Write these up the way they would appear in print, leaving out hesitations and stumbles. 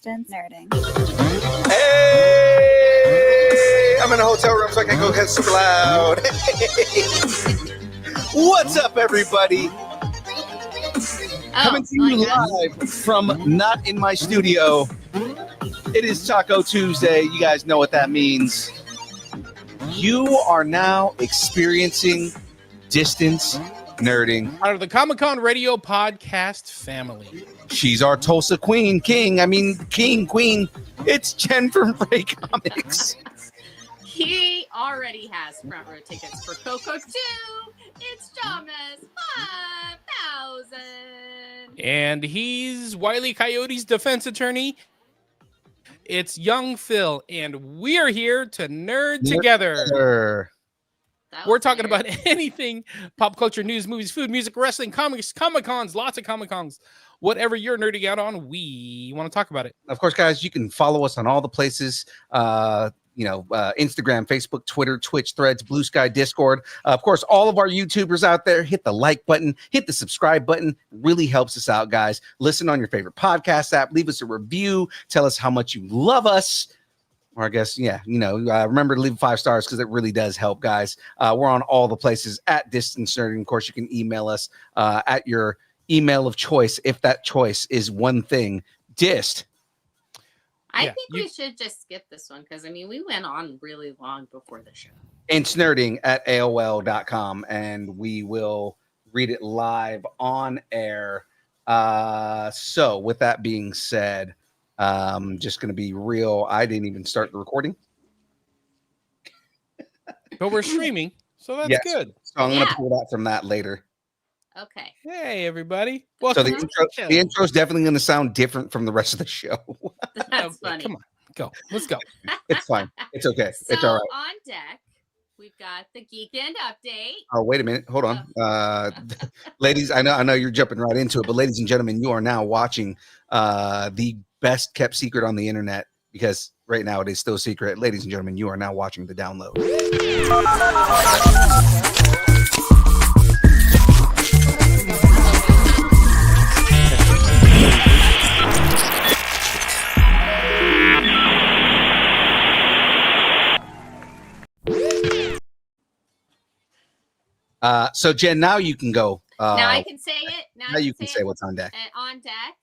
Distance Nerding. Hey! I'm in a hotel room, so I can go get super loud. What's up, everybody? Coming to you live from not in my studio. It is Taco Tuesday. You guys know what that means. You are now experiencing distance nerding. Out of the Comic-Con Radio podcast family. She's our Tulsa queen. Queen. It's Jen from Ray Comics. He already has front row tickets for Coco 2. It's Jahmez 5000. And he's Wile E. Coyote's defense attorney. It's Young Phil, and we're here to nerd together. We're talking about anything pop culture, news, movies, food, music, wrestling, comics, Comic-Cons, lots of Comic-Cons. Whatever you're nerding out on, we want to talk about it. Of course, guys, you can follow us on all the places. Instagram, Facebook, Twitter, Twitch, Threads, Blue Sky, Discord. Of course, all of our YouTubers out there, hit the like button, hit the subscribe button. Really helps us out, guys. Listen on your favorite podcast app. Leave us a review. Tell us how much you love us. Or I guess, remember to leave 5 stars because it really does help, guys. We're on all the places at Distance Nerding. Of course, you can email us at your email of choice if that choice is one thing. Dist. I think we should just skip this one because, we went on really long before the show. It's nerding at AOL.com, and we will read it live on air. So with that being said, just going to be real. I didn't even start the recording. But we're streaming, so that's good. So I'm going to pull that from that later. Okay. Hey, everybody. So the intro is definitely going to sound different from the rest of the show. That's funny. Come on. Go. Let's go. It's fine. It's okay. So it's all right. On deck, we've got the Geek End update. Oh, wait a minute. Hold on. Ladies, I know you're jumping right into it, but ladies and gentlemen, you are now watching the best kept secret on the internet, because right now it is still secret. Ladies and gentlemen, you are now watching The Download. So Jen, now you can go. Now I can say it. Now you can say what's on deck. And on deck,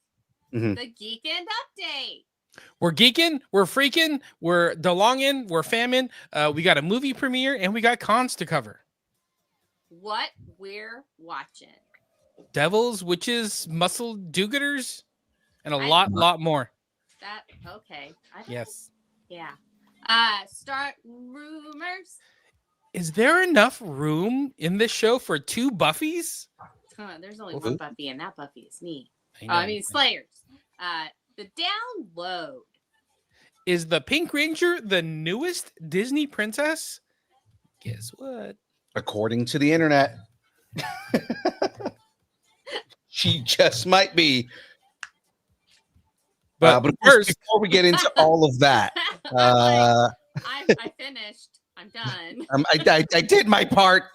the Geek End update. We're geeking, we're freaking, we're DeLonging, we're famine. We got a movie premiere, and we got cons to cover. What we're watching. Devils, witches, muscle do-gooders, and a lot more. Okay. Yes. Yeah. Start rumors. Is there enough room in this show for 2 Buffys? There's only one Buffy, and that Buffy is me. I Slayers. The Download. Is the Pink Ranger the newest Disney princess? Guess what? According to the internet, she just might be. But first, before we get into all of that, I finished. I'm done. I did my part.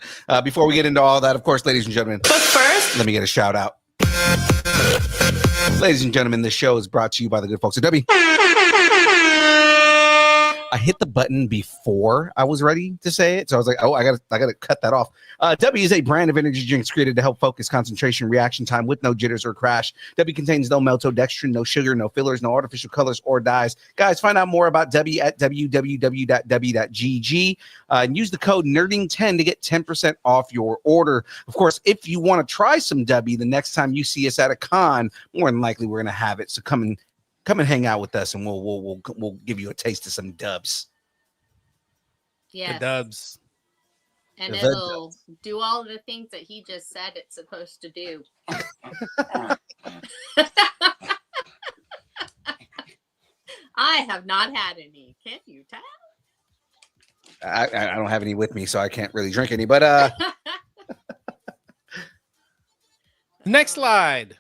Before we get into all that, of course, ladies and gentlemen. But first, let me get a shout out. Ladies and gentlemen, this show is brought to you by the good folks at W. I hit the button before I was ready to say it, so I was like, "Oh, I gotta cut that off." W is a brand of energy drinks created to help focus, concentration, reaction time with no jitters or crash. W contains no maltodextrin, no sugar, no fillers, no artificial colors or dyes. Guys, find out more about W at www.w.gg and use the code NERDING10 to get 10% off your order. Of course, if you want to try some W the next time you see us at a con, more than likely we're gonna have it. So come and hang out with us, and we'll give you a taste of some dubs. Yeah, the dubs. And it'll do all the things that he just said it's supposed to do. I have not had any. Can you tell? I don't have any with me, so I can't really drink any. But next slide.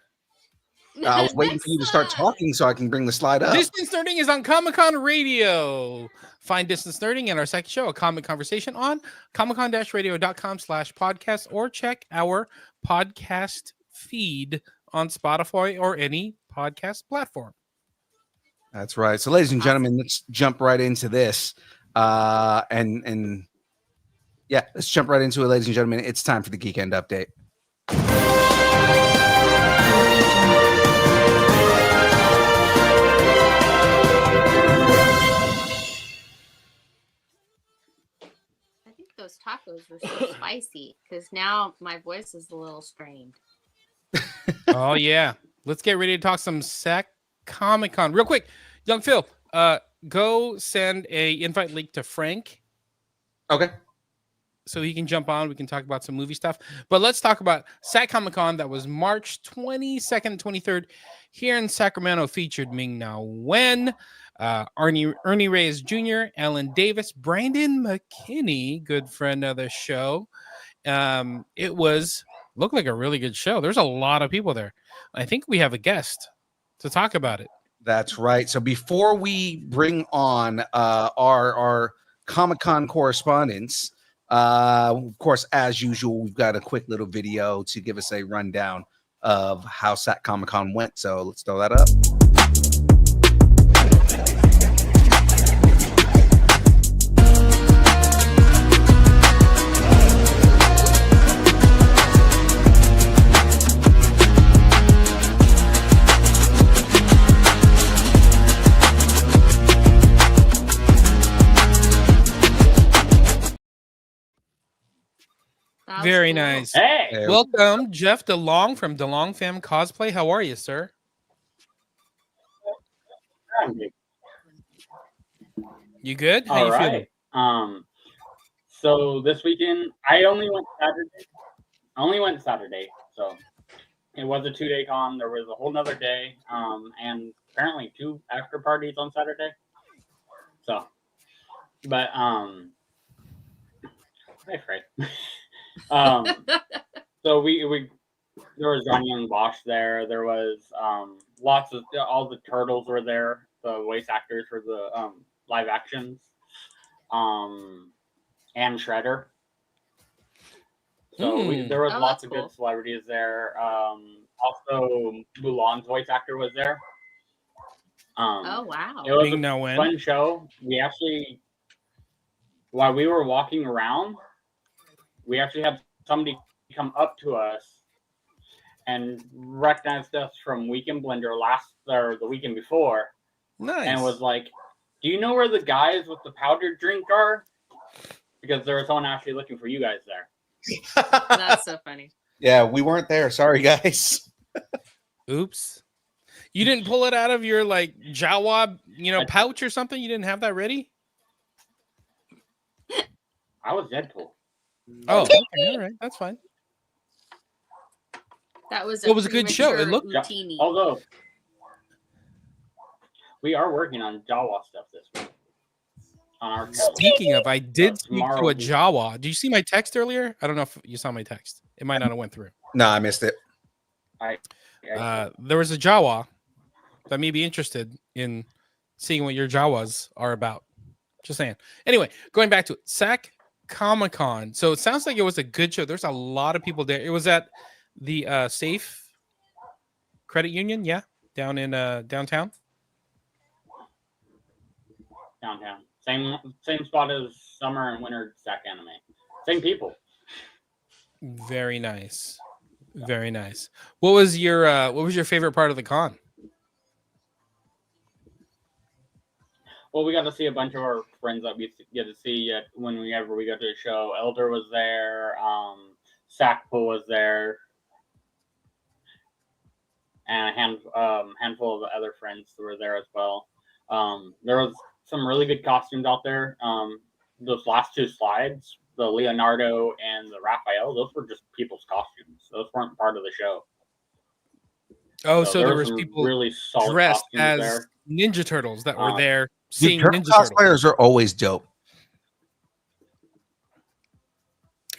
I was waiting for you to start talking so I can bring the slide up. Distance Nerding is on Comic-Con Radio. Find Distance Nerding and our second show, A Comic Conversation, on comiccon-radio.com/podcast, or check our podcast feed on Spotify or any podcast platform. That's right. So, ladies and gentlemen, let's jump right into this. And yeah, let's jump right into it, ladies and gentlemen. It's time for the Geek End Update. I think those tacos were so spicy because now my voice is a little strained. Oh yeah, let's get ready to talk some SAC Comic-Con real quick. Young Phil, go send a invite link to Frank. Okay. So he can jump on. We can talk about some movie stuff. But let's talk about SAC Comic-Con. That was March 22nd, 23rd here in Sacramento. Featured Ming-Na Wen, Ernie Reyes Jr., Ellen Davis, Brandon McKinney, good friend of the show. It looked like a really good show. There's a lot of people there. I think we have a guest to talk about it. That's right. So before we bring on our Comic-Con correspondents, of course, as usual, we've got a quick little video to give us a rundown of how SAC Comic-Con went. So let's throw that up. Very cool. nice. Hey, Welcome, Jeff DeLong from DeLong Fam Cosplay. How are you, sir? You good? How all you feeling? right. So this weekend I only went Saturday. So it was a 2-day con. There was a whole nother day, and apparently 2 after parties on Saturday. So, but hi Fred. So we there was Johnny Young Bosch there. There was lots of all the turtles were there. The voice actors for the live actions, and Shredder. So there was lots of good celebrities there. Also, Mulan's voice actor was there. Oh wow! It was a fun show. We actually, while we were walking around, we actually had somebody come up to us and recognized us from Weekend Blender the weekend before. Nice. And was like, "Do you know where the guys with the powdered drink are?" Because there was someone actually looking for you guys there. That's so funny. Yeah, we weren't there. Sorry, guys. Oops. You didn't pull it out of your like Jawa, pouch or something? You didn't have that ready? I was Deadpool. Oh, okay, all right, that's fine. That was a good show. It looked. Although we are working on Jawa stuff this week. Speaking of, I did speak to a Jawa. Did you see my text earlier? I don't know if you saw my text. It might not have went through. No, I missed it. There was a Jawa that may be interested in seeing what your Jawas are about. Just saying. Anyway, going back to it. SAC Comic-Con. So it sounds like it was a good show. There's a lot of people there. It was at the Safe Credit Union, yeah, down in downtown. Downtown. Same spot as summer and winter SAC anime. Same people. Very nice. Very nice. What was your favorite part of the con? Well, we got to see a bunch of our friends that we get to see whenever we go to the show. Elder was there. Sackpool was there. And a handful of the other friends were there as well. There was some really good costumes out there. Those last 2 slides, the Leonardo and the Raphael, those were just people's costumes. Those weren't part of the show. Oh, so there was some people really solid dressed costumes as there. Ninja Turtles that were there. Dude, Ninja cosplayers are always dope.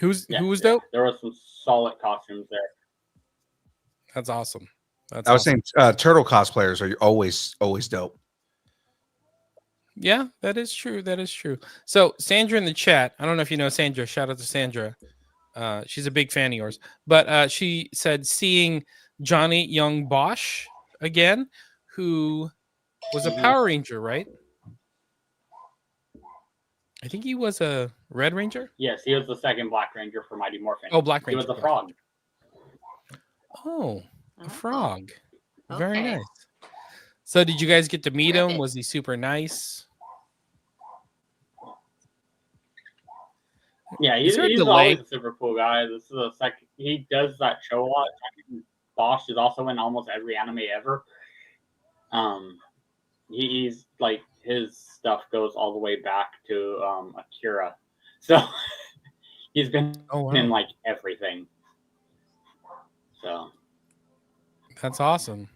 Who was dope? There was some solid costumes there. That's awesome. I was saying turtle cosplayers are always dope. Yeah, that is true. That is true. So Sandra in the chat, I don't know if you know Sandra. Shout out to Sandra. She's a big fan of yours. But she said seeing Johnny Young Bosch again, who was a Power Ranger, right? I think he was a Red Ranger. Yes, he was the second Black Ranger for Mighty Morphin. Oh, Black Ranger. He was a frog. Oh, a frog. Okay. Very nice. So did you guys get to meet him? Terrific. Was he super nice? Yeah, Is he's there a always delay? a super cool guy. This is the second. He does that show a lot. Bosch is also in almost every anime ever. He's like, his stuff goes all the way back to Akira, so he's been in like everything. So That's awesome.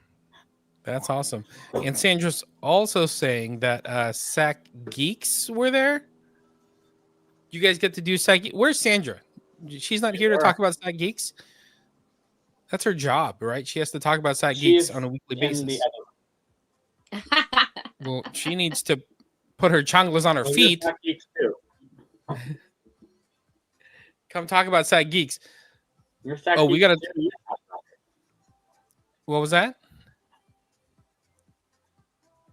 That's awesome. And Sandra's also saying that Sack Geeks were there. You guys get to do Sack. Where's Sandra? She's not here to talk about Sack Geeks. That's her job, right? She has to talk about Sack Geeks on a weekly basis. Well, she needs to put her changlas on her feet. Sack Geeks too. Come talk about Sack Geeks. You're Sack we Geeks gotta. too. What was that?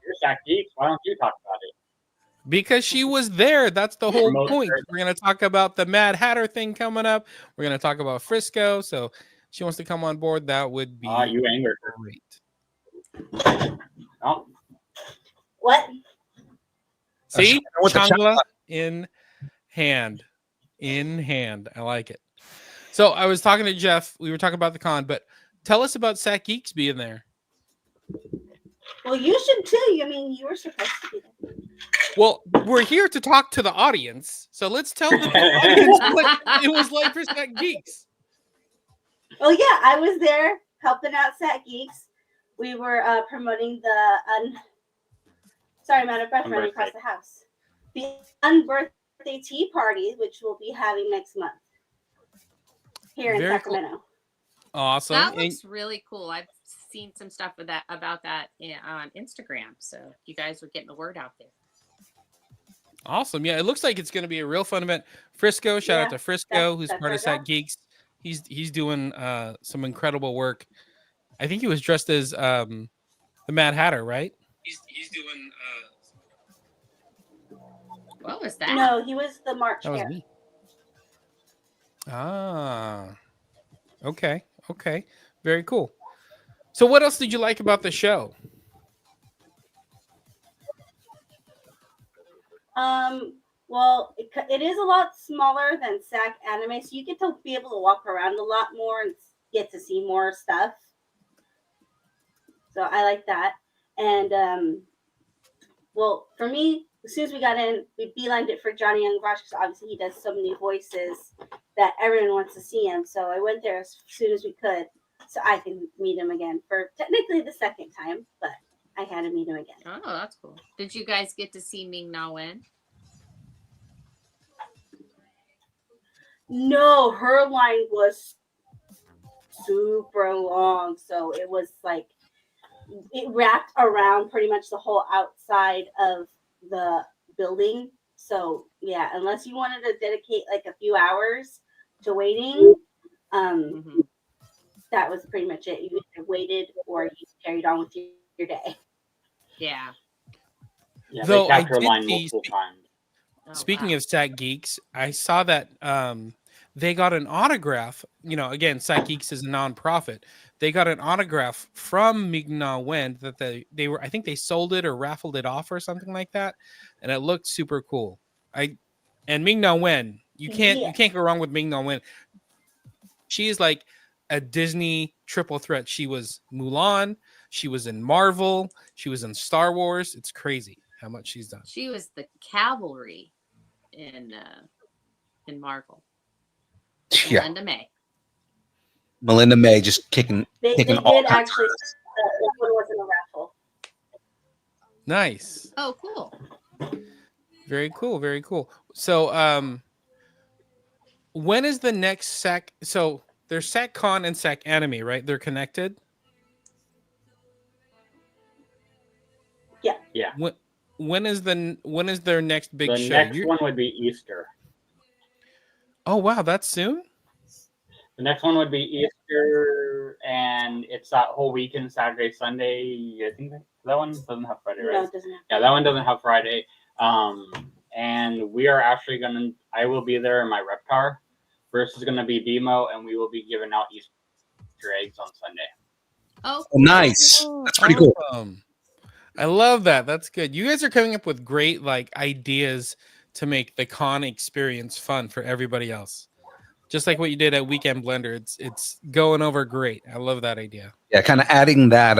You're Sack Geeks. Why don't you talk about it? Because she was there. That's the whole point. We're going to talk about the Mad Hatter thing coming up. We're going to talk about Frisco. So she wants to come on board. That would be you angered her. Great. Oh. What? See? With the Changla in hand. In hand. I like it. So I was talking to Jeff. We were talking about the con, but tell us about Sack Geeks being there. Well, you should too. I mean, you were supposed to be there. Well, we're here to talk to the audience. So let's tell the audience what it was like for Sack Geeks. Oh yeah, I was there helping out Sack Geeks. We were promoting the sorry, I'm out of breath running across the house. The unbirthday tea party, which we'll be having next month here in Sacramento. Cool. Awesome. That looks really cool. I've seen some stuff about that on Instagram. So you guys are getting the word out there. Awesome. Yeah, it looks like it's going to be a real fun event. Frisco, shout out to Frisco, who's part of Sack Geeks. He's doing some incredible work. I think he was dressed as the Mad Hatter, right? He's doing. What was that? No, he was the March That was Hare. me. Ah. Okay. Very cool. So what else did you like about the show? Well, it is a lot smaller than SAC anime, so you get to be able to walk around a lot more and get to see more stuff. So I like that. And well, for me, as soon as we got in, we beelined it for Johnny Young Bosch because obviously he does so many voices that everyone wants to see him. So I went there as soon as we could so I can meet him again for technically the second time, but I had to meet him again. Oh, that's cool. Did you guys get to see Ming-Na Wen? No, her line was super long. So it was like, it wrapped around pretty much the whole outside of the building. So yeah, unless you wanted to dedicate like a few hours to waiting, that was pretty much it. You either waited or you carried on with your day. Yeah. Though I did see, speaking of Sack Geeks, I saw that they got an autograph. You know, again, Sack Geeks is a nonprofit. They got an autograph from Ming-Na Wen that they were. I think they sold it or raffled it off or something like that, and it looked super cool. And Ming-Na Wen, you can't go wrong with Ming-Na Wen. She is like a Disney triple threat. She was Mulan, she was in Marvel, she was in Star Wars. It's crazy how much she's done. She was the cavalry in Marvel. Yeah. Melinda May just kicking. They kicking did all actually. That one wasn't a raffle. Nice. Oh, cool. Very cool. Very cool. So, when is the next SAC? So there's SACCon and SAC Anime, right? They're connected. Yeah. Yeah. When is their next big show? The next one would be Easter. Oh wow, that's soon. The next one would be Easter, and it's that whole weekend, Saturday, Sunday. I think That one doesn't have Friday, right? No, it doesn't have. Yeah, that one doesn't have Friday. And we are actually I will be there in my Reptar. First is gonna be Demo, and we will be giving out Easter eggs on Sunday. Oh, Nice. That's pretty cool. I love that. That's good. You guys are coming up with great ideas to make the con experience fun for everybody else. Just like what you did at Weekend Blender. It's going over great. I love that idea. Yeah, kind of adding that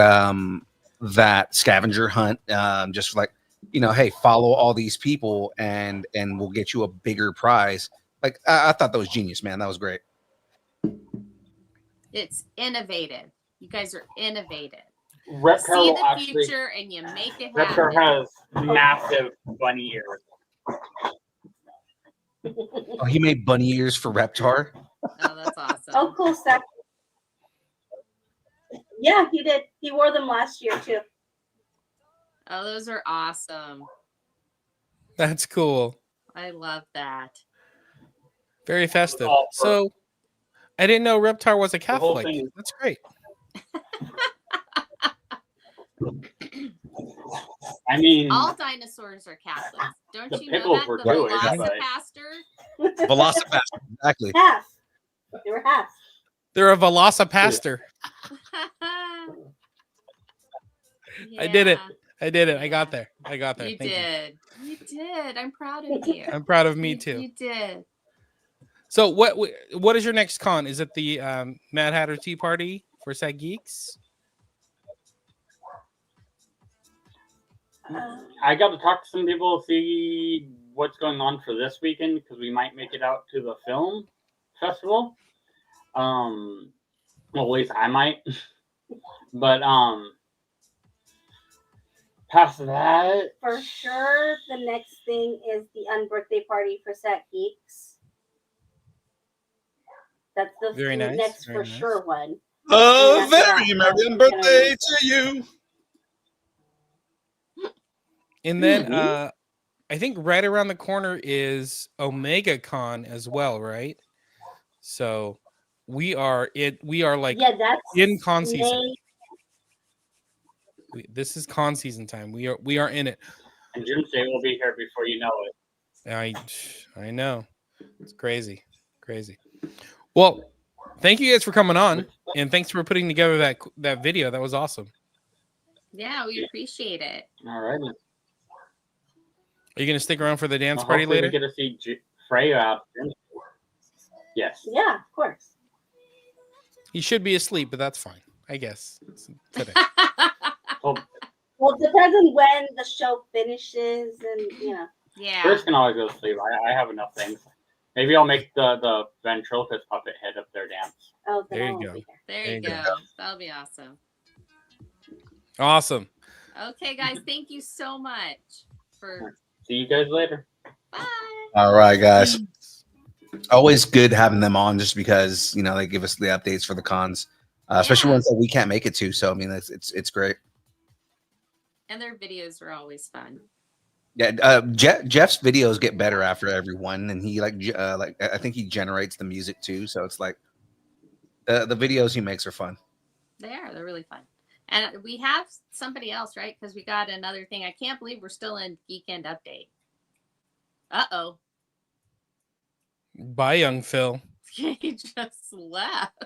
that scavenger hunt, just like, hey, follow all these people and we'll get you a bigger prize. Like I thought that was genius, man. That was great. It's innovative. You guys are innovative. Reptar See will the future and you make it happen. Reptar has massive bunny ears. Oh, he made bunny ears for Reptar. Oh, that's awesome. Oh, cool stuff. Yeah, he did. He wore them last year too. Oh, those are awesome. That's cool. I love that. Very festive. So I didn't know Reptar was a Catholic. That's great. I mean, all dinosaurs are Catholics. Don't you know pickles that? were The Jewish, Velocipaster. Velocipaster, exactly. Half. They were half. They're a Velocipaster. Yeah. I did it. I got there. You did. You did. I'm proud of you. I'm proud of me too. You did. So what is your next con? Is it the Mad Hatter Tea Party for Sad Geeks? I got to talk to some people, see what's going on for this weekend, because we might make it out to the film festival. Well, at least I might. But past that, For sure, the next thing is the unbirthday party for Sat Geeks. That's the Very nice. next Very for nice. sure one. Oh, very merry birthday to you. And then I think right around the corner is Omega Con as well, right? So we are like that's in con season. May. This is con season time. We are in it. and Doomsday will be here before you know it. I know. It's crazy. Well, thank you guys for coming on, and thanks for putting together that video. That was awesome. Yeah, we appreciate it. All right. Are you gonna stick around for the dance party later? We get to see Freya out. Yes. Yeah, of course. He should be asleep, but that's fine. I guess it's today. Well, Well, it depends on when the show finishes, and Yeah. Chris can always go to sleep. I have enough things. Maybe I'll make the ventriloquist puppet head up there dance. Oh, then There I you won't go. be there. There you go. That'll be awesome. Awesome. Okay, guys, thank you so much for. See you guys later. Bye. All right, guys. Always good having them on, just because they give us the updates for the cons, especially ones that we can't make it to. So I mean, it's great. And their videos are always fun. Yeah, Jeff's videos get better after every one, and he like I think he generates the music too. So it's like the videos he makes are fun. They're really fun. And we have somebody else, right? Because we got another thing. I can't believe we're still in Geekend Update. Uh-oh. Bye, young Phil. He just left.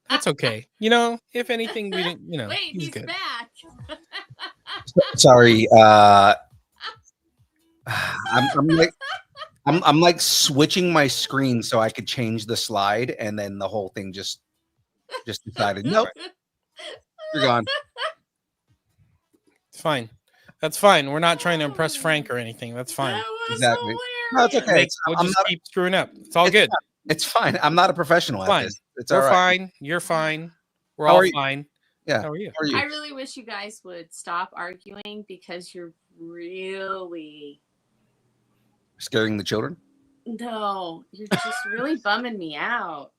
That's okay. If anything, we didn't. Wait, he's good. back. Sorry, I'm like switching my screen so I could change the slide, and then the whole thing just decided nope, you're gone. It's fine. That's fine. We're not trying to impress Frank or anything. That's fine. That was Exactly. No, it's okay. We'll I'm just not, keep screwing up. It's all good. it's fine. I'm not a professional Fine. at this. It's all We're right. fine. You're fine. We're How all are you? fine. Yeah. How are you? How are you? I really wish you guys would stop arguing because you're really Scaring the children? you're just really bumming me out.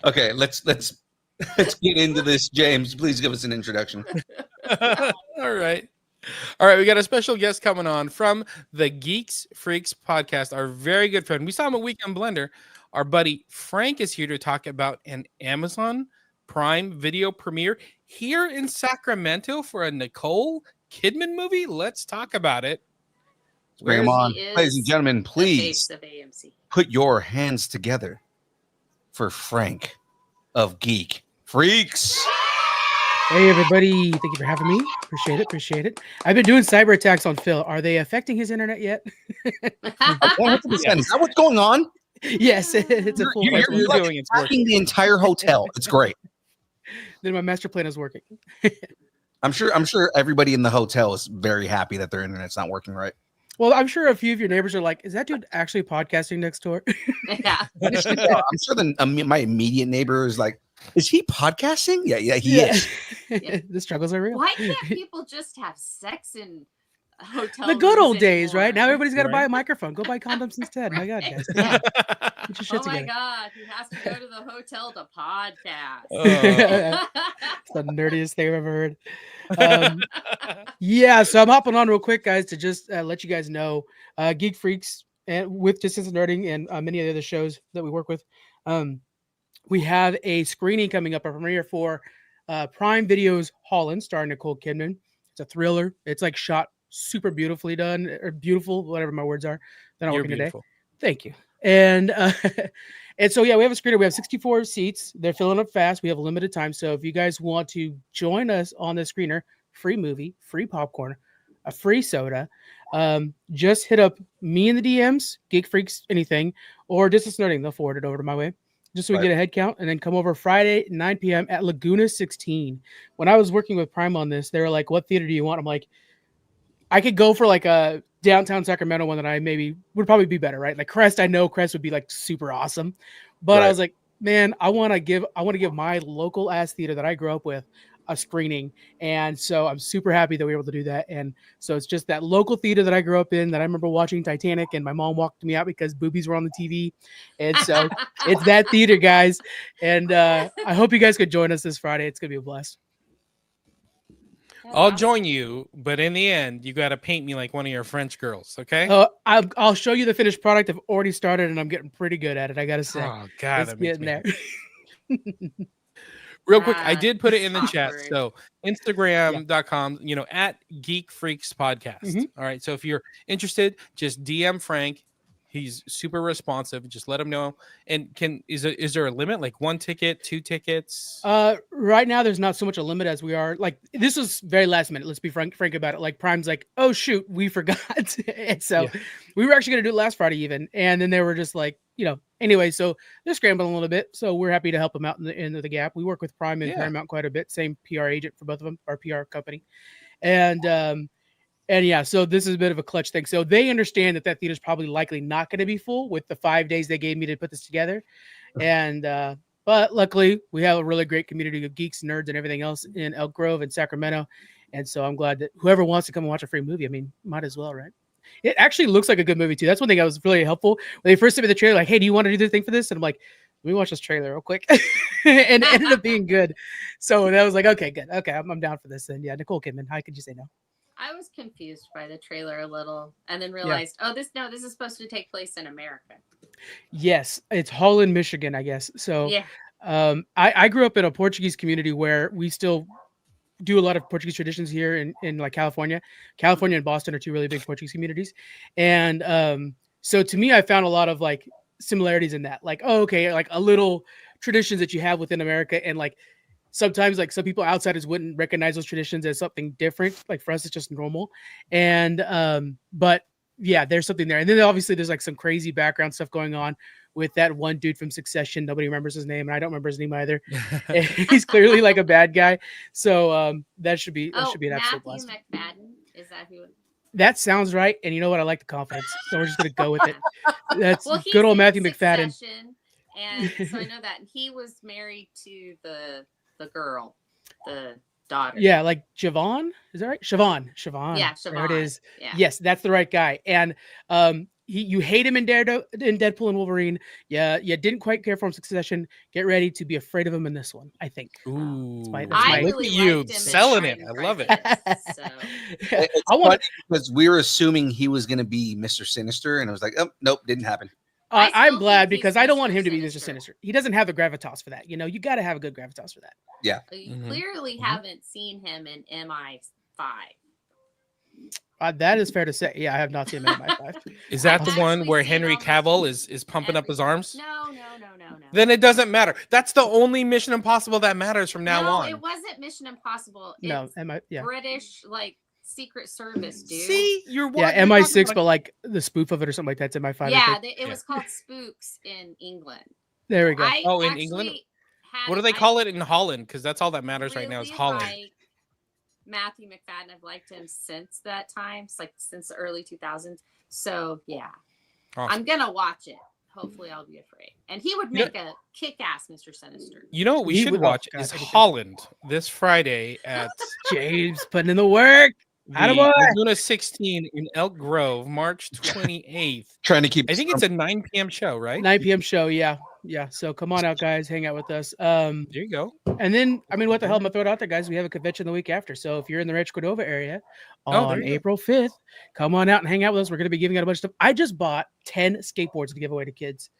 Okay, let's get into this. James, please give us an introduction. All right. We got a special guest coming on from the Geeks Freaks podcast. Our very good friend. We saw him at Weekend Blender. Our buddy Frank is here to talk about an Amazon Prime Video premiere here in Sacramento for a Nicole Kidman movie. Let's talk about it. Bring 'em on. She is Ladies and gentlemen, the please face of AMC. put your hands together for Frank of Geek Freaks. Hey everybody, thank you for having me. Appreciate it. I've been doing cyber attacks on Phil. Are they affecting his internet yet? 100%. Is that what's going on? Yes, it's a full. You're like doing it's attacking the entire hotel. It's great. Then my master plan is working. I'm sure everybody in the hotel is very happy that their internet's not working right. Well, I'm sure a few of your neighbors are like, "Is that dude actually podcasting next door?" Yeah. I'm sure my immediate neighbor is like, "Is he podcasting?" Yeah, he is. The struggles are real. Why can't people just have sex in hotel? The good old days, anymore? right? Now everybody's got to buy a microphone. Go buy condoms instead. My God, guys. Yeah. Get your shit Oh my together. God, he has to go to the hotel to podcast. It's the nerdiest thing I've ever heard. Yeah, so I'm hopping on real quick, guys, to just let you guys know, Geek Freaks and with Distance Nerding and many of the other shows that we work with, we have a screening coming up, a premiere for Prime Video's Holland, starring Nicole Kidman. It's a thriller. It's like shot super beautifully done, or beautiful, whatever my words are. They're not working today. Thank you. And and so yeah, we have a screener. We have 64 seats. They're filling up fast. We have a limited time. So if you guys want to join us on the screener, free movie, free popcorn, a free soda, just hit up me in the DMs, Geek Freaks, anything, or Distance Nerding. They'll forward it over to my way, just so we get a head count, and then come over Friday 9 p.m. at Laguna 16. When I was working with Prime on this, they were like, "What theater do you want?" I'm like, I could go for like a downtown Sacramento one that I maybe would probably be better, right? Like Crest, I know Crest would be like super awesome, but I was like, man, I want to give my local ass theater that I grew up with a screening, and so I'm super happy that we were able to do that. And so it's just that local theater that I grew up in, that I remember watching Titanic, and my mom walked me out because boobies were on the TV, and so it's that theater, guys. And I hope you guys could join us this Friday. It's gonna be a blast. I'll join you, but in the end, you got to paint me like one of your French girls, okay? I'll show you the finished product. I've already started, and I'm getting pretty good at it, I gotta say. Oh God, it's getting there. Real quick, I did put it in the chat. So Instagram.com, at Geek Freaks Podcast. All right. So if you're interested, just DM Frank. He's super responsive. Just let him know. And is there a limit? Like 1 ticket, 2 tickets? Right now there's not so much a limit as we are. Like this was very last minute. Let's be frank about it. Like Prime's like, oh shoot, we forgot. And so we were actually gonna do it last Friday even. And then they were just like, anyway, so they're scrambling a little bit. So we're happy to help them out in the gap. We work with Prime and Paramount quite a bit. Same PR agent for both of them, our PR company. And yeah, so this is a bit of a clutch thing. So they understand that theater's probably likely not going to be full with the 5 days they gave me to put this together. And but luckily we have a really great community of geeks, nerds, and everything else in Elk Grove and Sacramento. And so I'm glad that whoever wants to come and watch a free movie, I mean, might as well, right? It actually looks like a good movie too. That's one thing that was really helpful. When they first sent me the trailer, like, hey, do you want to do the thing for this? And I'm like, let me watch this trailer real quick. And it ended up being good. So that was like, okay, good. Okay, I'm down for this. And yeah, Nicole Kidman, how could you say no? I was confused by the trailer a little, and then realized, this is supposed to take place in America. Yes, it's Holland, Michigan, I guess. So I grew up in a Portuguese community where we still do a lot of Portuguese traditions here in like California. California and Boston are two really big Portuguese communities. And so to me, I found a lot of like similarities in that. Like, oh, okay, like a little traditions that you have within America, and like sometimes like some people outsiders wouldn't recognize those traditions as something different. Like for us, it's just normal. And but yeah, there's something there. And then obviously there's like some crazy background stuff going on with that one dude from Succession. Nobody remembers his name, and I don't remember his name either. He's clearly like a bad guy. So that should be an absolute blast. Matthew McFadden, is that who? That sounds right. And you know what? I like the confidence, so we're just gonna go with it. That's good old Matthew McFadden. And so I know that he was married to the girl, the daughter. Yeah, like Javon. Is that right? Siobhan. Yeah, Siobhan. There it is. Yeah. Yes, that's the right guy. And you hate him in Deadpool and Wolverine. Yeah, you didn't quite care for him in Succession. Get ready to be afraid of him in this one, I think. Ooh, I look really at you liked him selling it. in I love it. So. It's funny because we were assuming he was going to be Mr. Sinister, and I was like, oh, nope, didn't happen. I'm glad because I don't want him to be Mr. Sinister. He doesn't have the gravitas for that. You know, you got to have a good gravitas for that. Yeah. You clearly haven't seen him in MI5. That is fair to say. Yeah, I have not seen him in MI5. Is that the one where Henry Cavill is pumping up his arms? No. Then it doesn't matter. That's the only Mission Impossible that matters from now on. It wasn't Mission Impossible. No, It's British like Secret Service, dude. See, you're MI6, but like the spoof of it or something like that's MI5. Yeah, it was called Spooks in England. There we go. In England? What do they call it in Holland? Because that's all that matters right now is Holland. Matthew McFadden, I've liked him since that time. It's like since the early 2000s. So yeah, awesome. I'm gonna watch it. Hopefully, I'll be afraid. And he would make a kick-ass Mr. Sinister. You know what we should watch is Holland this Friday at James putting in the work. Laguna 16 in Elk Grove, March 28th. Trying to keep. I think it's a 9 p.m. show, right? 9 p.m. show, yeah. So come on out, guys. Hang out with us. There you go. And then, I mean, what the hell? I'm gonna throw it out there, guys. We have a convention the week after. So if you're in the Rancho Cordova area on April 5th, come on out and hang out with us. We're gonna be giving out a bunch of stuff. I just bought 10 skateboards to give away to kids.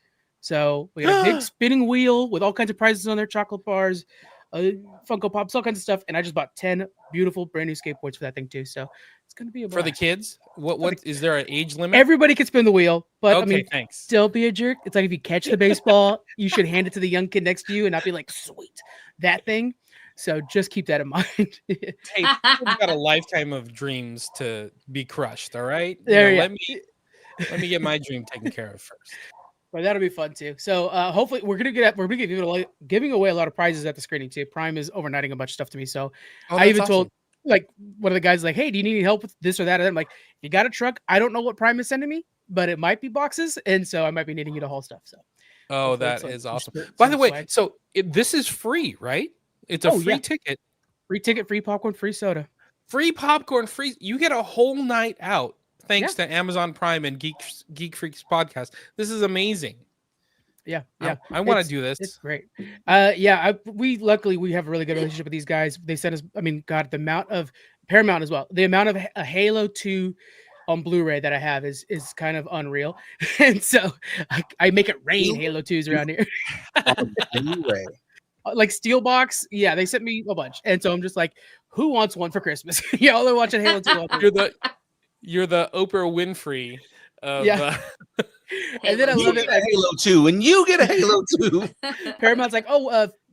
So we got a big spinning wheel with all kinds of prizes on there, chocolate bars, Funko Pops, all kinds of stuff. And I just bought 10 beautiful brand new skateboards for that thing too. So it's gonna be a blast. For the kids. What is there an age limit? Everybody can spin the wheel, but okay, I mean, thanks. Still be a jerk. It's like if you catch the baseball, you should hand it to the young kid next to you and not be like, sweet, that thing. So just keep that in mind. Hey, we've got a lifetime of dreams to be crushed. All right. Let me get my dream taken care of first. Well, that'll be fun too. So hopefully we're gonna giving away a lot of prizes at the screening too. Prime is overnighting a bunch of stuff to me. So I even told like one of the guys like, hey, do you need any help with this or that? And I'm like, if you got a truck, I don't know what Prime is sending me, but it might be boxes, and so I might be needing you to haul stuff. So that is awesome. By the way, so this is free, right? It's a free ticket. Free ticket, free popcorn, free soda. Free popcorn, free. You get a whole night out thanks to Amazon Prime and Geek Freaks podcast. This is amazing. Yeah. I want to do this. It's great. We luckily have a really good relationship with these guys. They sent us, I mean, God, the amount of Paramount as well. The amount of a Halo 2 on Blu-ray that I have is kind of unreal. And so I make it rain Halo 2s around here. Blu-ray. Like Steelbox, they sent me a bunch. And so I'm just like, who wants one for Christmas? All they're watching Halo 2. You're the Oprah Winfrey of and then I love it. Halo 2, and you get a Halo 2. Paramount's like,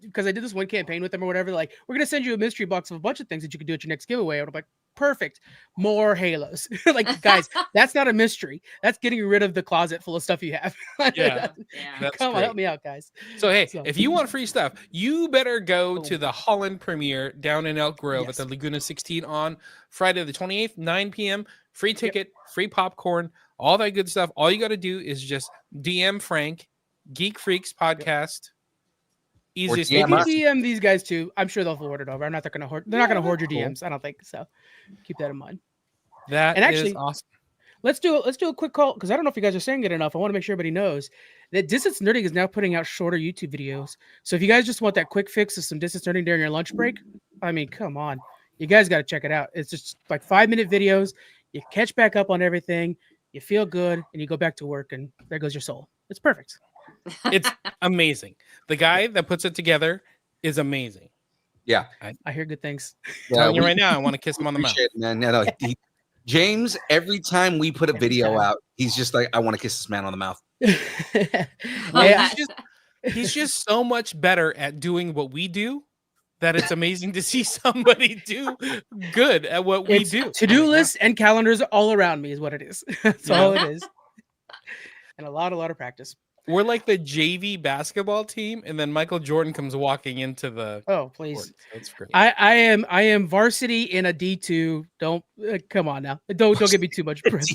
because I did this one campaign with them or whatever. Like, we're gonna send you a mystery box of a bunch of things that you can do at your next giveaway. And I'm like, perfect, more Halos. Like, guys, that's not a mystery. That's getting rid of the closet full of stuff you have. Come on, help me out, guys. So if you want free stuff, you better go to the Holland premiere down in Elk Grove at the Laguna 16 on Friday the 28th, 9 p.m. Free ticket, free popcorn, all that good stuff. All you got to do is just DM Frank, Geek Freaks podcast. Easiest. Maybe DM these guys too. I'm sure they'll forward it over. I'm not going to hoard. They're not going to hoard your DMs. I don't think so. Keep that in mind. That is awesome. Let's do a quick call because I don't know if you guys are saying it enough. I want to make sure everybody knows that Distance Nerding is now putting out shorter YouTube videos. So if you guys just want that quick fix of some Distance Nerding during your lunch break, I mean, come on, you guys got to check it out. It's just like 5-minute videos. You catch back up on everything. You feel good, and you go back to work, and there goes your soul. It's perfect. It's amazing. The guy that puts it together is amazing. Yeah, I hear good things. Telling you right now, I want to kiss him on the mouth. Man. No, James, every time we put a video out, he's just like, I want to kiss this man on the mouth. He's just so much better at doing what we do that it's amazing to see somebody do good at what we do. To-do lists and calendars all around me is what it is. That's all it is. And a lot of practice. We're like the JV basketball team, and then Michael Jordan comes walking into the. Oh, please! Court. That's great. I am varsity in a D2. Don't come on now. Don't give me too much press.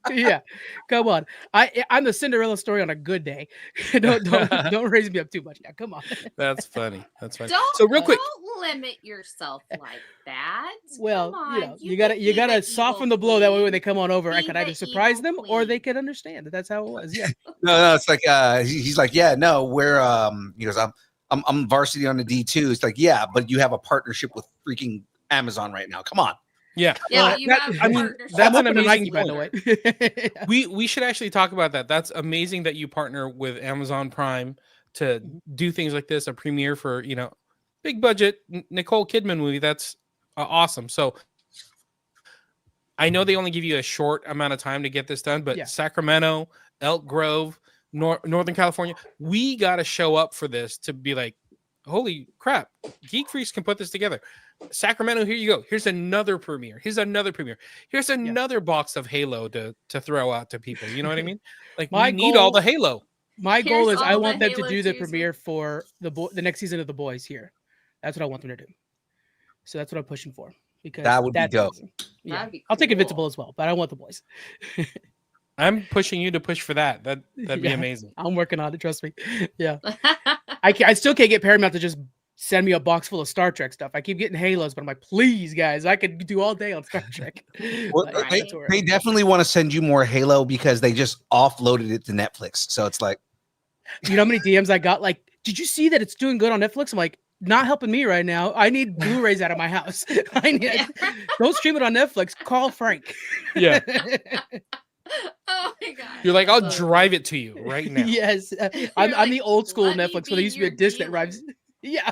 Yeah, come on. I'm the Cinderella story on a good day. Don't raise me up too much now. Come on. That's funny. So real quick, don't limit yourself like that. Well, you gotta soften the blow. That way, when they come on over, I can either surprise them or they can understand that that's how it was. Yeah. No, it's like he's like, we're he goes, I'm varsity on the D2. It's like, yeah, but you have a partnership with freaking Amazon right now. Come on. Yeah. Yeah, you have I mean, partnership. that's an open to amazing Nike, by the way. We should actually talk about that. That's amazing that you partner with Amazon Prime to do things like this, a premiere for, big budget Nicole Kidman movie. That's awesome. So I know they only give you a short amount of time to get this done, but Sacramento, Elk Grove, Northern California, we got to show up for this to be like, holy crap, Geek Freaks can put this together. Sacramento, here you go. Here's another premiere. Here's another premiere. Here's another box of Halo to throw out to people. You know what I mean? Like, we need all the Halo. My goal is I want them to Halo do the Tuesday. premiere for the next season of The Boys here. That's what I want them to do. So that's what I'm pushing for. Because that would be dope. Yeah. That'd be I'll take cool. Invincible as well, but I want The Boys. I'm pushing you to push for that. That'd be amazing. I'm working on it. Trust me. Yeah. I still can't get Paramount to just send me a box full of Star Trek stuff. I keep getting Halos, but I'm like, please, guys, I could do all day on Star Trek. Well, they definitely want to send you more Halo because they just offloaded it to Netflix. So it's like, you know how many DMs I got? Like, did you see that it's doing good on Netflix? I'm like, not helping me right now. I need Blu-rays out of my house. Don't stream it on Netflix. Call Frank. Yeah. Oh my god. You're like, I'll drive it to you right now. Yes. I'm like, the old school let me Netflix be where there used to be a your disc that dealer. arrives. Yeah.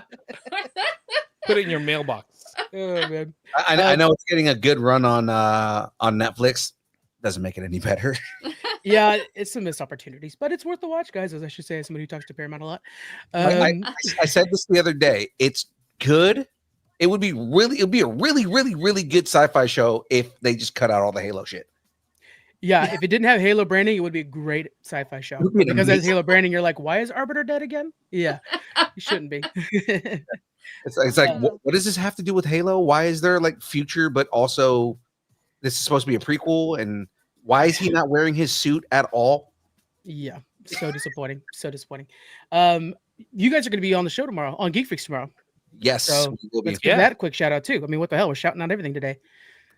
Put it in your mailbox. Oh man. I know it's getting a good run on Netflix. Doesn't make it any better. Yeah, it's some missed opportunities, but it's worth the watch, guys. As I should say, as somebody who talks to Paramount a lot. I said this the other day. It's good. It would be a really good sci-fi show if they just cut out all the Halo shit. Yeah, if it didn't have Halo branding, it would be a great sci-fi show. Because as Halo branding, you're like, why is Arbiter dead again? Yeah, you shouldn't be. It's like, what does this have to do with Halo? Why is there like future, but also this is supposed to be a prequel? And why is he not wearing his suit at all? Yeah, so disappointing. So disappointing. You guys are going to be on the show tomorrow, on Geek Freaks tomorrow. Yes. So let's give that a quick shout out too. I mean, what the hell? We're shouting out everything today.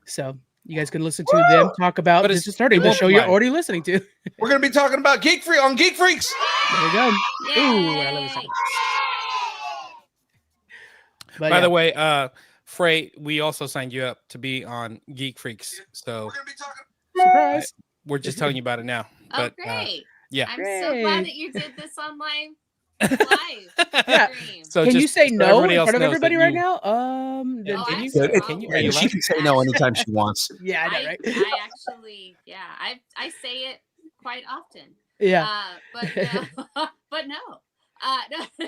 So you guys can listen to them talk about this is starting the show you're already listening to. We're going to be talking about Geek Freak on Geek Freaks. There we go. Yay. Ooh, I love this. But By the way, Frey, we also signed you up to be on Geek Freaks. So We're going to be talking. surprise. we're just telling you about it now. But great. yeah. I'm so glad that you did this on live Yeah. stream. So Can you just say so no everybody in else front of knows everybody that right you- now? Can you? actually, Can you? I'll- Are you She live? can say no anytime she wants. Yeah, I know, right? I actually, yeah, I say it quite often. Yeah. But no. No.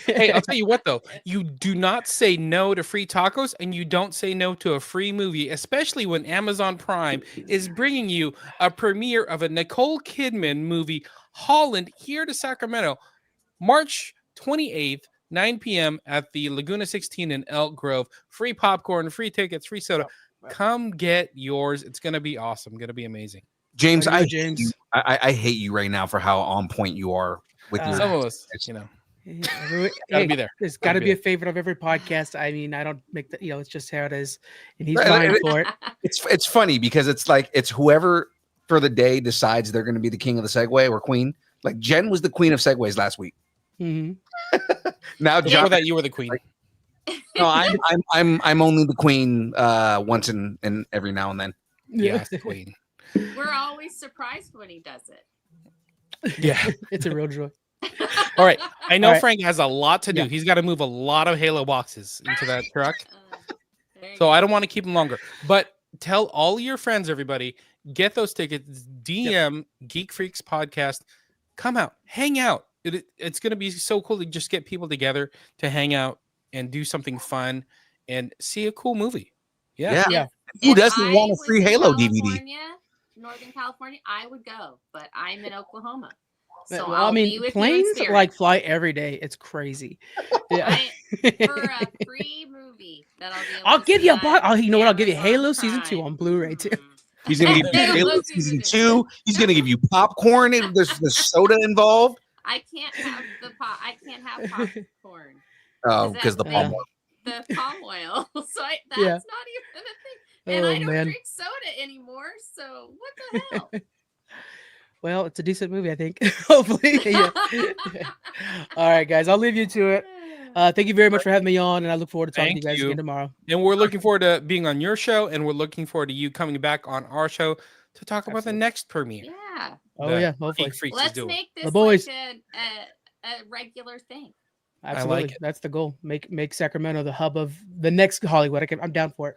Hey, I'll tell you what though, you do not say no to free tacos, and you don't say no to a free movie, especially when Amazon Prime is bringing you a premiere of a Nicole Kidman movie, Holland, here to Sacramento, March 28th, 9 p.m. at the Laguna 16 in Elk Grove. Free popcorn, free tickets, free soda. Come get yours. It's gonna be awesome. Gonna be amazing. James, I hate you right now for how on point you are with your. Some of us, gotta be there. There's got to be a favorite of every podcast. I mean, I don't make that. It's just how it is, and he's vying for it. It's funny because it's like it's whoever for the day decides they're going to be the king of the Segway or queen. Like Jen was the queen of Segways last week. Mm-hmm. Now, Before that, you were the queen. No, I'm only the queen once in every now and then. Yes, the queen. We're always surprised when he does it. Yeah, It's a real joy. All right. I know All right. Frank has a lot to do. Yeah. He's got to move a lot of Halo boxes into that truck. There you So go. I don't want to keep him longer. But tell all your friends, everybody, get those tickets. DM Geek Freaks Podcast. Come out. Hang out. It's going to be so cool to just get people together to hang out and do something fun and see a cool movie. Yeah. Yeah. Who If doesn't I want a was free in Halo DVD? California, Northern California, I would go, but I'm in Oklahoma. So Well, I'll I be mean, with planes you in spirit. like fly every day. It's crazy. Yeah. For a free movie that I'll be able I'll to give see you a on box. You know what? I'll give you Amazon Halo Season 2 Prime. on Blu-ray too. He's going to give you Halo Halo Season season 2. 2. He's going to give you popcorn. There's soda involved. I can't have I can't have popcorn. Oh, because the palm oil. The palm oil. So that's Yeah. not even a thing. And Oh, I don't man. drink soda anymore. So what the hell? Well, it's a decent movie, I think. Hopefully. Yeah. All right, guys. I'll leave you to it. Thank you very much for having me on, and I look forward to talking to you guys again tomorrow. And we're looking forward to being on your show, and we're looking forward to you coming back on our show to talk about the next premiere. Yeah. Oh yeah, hopefully. Let's make this the boys. like a regular thing. Absolutely, I like it. That's the goal. Make Sacramento the hub of the next Hollywood. I'm down for it.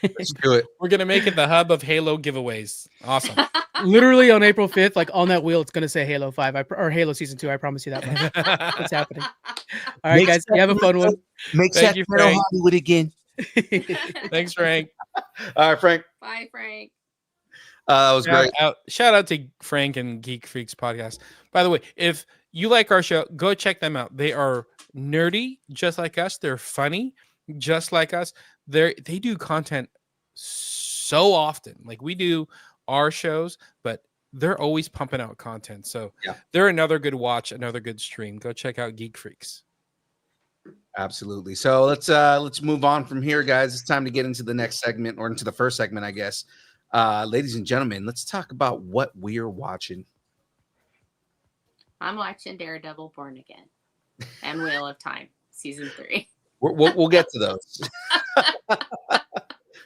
Let's do it. We're gonna make it the hub of Halo giveaways. Awesome. Literally on April 5th, like on that wheel, it's gonna say Halo 5 or Halo Season 2. I promise you that much. It's happening. All right, guys, you have a fun one. Make Thank you, Sacramento Frank. Hollywood again. Thanks, Frank. All right, Frank. Bye, Frank. That was great. Shout out to Frank and Geek Freaks podcast. By the way, if you like our show, go check them out. They are nerdy, just like us. They're funny, just like us. They do content so often. Like we do our shows, but they're always pumping out content. So they're another good watch, another good stream. Go check out Geek Freaks. Absolutely. So let's move on from here, guys. It's time to get into the next segment, or into the first segment, I guess. Ladies and gentlemen, let's talk about what we're watching. I'm watching Daredevil Born Again and Wheel of Time season 3. We'll get to those.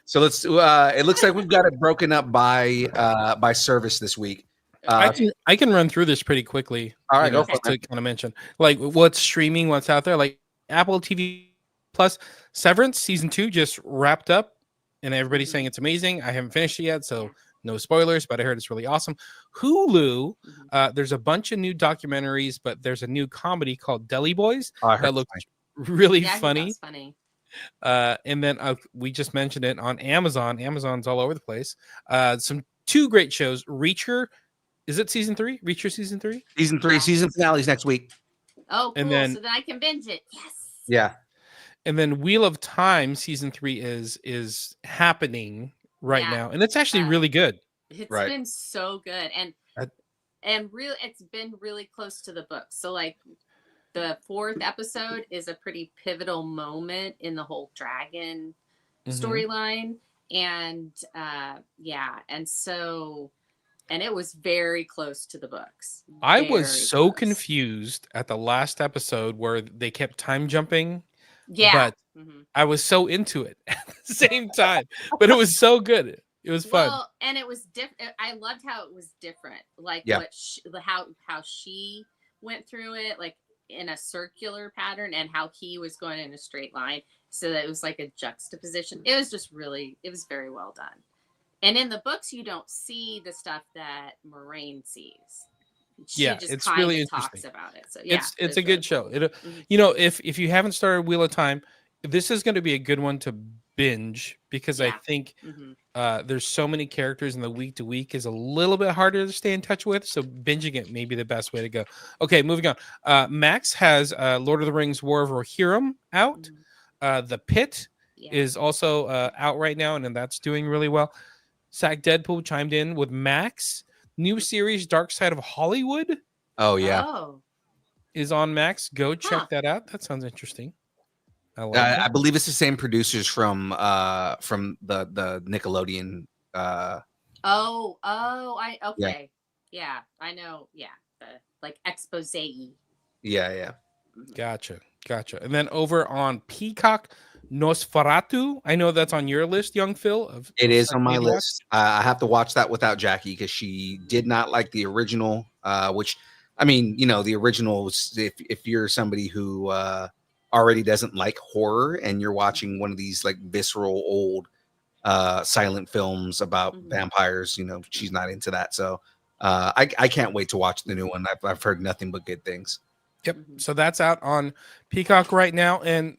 So let's. It looks like we've got it broken up by service this week. I can run through this pretty quickly. All right, go for to it. kind of mention like what's streaming, what's out there. Like Apple TV Plus, Severance season 2 just wrapped up, and everybody's saying it's amazing. I haven't finished it yet, so no spoilers, but I heard it's really awesome. Hulu, there's a bunch of new documentaries, but there's a new comedy called Deli Boys that looks really funny. And then we just mentioned it on Amazon. Amazon's all over the place. Some 2 great shows. Reacher, is it season 3? Reacher season 3? Season 3, season finales next week. Oh, cool. And then, so then I can binge it. Yes. Yeah. And then Wheel of Time season 3 is happening right now, and it's actually really good. It's been so good, and really, it's been really close to the book. So like, the 4th episode is a pretty pivotal moment in the whole dragon storyline, and and it was very close to the books. I was so confused at the last episode where they kept time jumping. Yeah. But I was so into it at the same time. But it was so good. It was fun. Well, and it was different. I loved how it was different. Like how she went through it, like in a circular pattern, and how he was going in a straight line. So that it was like a juxtaposition. It was just it was very well done. And in the books, you don't see the stuff that Moraine sees. She just it's kind really of interesting. Talks about it. So it's a good show. You know, if you haven't started Wheel of Time, this is going to be a good one to binge, because I think there's so many characters, and the week to week is a little bit harder to stay in touch with. So binging it may be the best way to go. Okay, moving on. Max has Lord of the Rings: War of Rohirrim out. The Pit is also out right now, and that's doing really well. Sack Deadpool chimed in with Max. New series Dark Side of Hollywood. Oh yeah, is on Max. Go check that out. That sounds interesting. I believe it's the same producers from the Nickelodeon. I I know. Yeah, like expose. Yeah. Gotcha. And then over on Peacock, Nosferatu. I know that's on your list, young Phil. It is on my list. I have to watch that without Jackie, because she did not like the original. Which, I mean, the original. If you're somebody who already doesn't like horror, and you're watching one of these like visceral old silent films about vampires, she's not into that. So I can't wait to watch the new one. I've heard nothing but good things. Yep. So that's out on Peacock right now, and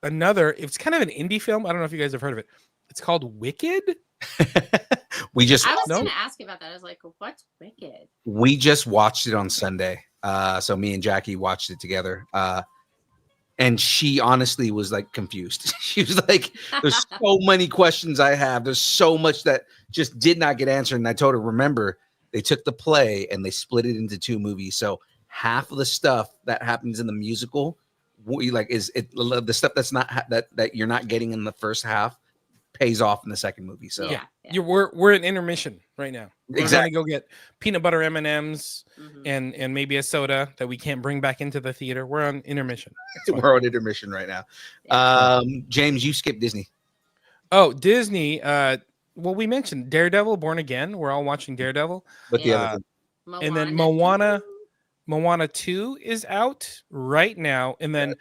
it's kind of an indie film. I don't know if you guys have heard of it. It's called Wicked. I was going to ask you about that. I was like, what's Wicked? We just watched it on Sunday. So me and Jackie watched it together. And she honestly was like confused. She was like, there's so many questions I have. There's so much that just did not get answered. And I told her, remember, they took the play and they split it into 2 movies. So half of the stuff that happens in the musical, the stuff that's not that you're not getting in the first half pays off in the second movie. So Yeah. We're in intermission right now. We're Exactly. gonna go get peanut butter M&Ms and maybe a soda that we can't bring back into the theater. We're on intermission. We're on intermission right now. James, you skipped Disney. Oh, Disney. Well, we mentioned Daredevil, Born Again. We're all watching Daredevil. But the other thing. And then Moana 2 is out right now. And then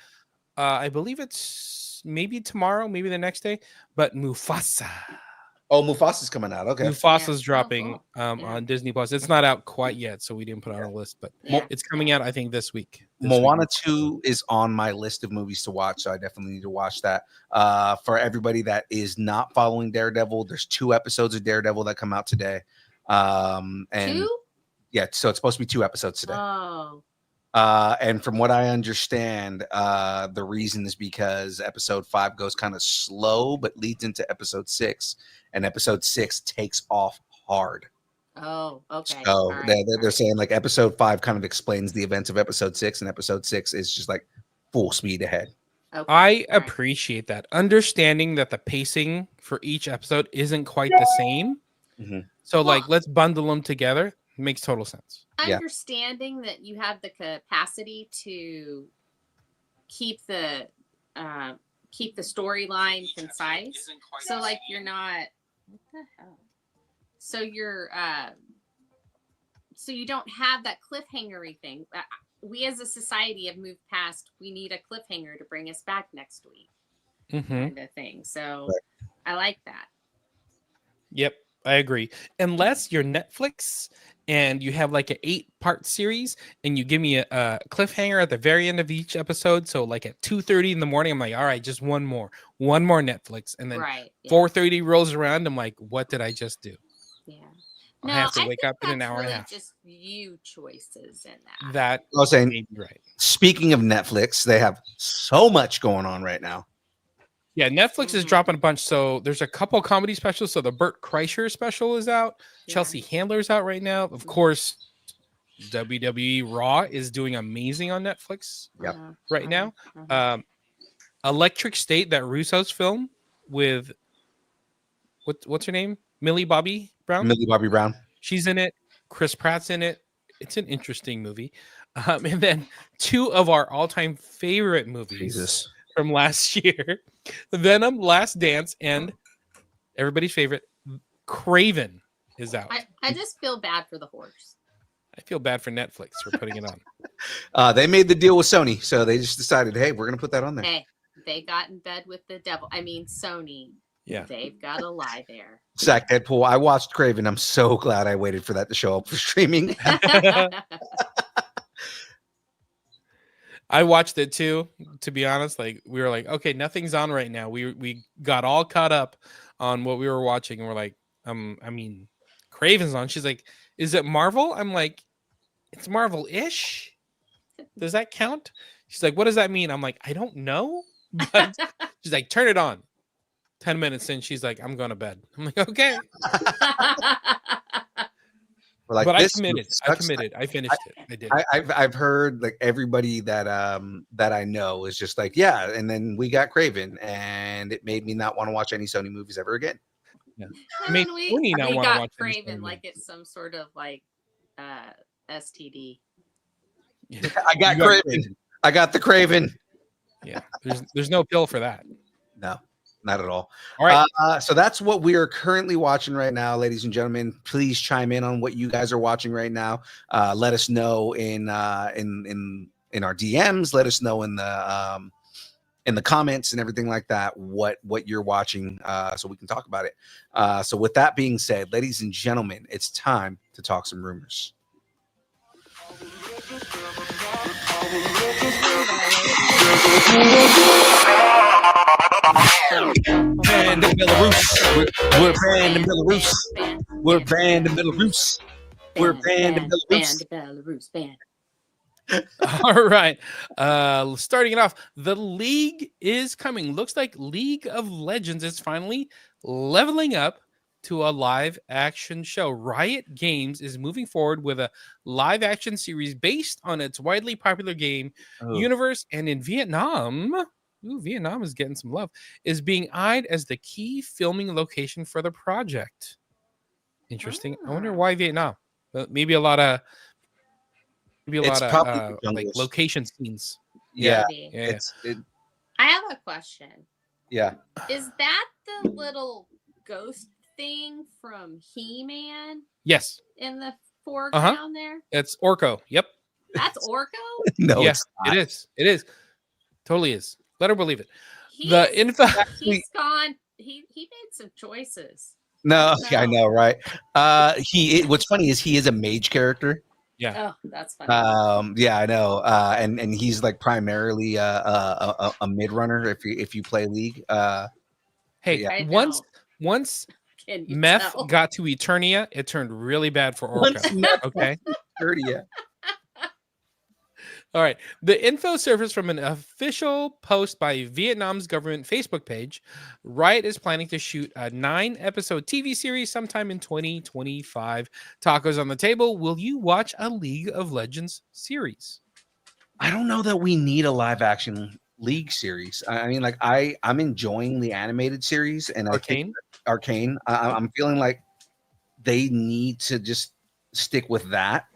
I believe it's maybe tomorrow, maybe the next day. But Mufasa. Oh, Mufasa's coming out. Okay. Mufasa's dropping on Disney Plus. It's not out quite yet, so we didn't put it on a list, but it's coming out, I think, this week. Moana 2 is on my list of movies to watch, so I definitely need to watch that. For everybody that is not following Daredevil, there's 2 episodes of Daredevil that come out today. And 2? Yeah, so it's supposed to be 2 episodes today. Oh. And from what I understand, the reason is because episode 5 goes kind of slow, but leads into episode 6. And episode 6 takes off hard. Oh, okay. So they're saying like episode 5 kind of explains the events of episode 6, and episode 6 is just like full speed ahead. Okay. I appreciate that. Understanding that the pacing for each episode isn't quite the same. So like, let's bundle them together. It makes total sense. Understanding that you have the capacity to keep the storyline concise. So like you're not what the hell? So you're so you don't have that cliffhangery thing. We as a society have moved past we need a cliffhanger to bring us back next week. Kind of thing. So I like that. Yep, I agree. Unless you're Netflix and you have like an 8-part series and you give me a cliffhanger at the very end of each episode. So like at 2:30 in the morning, I'm like, all right, just one more Netflix. And then 4:30 rolls around. I'm like, what did I just do? Yeah. I have to wake up in an hour and a half. Just you choices in that. That I was saying, right. Speaking of Netflix, they have so much going on right now. Yeah, Netflix is dropping a bunch. So there's a couple comedy specials. So the Burt Kreischer special is out. Chelsea Handler's out right now. Of course, WWE Raw is doing amazing on Netflix right now. Electric State, that Russo's film with what's her name? Millie Bobby Brown. Millie Bobby Brown. She's in it. Chris Pratt's in it. It's an interesting movie. And then 2 of our all-time favorite movies from last year. Venom, Last Dance, and everybody's favorite, Craven is out. I just feel bad for the horse. I feel bad for Netflix for putting it on. They made the deal with Sony, so they just decided, hey, we're going to put that on there. Hey, they got in bed with the devil. I mean, Sony. Yeah. They've got to lie there. Zach Deadpool, I watched Craven. I'm so glad I waited for that to show up for streaming. I watched it too, to be honest. Like we were like, okay, nothing's on right now. We got all caught up on what we were watching, and we're like, I mean, Craven's on. She's like, is it Marvel? I'm like, it's Marvel-ish. Does that count? She's like, what does that mean? I'm like, I don't know. But she's like, turn it on. 10 minutes in, she's like, I'm going to bed. I'm like, okay. Like, but I committed. I finished it. I did. I've heard like everybody that I know is just like, yeah. And then we got Craven, and it made me not want to watch any Sony movies ever again. Yeah. We got Craven like it's some sort of like STD. Yeah. I got Craven. I got the Craven. Yeah. There's no pill for that. No. Not at all. All right. So that's what we are currently watching right now, ladies and gentlemen. Please chime in on what you guys are watching right now. Let us know in our DMs. Let us know in the comments and everything like that what you're watching, so we can talk about it. So with that being said, ladies and gentlemen, it's time to talk some rumors. Banned in Belarus. We're banned in Belarus. We're banned in Belarus. We're banned in Belarus. Banned. All right. Starting it off, The League is coming. Looks like League of Legends is finally leveling up to a live action show. Riot Games is moving forward with a live action series based on its widely popular game universe, and in Vietnam, ooh, Vietnam is getting some love, is being eyed as the key filming location for the project. Interesting. I wonder why Vietnam. Maybe a lot of like location scenes. Yeah. I have a question. Yeah. Is that the little ghost thing from He-Man? Yes. In the foreground there? It's Orko. Yep. That's Orko? No, yes, it is. It is. Totally is. Let her believe it. He's gone. He made some choices. No, I know, right? What's funny is he is a mage character. Yeah. Oh, that's funny. Yeah, I know. And he's like primarily a mid runner if you play League. Hey, yeah. Once Meth got to Eternia, it turned really bad for Orko. Okay. Eternia. All right. The info surfaced from an official post by Vietnam's government Facebook page. Riot is planning to shoot a 9-episode TV series sometime in 2025. Tacos on the table. Will you watch a League of Legends series? I don't know that we need a live action League series. I mean, like I'm enjoying the animated series and Arcane. I'm feeling like they need to just stick with that.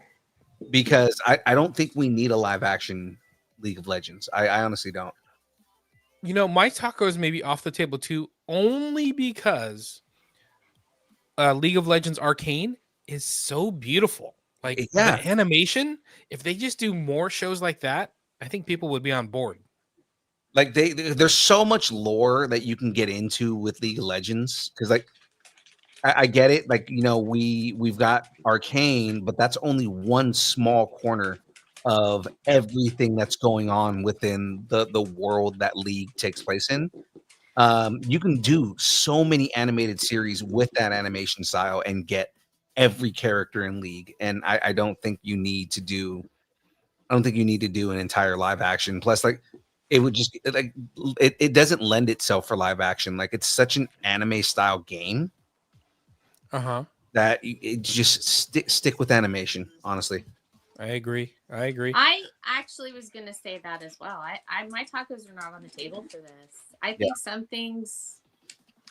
Because I don't think we need a live action League of Legends. I honestly don't. You know, my tacos may be off the table too, only because League of Legends Arcane is so beautiful. Like the animation, if they just do more shows like that, I think people would be on board. Like there's so much lore that you can get into with League of Legends. Because like I get it. Like, you know, we've got Arcane, but that's only one small corner of everything that's going on within the world that League takes place in. You can do so many animated series with that animation style and get every character in League. And I don't think you need to do an entire live action. Plus, like, it would just like it doesn't lend itself for live action. Like, it's such an anime style game. That it just stick with animation. Honestly, I agree. I actually was gonna say that as well. My tacos are not on the table for this. I think some things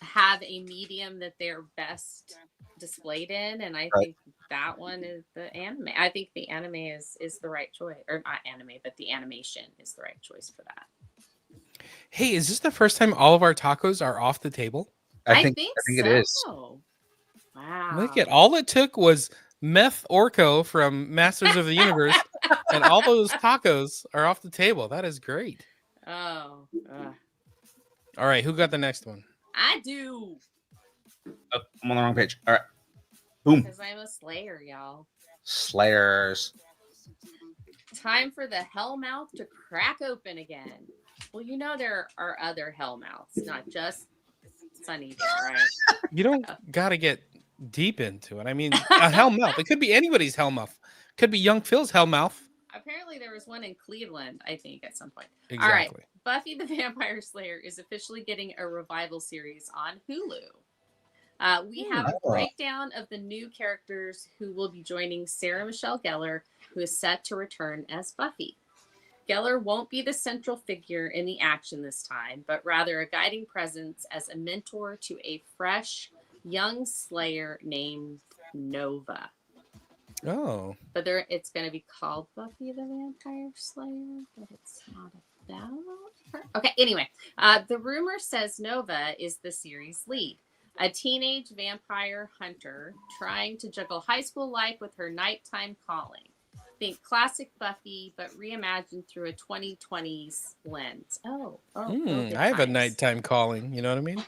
have a medium that they're best displayed in, and I think that one is the anime. I think the anime is the right choice, or not anime, but the animation is the right choice for that. Hey, is this the first time all of our tacos are off the table? I think it is. Wow. Look at all it took was Meth Orko from Masters of the Universe, and all those tacos are off the table. That is great. Oh. All right, who got the next one? I do. Oh, I'm on the wrong page. All right. Boom. Because I'm a Slayer, y'all. Slayers. Time for the Hellmouth to crack open again. Well, you know there are other Hellmouths, not just Sunny, right? You don't gotta get deep into it. I mean, a Hellmouth. It could be anybody's Hellmouth. Could be Young Phil's Hellmouth. Apparently, there was one in Cleveland, I think, at some point. Exactly. All right. Buffy the Vampire Slayer is officially getting a revival series on Hulu. We have a breakdown of the new characters who will be joining Sarah Michelle Gellar, who is set to return as Buffy. Gellar won't be the central figure in the action this time, but rather a guiding presence as a mentor to a fresh, young Slayer named Nova. Oh. But it's going to be called Buffy the Vampire Slayer, but it's not about her. Okay, anyway. The rumor says Nova is the series lead. A teenage vampire hunter trying to juggle high school life with her nighttime calling. Think classic Buffy, but reimagined through a 2020s lens. I have a nighttime calling. You know what I mean?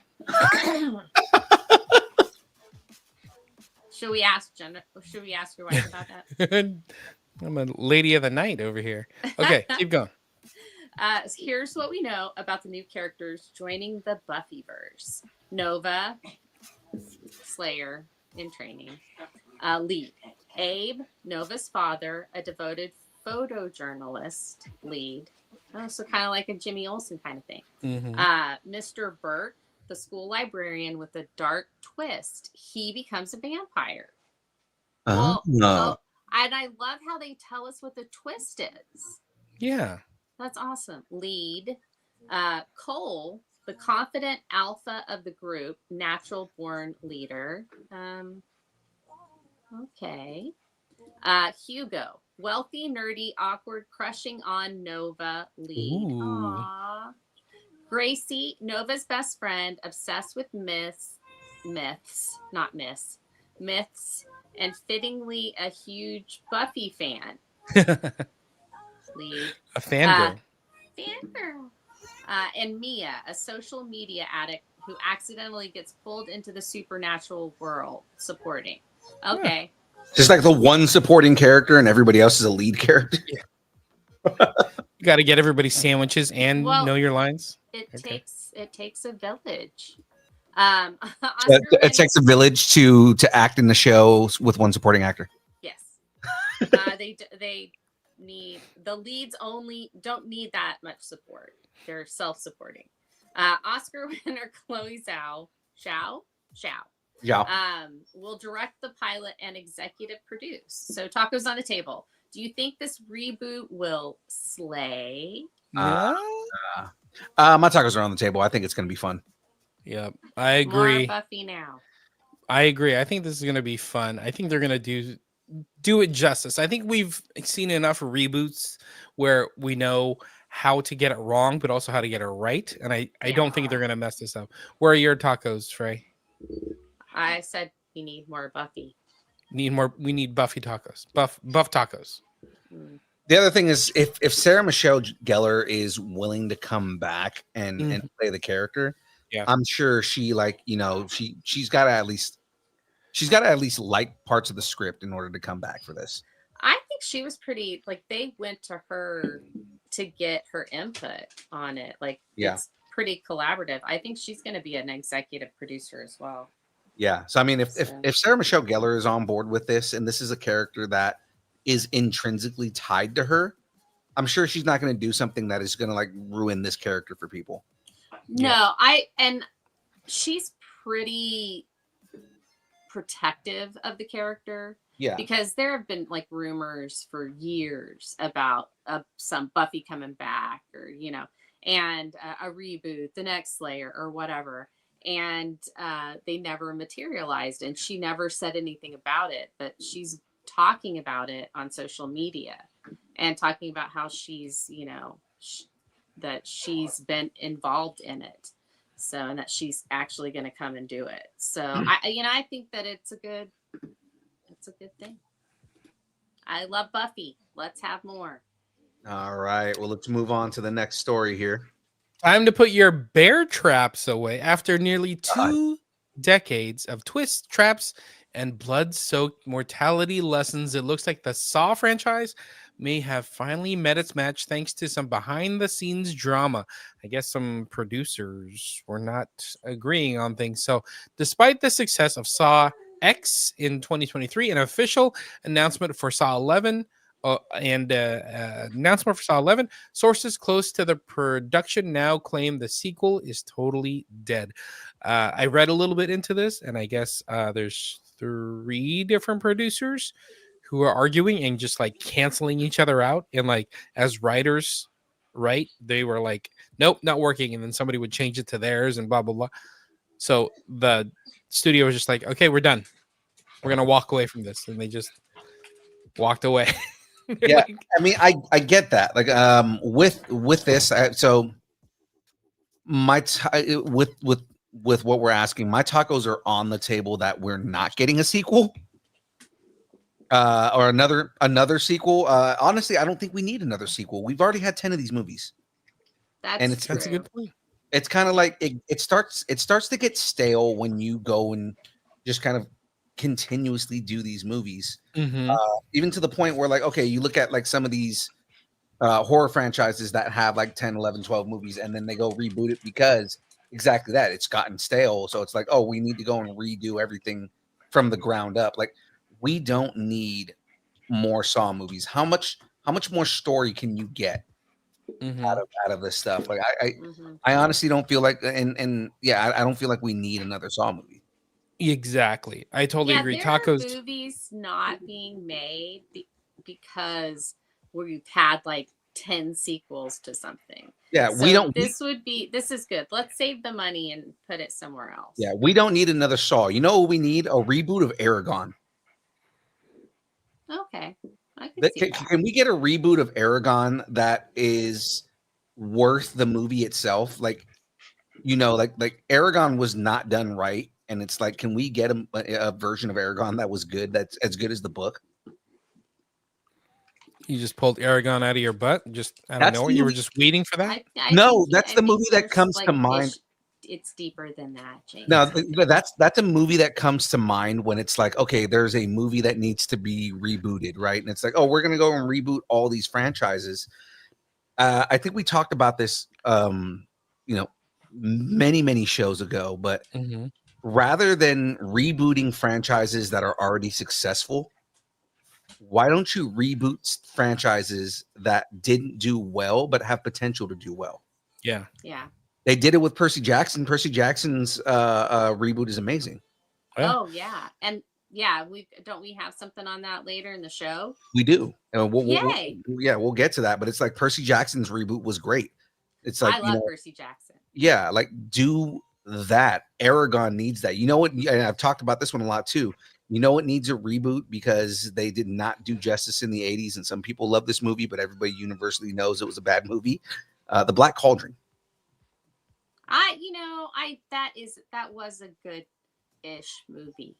Should we ask your wife about that? I'm a lady of the night over here. Okay, keep going. Here's what we know about the new characters joining the Buffyverse. Nova, Slayer in training. Lead. Abe, Nova's father, a devoted photojournalist. Lead. Oh, so kind of like a Jimmy Olsen kind of thing. Mm-hmm. Mr. Burke, the school librarian with a dark twist. He becomes a vampire. And I love how they tell us what the twist is. Yeah. That's awesome. Lead. Cole, the confident alpha of the group, natural born leader. Okay. Hugo, wealthy, nerdy, awkward, crushing on Nova lead. Ooh. Aww. Gracie, Nova's best friend, obsessed with myths, and fittingly a huge Buffy fan. Lead. A fangirl. Fangirl. And Mia, a social media addict who accidentally gets pulled into the supernatural world, supporting. Okay. Just like the one supporting character and everybody else is a lead character. You got to get everybody sandwiches and know your lines. It takes a village. It takes a village to act in the show with one supporting actor. Yes. They need the leads don't need that much support. They're self-supporting. Oscar winner Chloe Zhao will direct the pilot and executive produce. So tacos on the table. Do you think this reboot will slay? My tacos are on the table. I think it's going to be fun. Yeah, I agree. More Buffy now. I agree. I think this is going to be fun. I think they're going to do it justice. I think we've seen enough reboots where we know how to get it wrong, but also how to get it right. And I don't think they're going to mess this up. Where are your tacos, Frey? I said we need more Buffy. We need Buffy tacos. Buff tacos. The other thing is if Sarah Michelle Gellar is willing to come back and play the character, I'm sure she she's got to at least like parts of the script in order to come back for this. I think she was pretty they went to her to get her input on it. It's pretty collaborative. I think she's going to be an executive producer as well. Yeah. So I mean, if Sarah Michelle Gellar is on board with this, and this is a character that is intrinsically tied to her, I'm sure she's not going to do something that is going to ruin this character for people. No, she's pretty protective of the character. Yeah. Because there have been rumors for years about some Buffy coming back or, and a reboot, the next Slayer or whatever. And they never materialized, and she never said anything about it, but she's talking about it on social media and talking about how she's, that she's been involved in it. So, and that she's actually going to come and do it. So I think that it's a good thing. I love Buffy. Let's have more. All right. Well, let's move on to the next story here. Time to put your bear traps away. After nearly 2 decades of twists, traps, and blood-soaked mortality lessons, it looks like the Saw franchise may have finally met its match thanks to some behind-the-scenes drama. I guess some producers were not agreeing on things. So despite the success of Saw X in 2023, an official announcement for Saw 11 announcement for Saw 11, sources close to the production now claim the sequel is totally dead. I read a little bit into this, and I guess there's 3 different producers who are arguing and just canceling each other out. And as writers, right? They were nope, not working. And then somebody would change it to theirs and blah, blah, blah. So the studio was just okay, we're done. We're going to walk away from this. And they just walked away. Yeah. I mean, I get that. With this, so my with what we're asking, my tacos are on the table that we're not getting a sequel. Or another sequel. Honestly, I don't think we need another sequel. We've already had 10 of these movies. That's a good point. It's kind of it starts to get stale when you go and just kind of continuously do these movies. Even to the point where okay, you look at some of these horror franchises that have 10, 11, 12 movies, and then they go reboot it because exactly that, it's gotten stale. So it's oh, we need to go and redo everything from the ground up. We don't need more Saw movies. How much more story can you get out of this stuff? I honestly don't feel I don't feel we need another Saw movie. Exactly. I totally agree. There Tacos are movies not being made because we've had 10 sequels to something. Yeah, So this is good. Let's save the money and put it somewhere else. Yeah, we don't need another Saw. You know what we need? A reboot of Aragon. Okay. I can see that. Can we get a reboot of Aragon that is worth the movie itself? Like, you know, like Aragon was not done right, and it's like, can we get a version of Aragon that was good, that's as good as the book? You just pulled Aragon out of your butt? Just I don't know. You were just waiting for that? No, that's the movie that comes to mind. It's deeper than that, James. No, that's a movie that comes to mind when it's like, okay, there's a movie that needs to be rebooted, right? And it's like, oh, we're gonna go and reboot all these franchises. I think we talked about this, you know, many shows ago, but rather than rebooting franchises that are already successful, why don't you reboot franchises that didn't do well but have potential to do well? Yeah. They did it with Percy Jackson. Percy Jackson's reboot is amazing. Oh yeah, and yeah, we have something on that later in the show. We do. Yay! We'll get to that. But it's like Percy Jackson's reboot was great. It's like, I love Percy Jackson. Yeah, like do that. Aragon needs that. You know what? And I've talked about this one a lot too. You know what needs a reboot because they did not do justice in the 80s, and some people love this movie, but everybody universally knows it was a bad movie. The Black Cauldron. That was a good-ish movie.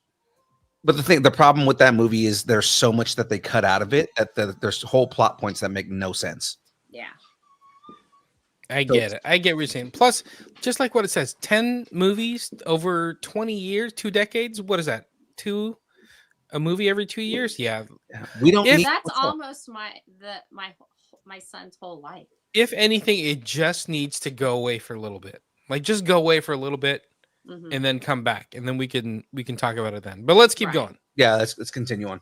But the problem with that movie is there's so much that they cut out of it that there's whole plot points that make no sense. Yeah. I get it. I get what you're saying. Plus, just like what it says, 10 movies over 20 years, 2 decades. What is that? A movie every 2 years? Yeah. We don't need that's almost my son's whole life. If anything, it just needs to go away for a little bit. Like just go away for a little bit and then come back, and then we can talk about it then. But let's keep going. Yeah, let's continue on.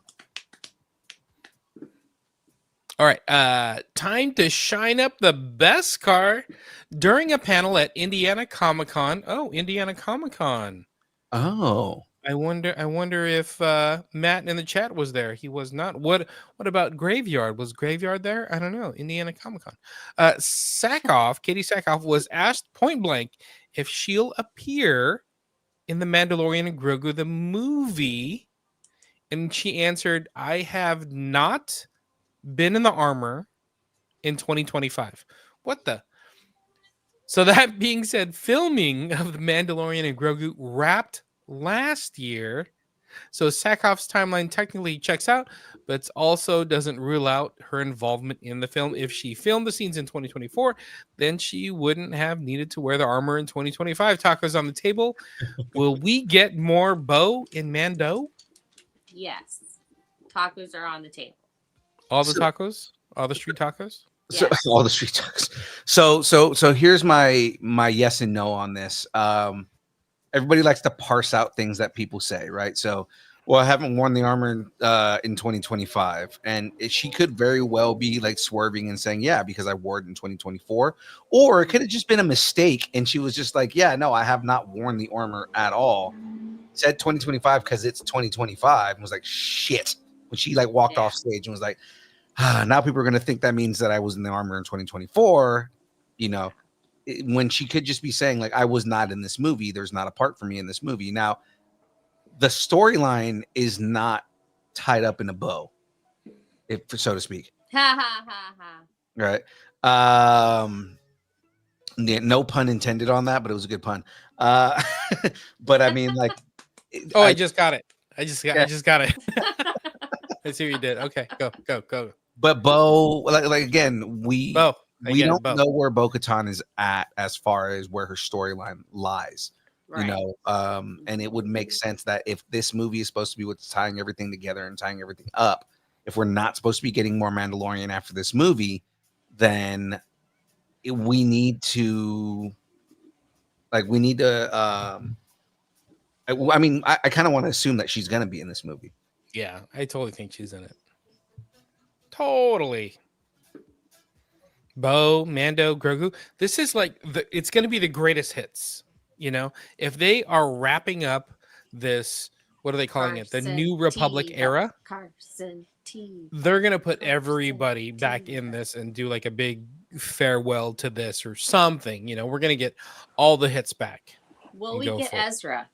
All right, time to shine up the best car during a panel at Indiana Comic-Con. Oh, Indiana Comic-Con. Oh. I wonder if Matt in the chat was there. He was not. What about Graveyard? Was Graveyard there? I don't know. Indiana Comic-Con. Katie Sackhoff was asked point blank if she'll appear in The Mandalorian and Grogu, the movie. And she answered, I have not been in the armor in 2025. What the? So that being said, filming of The Mandalorian and Grogu wrapped last year, so Sackhoff's timeline technically checks out, but also doesn't rule out her involvement in the film. If she filmed the scenes in 2024, then she wouldn't have needed to wear the armor in 2025. Tacos on the table. Will we get more Bo in Mando? Yes, tacos are on the table. All the tacos, all the street tacos. So all the street tacos. So here's my yes and no on this. Everybody likes to parse out things that people say, right? So, well, I haven't worn the armor in 2025. And she could very well be like swerving and saying, yeah, because I wore it in 2024. Or it could have just been a mistake. And she was just like, yeah, no, I have not worn the armor at all. Said 2025 because it's 2025. And was like, shit. When she like walked off stage and was like, now people are going to think that means that I was in the armor in 2024, you know. When she could just be saying like, I was not in this movie, there's not a part for me in this movie. Now the storyline is not tied up in a bow, if so to speak. Right. Yeah, no pun intended on that, but it was a good pun. But I mean, like, I just got it. I just got it. I see what you did. Okay, go. But Bo, like again, we don't know where Bo-Katan is at as far as where her storyline lies. Right. You know, and it would make sense that if this movie is supposed to be what's tying everything together and tying everything up, if we're not supposed to be getting more Mandalorian after this movie, then we need to, I mean, I kind of want to assume that she's going to be in this movie. Yeah, I totally think she's in it. Totally. Bo, Mando, Grogu. This is like it's going to be the greatest hits. You know, if they are wrapping up this, what are they calling it? The New Republic era. They're going to put everybody back in this and do like a big farewell to this or something. You know, we're gonna get all the hits back. Will we get Ezra?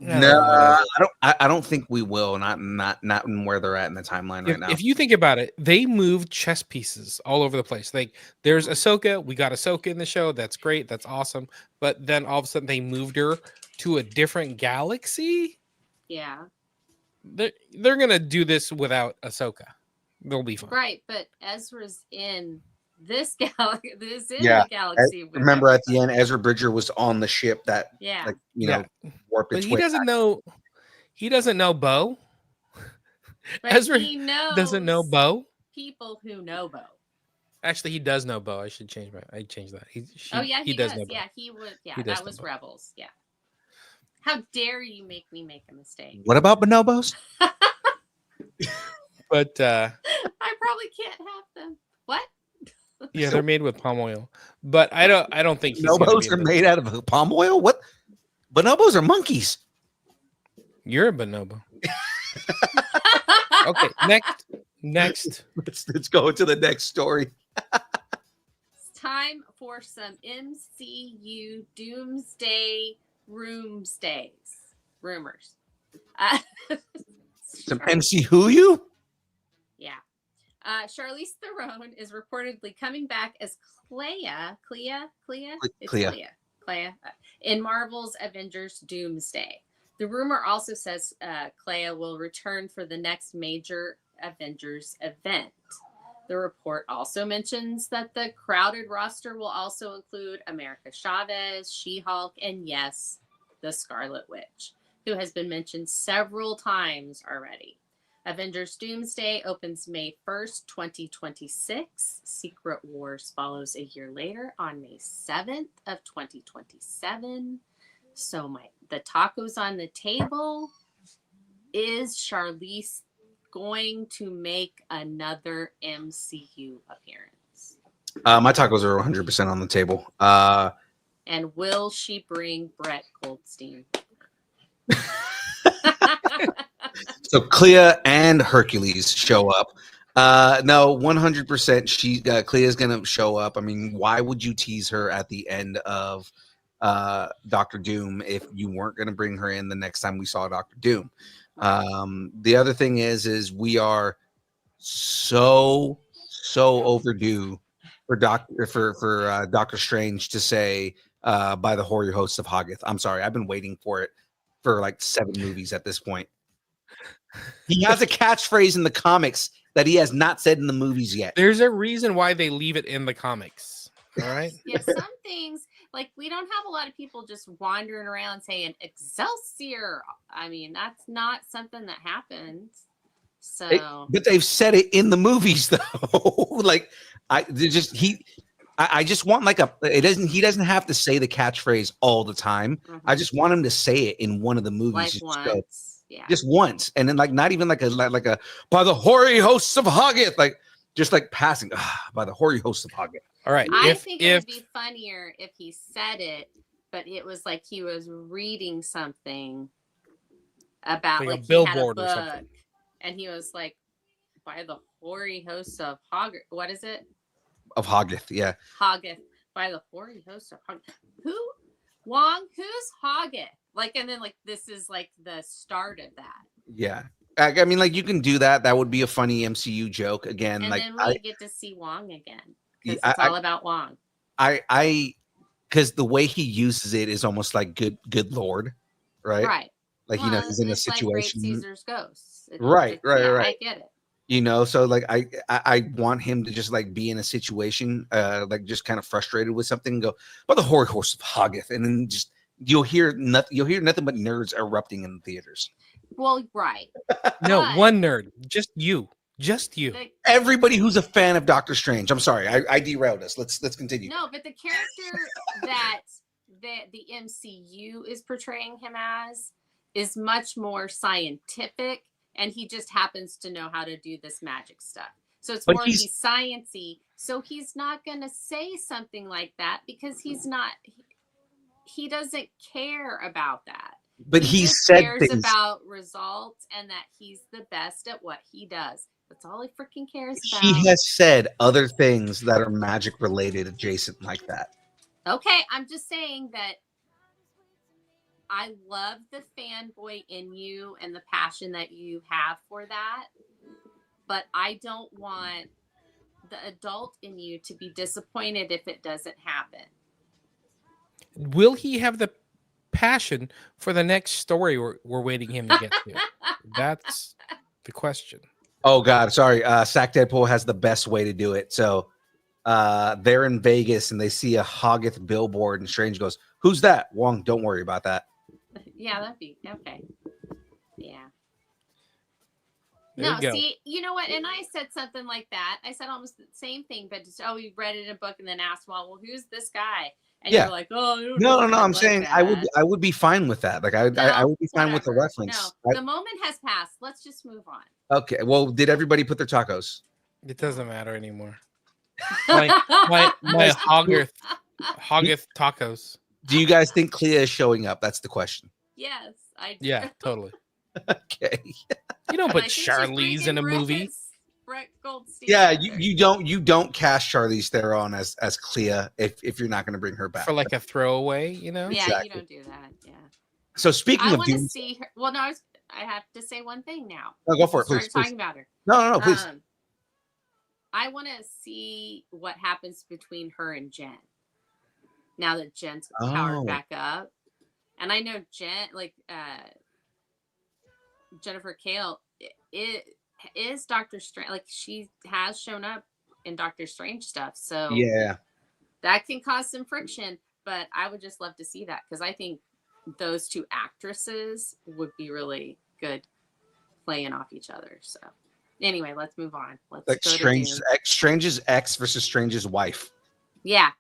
No, I don't think we will. Not in where they're at in the timeline right now. If you think about it, they moved chess pieces all over the place. Like there's Ahsoka, we got Ahsoka in the show. That's great, that's awesome. But then all of a sudden they moved her to a different galaxy. Yeah, they're gonna do this without Ahsoka. They'll be fine, right? But Ezra's in this galaxy. The galaxy. Remember at the end, Ezra Bridger was on the ship that, warped its way. But he doesn't know Bo. But Ezra doesn't know Bo. People who know Bo. Actually, he does know Bo. I should change that. I changed that. He does know Bo. Yeah, he would. Yeah, that was Rebels. Yeah. How dare you make me make a mistake? What about bonobos? But I probably can't have them. What? Yeah, they're made with palm oil, but I don't think bonobos are made out of palm oil. What? Bonobos are monkeys. You're a bonobo. Okay, next. Let's go to the next story. It's time for some MCU Doomsday rumors. Some MCU? Yeah. Charlize Theron is reportedly coming back as Clea in Marvel's Avengers Doomsday. The rumor also says Clea will return for the next major Avengers event. The report also mentions that the crowded roster will also include America Chavez, She-Hulk, and yes, the Scarlet Witch, who has been mentioned several times already. Avengers Doomsday opens May 1st, 2026. Secret Wars follows a year later on May 7th of 2027. So the tacos on the table, is Charlize going to make another MCU appearance? My tacos are 100% on the table. And will she bring Brett Goldstein? So Clea and Hercules show up. No, 100%. Clea is going to show up. I mean, why would you tease her at the end of Doctor Doom if you weren't going to bring her in the next time we saw Doctor Doom? The other thing is we are so overdue for Doctor Strange to say by the hoary hosts of Hoggith. I'm sorry, I've been waiting for it for like 7 movies at this point. He has a catchphrase in the comics that he has not said in the movies yet. There's a reason why they leave it in the comics. All right. Yeah, some things, like, we don't have a lot of people just wandering around saying Excelsior. I mean, that's not something that happens. So, but they've said it in the movies though. Like, I just want like he doesn't have to say the catchphrase all the time. Mm-hmm. I just want him to say it in one of the movies. Like once. Yeah. Just once, and then like not even like a by the hoary hosts of Hoggith, like just like passing by the hoary hosts of Hoggith. All right, I think it would be funnier if he said it, but it was like he was reading something about like a billboard or something, and he was like, by the hoary hosts of Hoggith. What is it? Of Hoggith, yeah. Hoggith, by the hoary hosts of Hoggith. Who? Wong? Who's Hoggith? Like, and then like this is like the start of that. Yeah, I mean, like you can do that. That would be a funny MCU joke again. And like, then we get to see Wong again because it's all about Wong. Because the way he uses it is almost like good Lord, right? Right. Like he's in a situation. Like Caesar's ghosts. Right. I get it. You know, so like I want him to just like be in a situation, like just kind of frustrated with something, and go, "But the hoary horse of Hoggith," and then just you'll hear nothing but nerds erupting in the theaters. Well, right. No, one nerd, just you. Everybody who's a fan of Doctor Strange. I'm sorry, I derailed us. Let's continue. No, but the character that the MCU is portraying him as is much more scientific. And he just happens to know how to do this magic stuff. So it's more he's science-y. So he's not going to say something like that because he doesn't care about that. But he said cares about results and that he's the best at what he does. That's all he freaking cares about. She has said other things that are magic related adjacent like that. Okay, I'm just saying that I love the fanboy in you and the passion that you have for that, but I don't want the adult in you to be disappointed if it doesn't happen. Will he have the passion for the next story we're waiting him to get to? That's the question. Oh God, sorry. Sack Deadpool has the best way to do it. So they're in Vegas and they see a Hoggith billboard and Strange goes, "Who's that?" Wong, don't worry about that. Yeah, that'd be okay. Yeah. There No, you go. see, you know what? And I said something like that. I said almost the same thing, but just, we read it in a book and then asked, well, who's this guy? And Yeah. you're like, oh, No. I'm like saying that. I would be fine with that. Like I would be fine with the reference. No, the moment has passed. Let's just move on. Okay. Well, did everybody put their tacos? It doesn't matter anymore. My Hoggith tacos. Do you guys think Clea is showing up? That's the question. Yes, I do. Yeah, totally. Okay. You don't And put I think she's Charlize in a bringing movie. Brett Goldstein Yeah, with her. you don't cast Charlize Theron as Clea if you're not going to bring her back For like a throwaway, you know? Yeah, Exactly. you don't do that. Yeah. So speaking I of want to Doom, see her. Well, no, I have to say one thing now. no, go for it, Start please. talking about her. No, please. I want to see what happens between her and Jen. Now that Jen's powered back up, and I know Jen, like Jennifer Kale, it is Doctor Strange. Like she has shown up in Doctor Strange stuff, so Yeah. that can cause some friction. But I would just love to see that because I think those two actresses would be really good playing off each other. So anyway, let's move on. Let's Like go to Doom. Strange's ex versus Strange's wife. Yeah.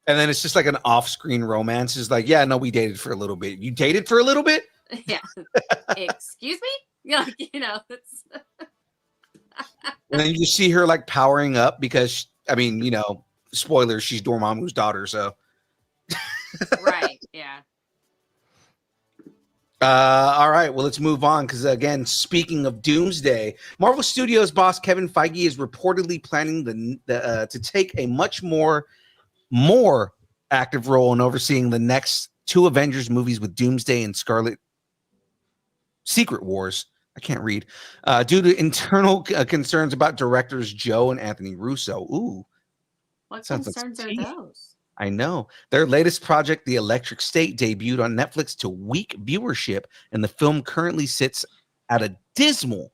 And then it's just like an off-screen romance. It's like, yeah, no, we dated for a little bit. You dated for a little bit? Yeah. Excuse me? Like, it's And then you just see her like powering up because, spoilers, she's Dormammu's daughter, so. right, yeah. All right, well, let's move on because, again, speaking of Doomsday, Marvel Studios boss Kevin Feige is reportedly planning to take a much more active role in overseeing the next two Avengers movies with Doomsday and Secret Wars. I can't read. Due to internal concerns about directors Joe and Anthony Russo. Ooh. What concerns are those? I know. Their latest project, The Electric State, debuted on Netflix to weak viewership, and the film currently sits at a dismal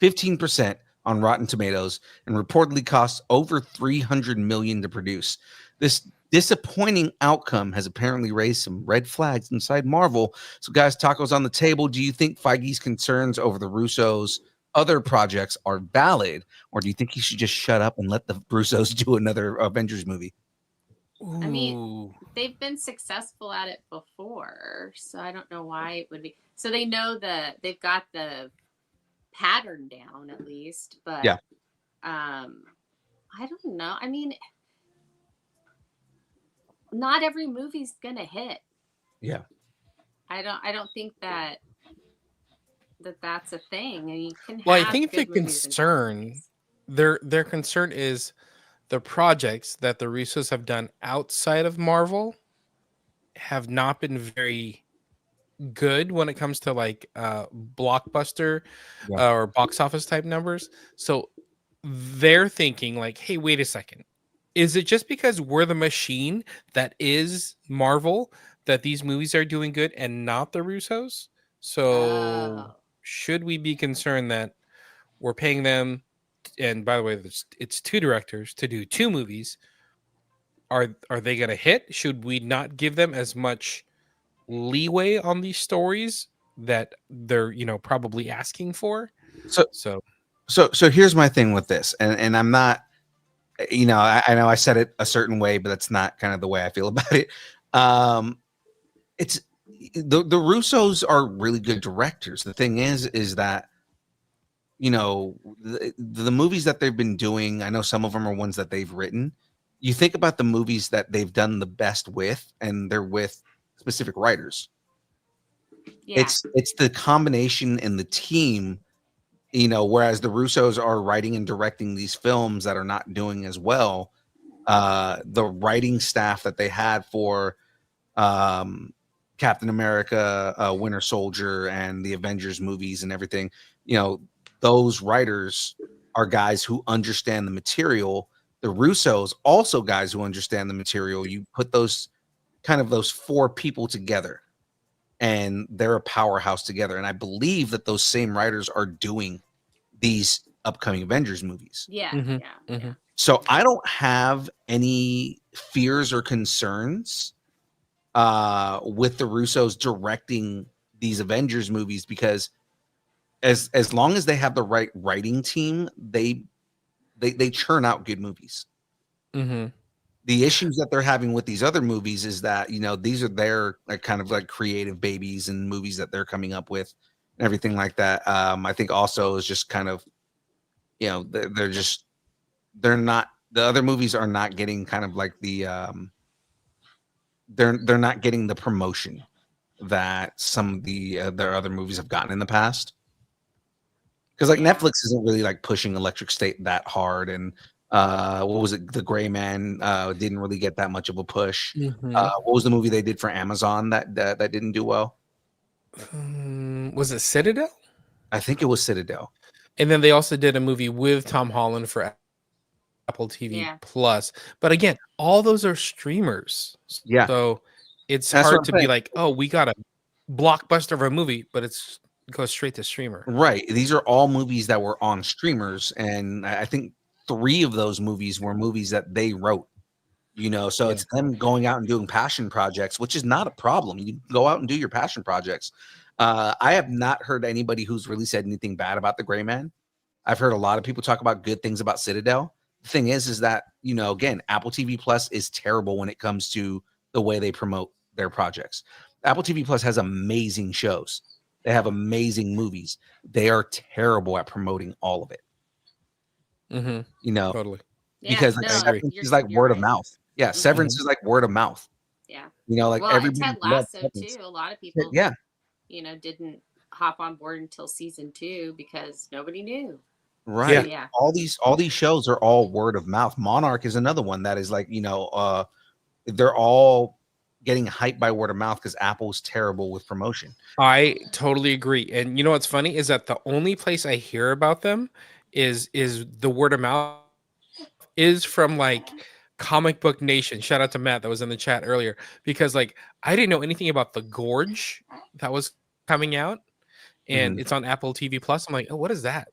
15% on Rotten Tomatoes and reportedly costs over $300 million to produce. This disappointing outcome has apparently raised some red flags inside Marvel. So, guys, tacos on the table. Do you think Feige's concerns over the Russos' other projects are valid, or do you think he should just shut up and let the Russos do another Avengers movie? I mean, they've been successful at it before, so I don't know why it would be. So they know they've got the pattern down at least, but yeah, I don't know. I mean, not every movie's gonna hit. Yeah, I don't think that's a thing. And you can. Well, I think the concern, their concern is the projects that the Russos have done outside of Marvel have not been very good when it comes to like blockbuster or box office type numbers. So they're thinking like, hey, wait a second. Is it just because we're the machine that is Marvel that these movies are doing good and not the Russos? So should we be concerned that we're paying them? And by the way, it's two directors to do two movies. Are they going to hit? Should we not give them as much leeway on these stories that they're probably asking for? So here's my thing with this, and I'm not, I know I said it a certain way, but that's not kind of the way I feel about it. It's the Russos are really good directors. The thing is that the movies that they've been doing, I know some of them are ones that they've written. You think about the movies that they've done the best with, and they're with specific writers. Yeah. It's the combination and the team You know, whereas the Russos are writing and directing these films that are not doing as well. The writing staff that they had for Captain America, Winter Soldier, and the Avengers movies and everything, you know, those writers are guys who understand the material. The Russos also guys who understand the material. You put those four people together, and they're a powerhouse together. And I believe that those same writers are doing these upcoming Avengers movies. Yeah. So I don't have any fears or concerns with the Russos directing these Avengers movies, because as long as they have the right writing team, they churn out good movies. The issues that they're having with these other movies is that, you know, these are their kind of like creative babies and movies that they're coming up with and everything like that. I think also is just kind of, you know, they're not, the other movies are not getting kind of like the they're not getting the promotion that some of their other movies have gotten in the past. Because like Netflix isn't really like pushing Electric State that hard, and what was it? The Gray Man didn't really get that much of a push. What was the movie they did for Amazon that didn't do well? Was it Citadel? I think it was Citadel. And then they also did a movie with Tom Holland for Apple TV Plus. But again, all those are streamers. Yeah. So it's hard to be like, oh, we got a blockbuster of a movie, but it's goes straight to streamer. Right. These are all movies that were on streamers, and I think 3 of those movies were movies that they wrote. You know, so it's them going out and doing passion projects, which is not a problem. You go out and do your passion projects. I have not heard anybody who's really said anything bad about The Gray Man. I've heard a lot of people talk about good things about Citadel. The thing is that, you know, again, Apple TV Plus is terrible when it comes to the way they promote their projects. Apple TV Plus has amazing shows. They have amazing movies. They are terrible at promoting all of it. You know, totally. Because Severance is like word of mouth. Yeah, Severance is like word of mouth. Yeah. You know, like everybody. Ted Lasso too. A lot of people, yeah, you know, didn't hop on board until season 2 because nobody knew. Right. Yeah. All these shows are all word of mouth. Monarch is another one that is like, you know, they're all getting hyped by word of mouth because Apple's terrible with promotion. I totally agree. And you know what's funny is that the only place I hear about them is the word of mouth is from like Comic Book Nation. Shout out to Matt that was in the chat earlier, because like I didn't know anything about The Gorge that was coming out, and it's on Apple TV Plus. I'm like, oh, what is that?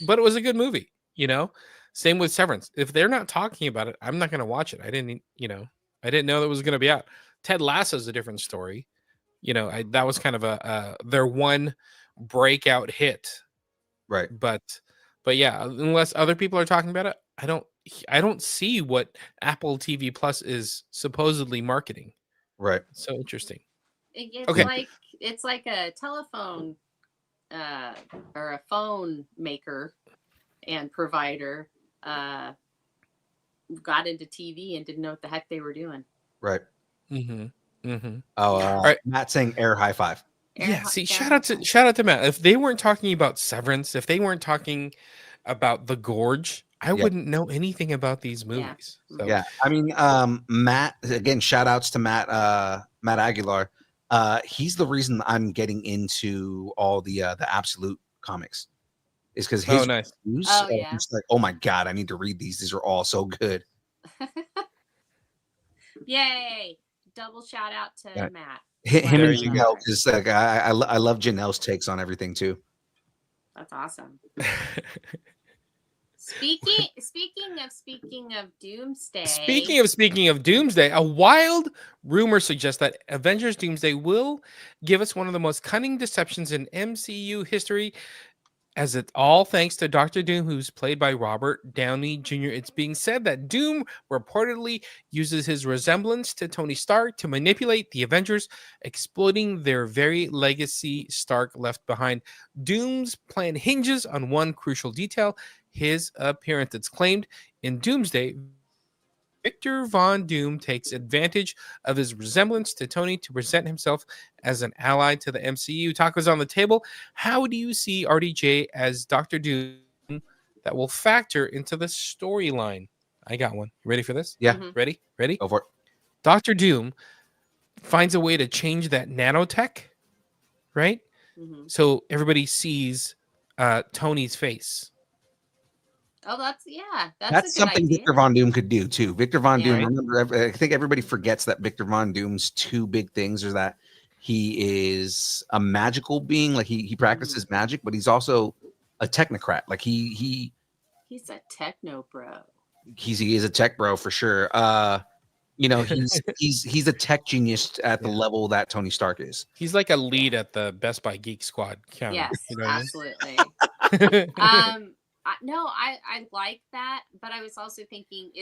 But it was a good movie, you know. Same with Severance. If they're not talking about it, I'm not going to watch it. I didn't know that was going to be out. Ted Lasso is a different story. You know, that was kind of their one breakout hit. Right. But yeah, unless other people are talking about it, I don't see what Apple TV Plus is supposedly marketing. Right. So interesting. It's like a telephone or a phone maker and provider got into TV and didn't know what the heck they were doing. Right. All right. Matt saying air high five. Shout out to Matt. If they weren't talking about Severance, if they weren't talking about The Gorge, I wouldn't know anything about these movies. So. Yeah, I mean, Matt, again, shout outs to Matt Aguilar. He's the reason I'm getting into all the Absolute comics. Is because his reviews are just like, oh my god, I need to read these. These are all so good. Yay! Double shout out to Matt. Him and Janelle, because like, I love Janelle's takes on everything too. That's awesome. Speaking of Doomsday. Speaking of Doomsday, a wild rumor suggests that Avengers Doomsday will give us one of the most cunning deceptions in MCU history, as it's all thanks to Dr. Doom, who's played by Robert Downey Jr. It's being said that Doom reportedly uses his resemblance to Tony Stark to manipulate the Avengers, exploiting their very legacy Stark left behind. Doom's plan hinges on one crucial detail: his appearance. It's claimed in Doomsday, Victor Von Doom takes advantage of his resemblance to Tony to present himself as an ally to the MCU. Tacos on the table. How do you see RDJ as Dr. Doom that will factor into the storyline? I got one. You ready for this? Yeah. Ready? Go for it. Dr. Doom finds a way to change that nanotech, right? So everybody sees Tony's face. Oh, that's a good something idea. Victor Von Doom could do too. Victor Von Doom. Right? Remember, I think everybody forgets that Victor Von Doom's two big things are that he is a magical being, like he practices magic, but he's also a technocrat. Like he's a techno bro. He is a tech bro for sure. He's a tech genius at the level that Tony Stark is. He's like a lead at the Best Buy Geek Squad counter. Yes, you know absolutely. No, I like that, but I was also thinking,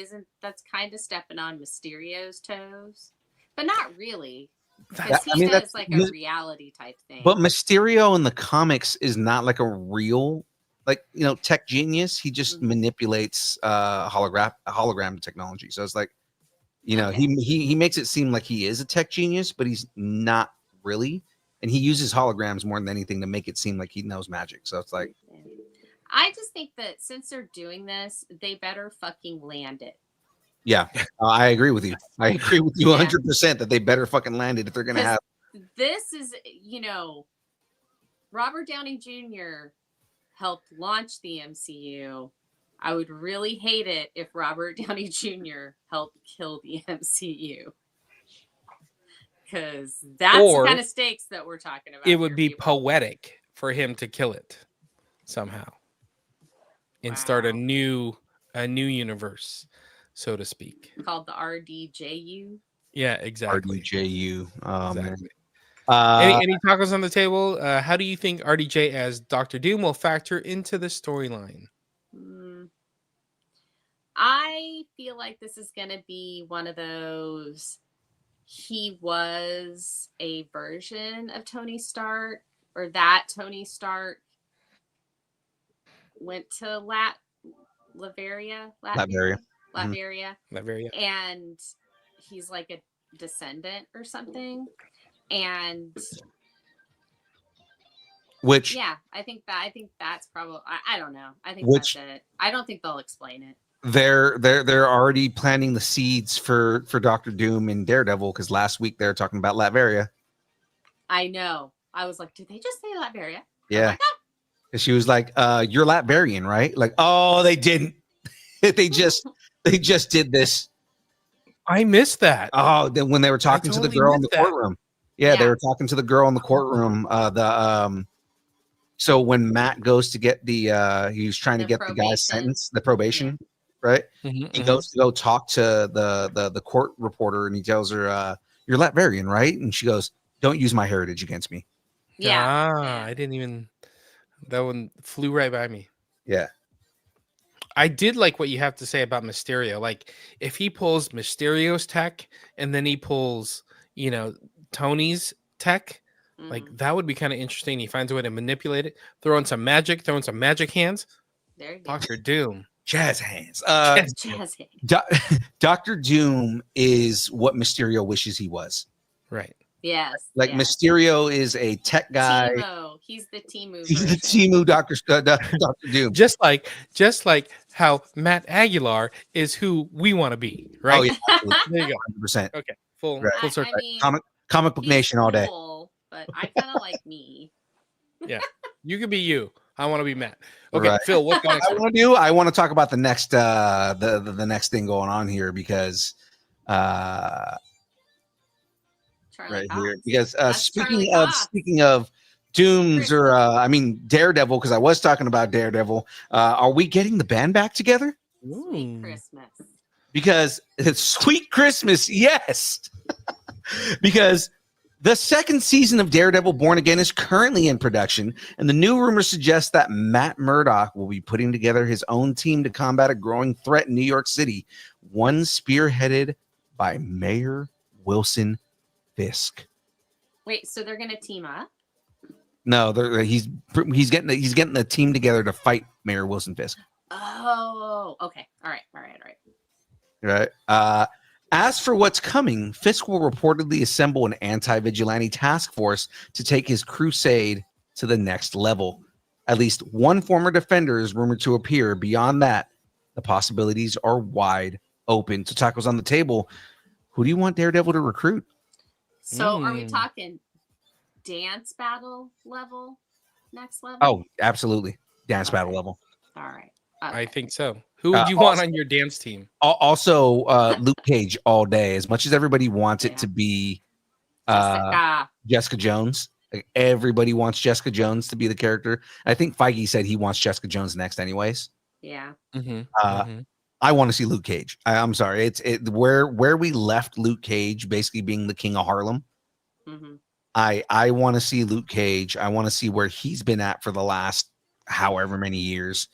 that's kind of stepping on Mysterio's toes, but not really, because he does like a reality type thing. But Mysterio in the comics is not like a real, tech genius. He just manipulates hologram technology. So it's like, he makes it seem like he is a tech genius, but he's not really, and he uses holograms more than anything to make it seem like he knows magic. So it's like. I just think that since they're doing this, they better fucking land it. Yeah, I agree with you. I agree with you 100% that they better fucking land it if they're going to have. This is, Robert Downey Jr. helped launch the MCU. I would really hate it if Robert Downey Jr. helped kill the MCU. Because that's the kind of stakes that we're talking about. It would be poetic for him to kill it somehow. And start a new universe, so to speak. Called the RDJU. Yeah, exactly. RDJU. Exactly. Any tacos on the table? How do you think RDJ as Dr. Doom will factor into the storyline? I feel like this is going to be one of those. He was a version of Tony Stark, or that Tony Stark went to Latveria, and he's like a descendant or something. And I think that's probably, I don't know. I think that's it. I don't think they'll explain it. They're already planting the seeds for Dr. Doom and Daredevil, because last week they were talking about Latveria. I know. I was like, did they just say Latveria? Yeah. She was like, you're Latvian, right? Like, oh, they didn't. they just did this. I missed that. Oh, then when they were talking to the girl in the courtroom. Yeah, they were talking to the girl in the courtroom. So when Matt goes to get he was trying to get the guy's sentence, the probation, right? He goes to go talk to the court reporter, and he tells her, you're Latvian, right? And she goes, don't use my heritage against me. Yeah. I didn't even. That one flew right by me. Yeah. I did like what you have to say about Mysterio. Like, if he pulls Mysterio's tech and then he pulls, Tony's tech, like that would be kind of interesting. He finds a way to manipulate it, throw in some magic hands. There you go. Dr. Doom. Jazz hands. Jazz hands. Dr. Doom is what Mysterio wishes he was. Right. Yes. Mysterio is a tech guy. Teemo. He's the Teemo. He's the Teemo Dr. Doom. Just like how Matt Aguilar is who we want to be, right? Oh yeah, there you go. 100%. Okay, full circle. I mean, comic book nation all day. Cool, but I kind of like me. Yeah, you could be you. I want to be Matt. Okay, right. Phil, what's the next one? I want to talk about the next the next thing going on here, because right here, because speaking of Dooms Daredevil, because I was talking about Daredevil, are we getting the band back together? Sweet Christmas. Because it's Sweet Christmas, yes. Because the second season of Daredevil Born Again is currently in production, and the new rumor suggests that Matt Murdock will be putting together his own team to combat a growing threat in New York City, one spearheaded by Mayor Wilson Fisk. Wait, so they're gonna team up? No, he's getting the team together to fight Mayor Wilson Fisk. Oh, okay. All right. Right. As for what's coming, Fisk will reportedly assemble an anti-vigilante task force to take his crusade to the next level. At least one former defender is rumored to appear. Beyond that, the possibilities are wide open. So tacos on the table. Who do you want Daredevil to recruit? So are we talking dance battle level? Next level? Oh, absolutely. Dance battle level. All right. Okay. I think so. Who would you want on your dance team? Also, Luke Cage all day. As much as everybody wants it to be Jessica Jones. Like, everybody wants Jessica Jones to be the character. I think Feige said he wants Jessica Jones next anyways. Yeah. I want to see Luke Cage. I'm sorry. It's where we left Luke Cage basically being the king of Harlem. I want to see Luke Cage. I want to see where he's been at for the last however many years.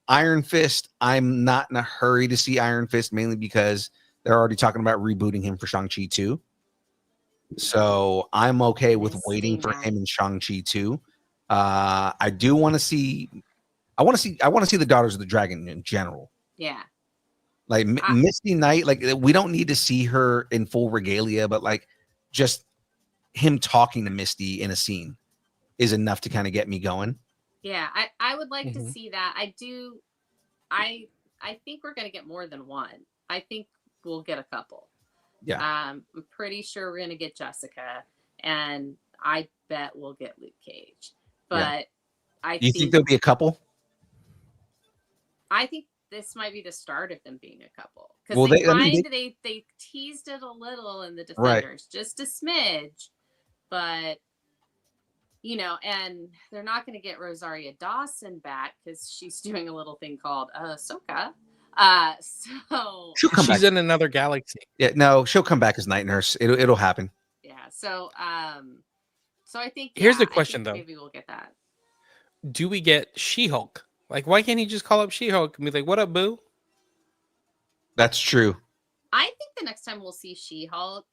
Iron Fist, I'm not in a hurry to see Iron Fist, mainly because they're already talking about rebooting him for Shang-Chi 2. So I'm okay with waiting for him in Shang-Chi 2. I do want to see I want to see the Daughters of the Dragon in general. Yeah. Like Misty Knight, like we don't need to see her in full regalia, but like just him talking to Misty in a scene is enough to kind of get me going. Yeah, I would like to see that. I think we're going to get more than one. I think we'll get a couple. Yeah. I'm pretty sure we're going to get Jessica, and I bet we'll get Luke Cage. But Do you think there'll be a couple? I think this might be the start of them being a couple. Because they teased it a little in the Defenders, just a smidge. But you know, and they're not going to get Rosaria Dawson back because she's doing a little thing called Ahsoka. So she's in another galaxy. Yeah, no, she'll come back as Night Nurse. It'll happen. Yeah. So I think here's the question though. Maybe we'll get that. Do we get She-Hulk? Like, why can't he just call up She-Hulk and be like, "What up, boo?" That's true. I think the next time we'll see She-Hulk,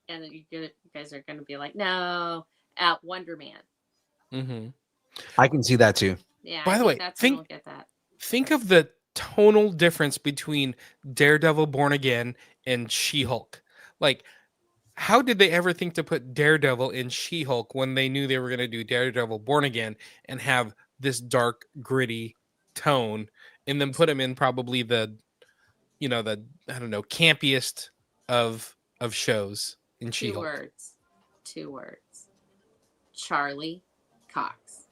and you guys are going to be like, "No, at Wonder Man." I can see that too. Yeah. By the way, think of the tonal difference between Daredevil Born Again and She-Hulk. Like, how did they ever think to put Daredevil in She-Hulk when they knew they were going to do Daredevil Born Again and have this dark, gritty tone, and then put him in probably the campiest of shows in She-Hulk? Two words. Charlie Cox.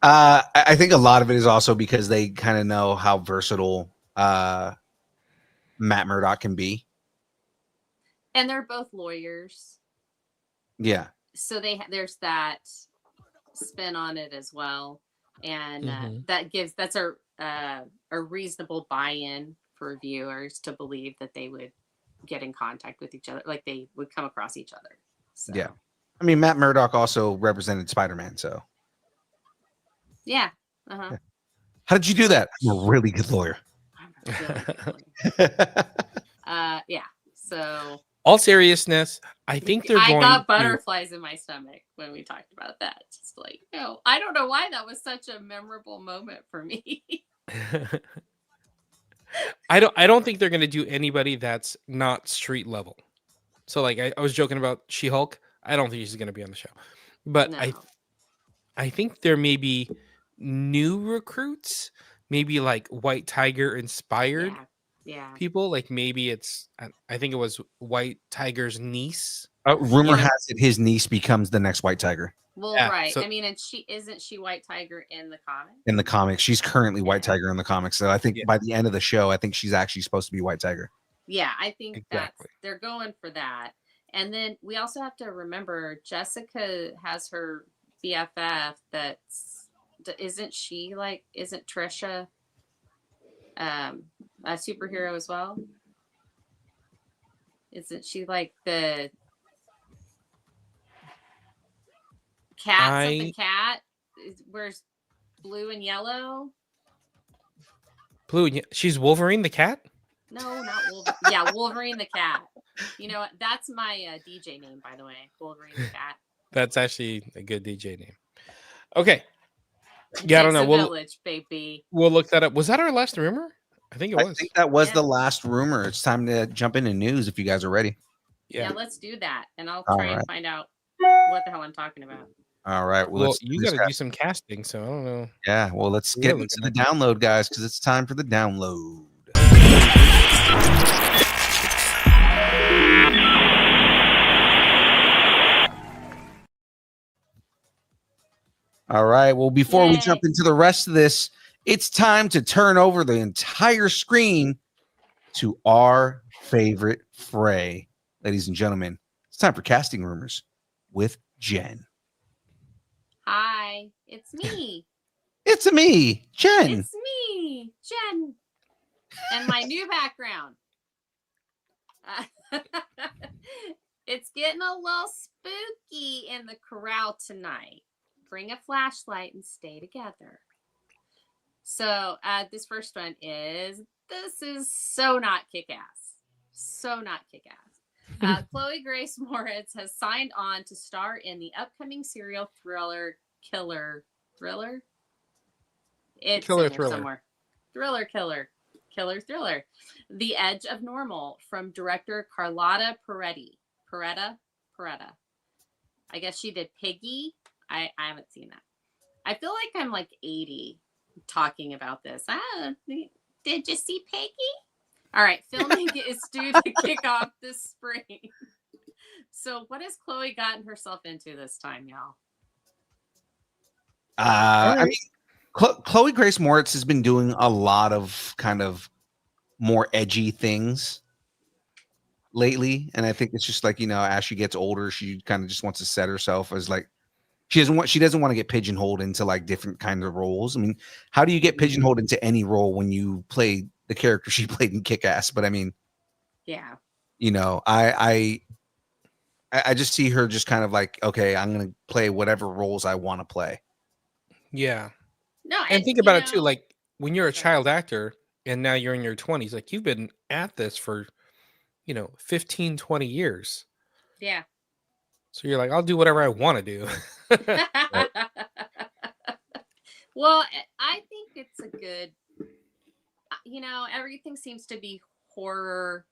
I think a lot of it is also because they kind of know how versatile Matt Murdock can be. And they're both lawyers. Yeah. So there's that spin on it as well. And that's a reasonable buy-in for viewers to believe that they would get in contact with each other, like they would come across each other. So. Yeah. I mean, Matt Murdock also represented Spider-Man, so. Yeah. Yeah. How did you do that? I'm a really good lawyer. I'm a really good lawyer. Yeah. So. All seriousness, I think I got butterflies in my stomach when we talked about that. Just like, I don't know why that was such a memorable moment for me. I don't think they're going to do anybody that's not street level. So like I was joking about She-Hulk. I don't think she's going to be on the show. But no. I think there may be new recruits, maybe like White Tiger inspired people. Like maybe I think it was White Tiger's niece. Rumor has it his niece becomes the next White Tiger. Well, right. So, I mean, and isn't she White Tiger in the comics? In the comics. She's currently White Tiger in the comics. So I think by the end of the show, I think she's actually supposed to be White Tiger. Yeah, I think they're going for that. And then we also have to remember Jessica has her BFF isn't Trisha a superhero as well? Isn't she like the cat? Cat wears blue and yellow. She's Wolverine the cat? No, not Wolverine. Yeah, Wolverine the cat. You know what? That's my DJ name, by the way. Wolverine the cat. That's actually a good DJ name. Okay. Yeah, I don't know. Village, baby. We'll look that up. Was that our last rumor? I think it was. I think that was the last rumor. It's time to jump into news if you guys are ready. Yeah, let's do that. And I'll try and find out what the hell I'm talking about. All right. Well, you got to do some casting, so I don't know. Yeah. Well, let's get into the download, guys, because it's time for the download. All right. Well, before we jump into the rest of this, it's time to turn over the entire screen to our favorite fray. Ladies and gentlemen, it's time for Casting Rumors with Jen. Hi, it's me. It's me, Jen. It's me, Jen. And my new background. It's getting a little spooky in the corral tonight. Bring a flashlight and stay together. So this first one is, this is so not kick-ass. So not kick-ass. Chloe Grace Moritz has signed on to star in the upcoming serial thriller Killer Thriller. It's Killer in there Thriller. somewhere. Killer Thriller. The Edge of Normal from director Carlotta Peretta. I guess she did Piggy. I haven't seen that. I feel like I'm like 80 talking about this. Did you see Piggy? All right, filming is due to kick off this spring. So what has Chloe gotten herself into this time, y'all? I mean, Chloe Grace Moritz has been doing a lot of kind of more edgy things lately, and I think it's just like, you know, as she gets older, she kind of just wants to set herself as like she doesn't want to get pigeonholed into like different kind of roles. I mean, how do you get pigeonholed into any role when you play the character she played in Kick-Ass? But I mean, yeah, you know, I just see her just kind of like, okay, I'm gonna play whatever roles I want to play. Yeah. No, and think about it too, like when you're a child actor and now you're in your 20s, like you've been at this for, 15, 20 years. Yeah. So you're like, I'll do whatever I want to do. Well, I think it's a good, everything seems to be horror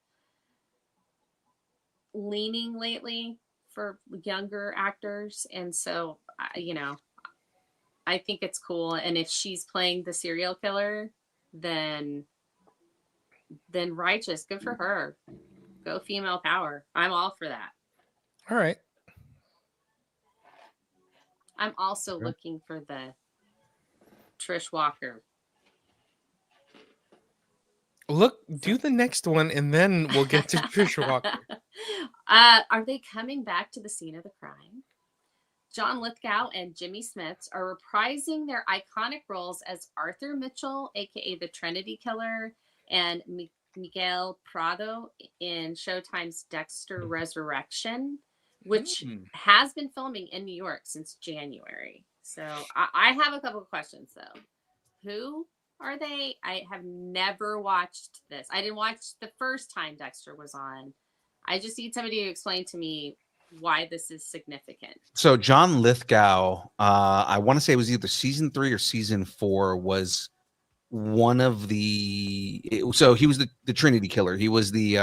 leaning lately for younger actors. And so, I think it's cool. And if she's playing the serial killer, then righteous. Good for her. Go female power. I'm all for that. All right. I'm also looking for the Trish Walker. Look, do the next one, and then we'll get to Trish Walker. Are they coming back to the scene of the crime? John Lithgow and Jimmy Smits are reprising their iconic roles as Arthur Mitchell, aka the Trinity Killer, and Miguel Prado in Showtime's Dexter Resurrection, which has been filming in New York since January. So I have a couple of questions, though. Who are they? I have never watched this. I didn't watch the first time Dexter was on. I just need somebody to explain to me why this is significant. So John Lithgow, I want to say it was either season 3 or season 4, was one of so he was the Trinity Killer. He was the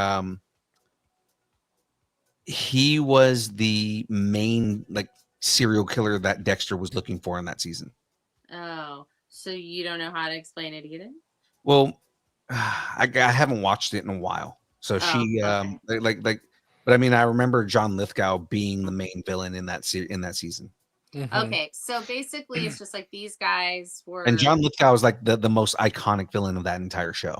main like serial killer that Dexter was looking for in that season. Oh, so you don't know how to explain it either? Well, I haven't watched it in a while. So but I mean, I remember John Lithgow being the main villain in that season. Mm-hmm. Okay, so basically, it's just like these guys were. And John Lithgow is like the most iconic villain of that entire show.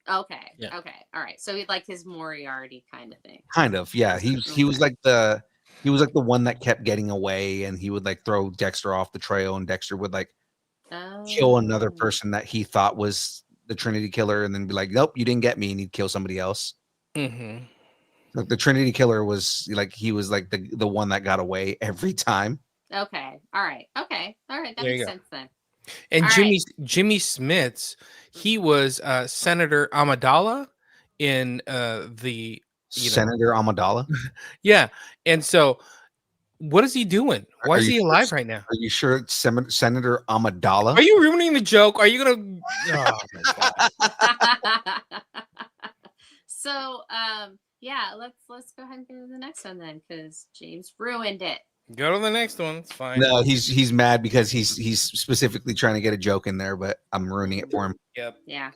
Okay. Yeah. Okay. All right. So he like his Moriarty kind of thing. Kind of, yeah. He was like the one that kept getting away, and he would like throw Dexter off the trail, and Dexter would like kill another person that he thought was the Trinity Killer, and then be like, "Nope, you didn't get me," and he'd kill somebody else. Mm-hmm. Like the Trinity Killer was like the one that got away every time. Okay. All right. Okay. All right. That makes sense then. And Jimmy Smits, he was Senator Amidala in the Senator Amidala. Yeah, and so What is he doing? Why is he alive right now? Are you sure it's Senator Amidala? Are you ruining the joke? Are you gonna? Oh my god! So, yeah, let's go ahead and go to the next one then, because James ruined it. Go to the next one. It's fine. No, he's mad because he's specifically trying to get a joke in there, but I'm ruining it for him. Yep. Yeah.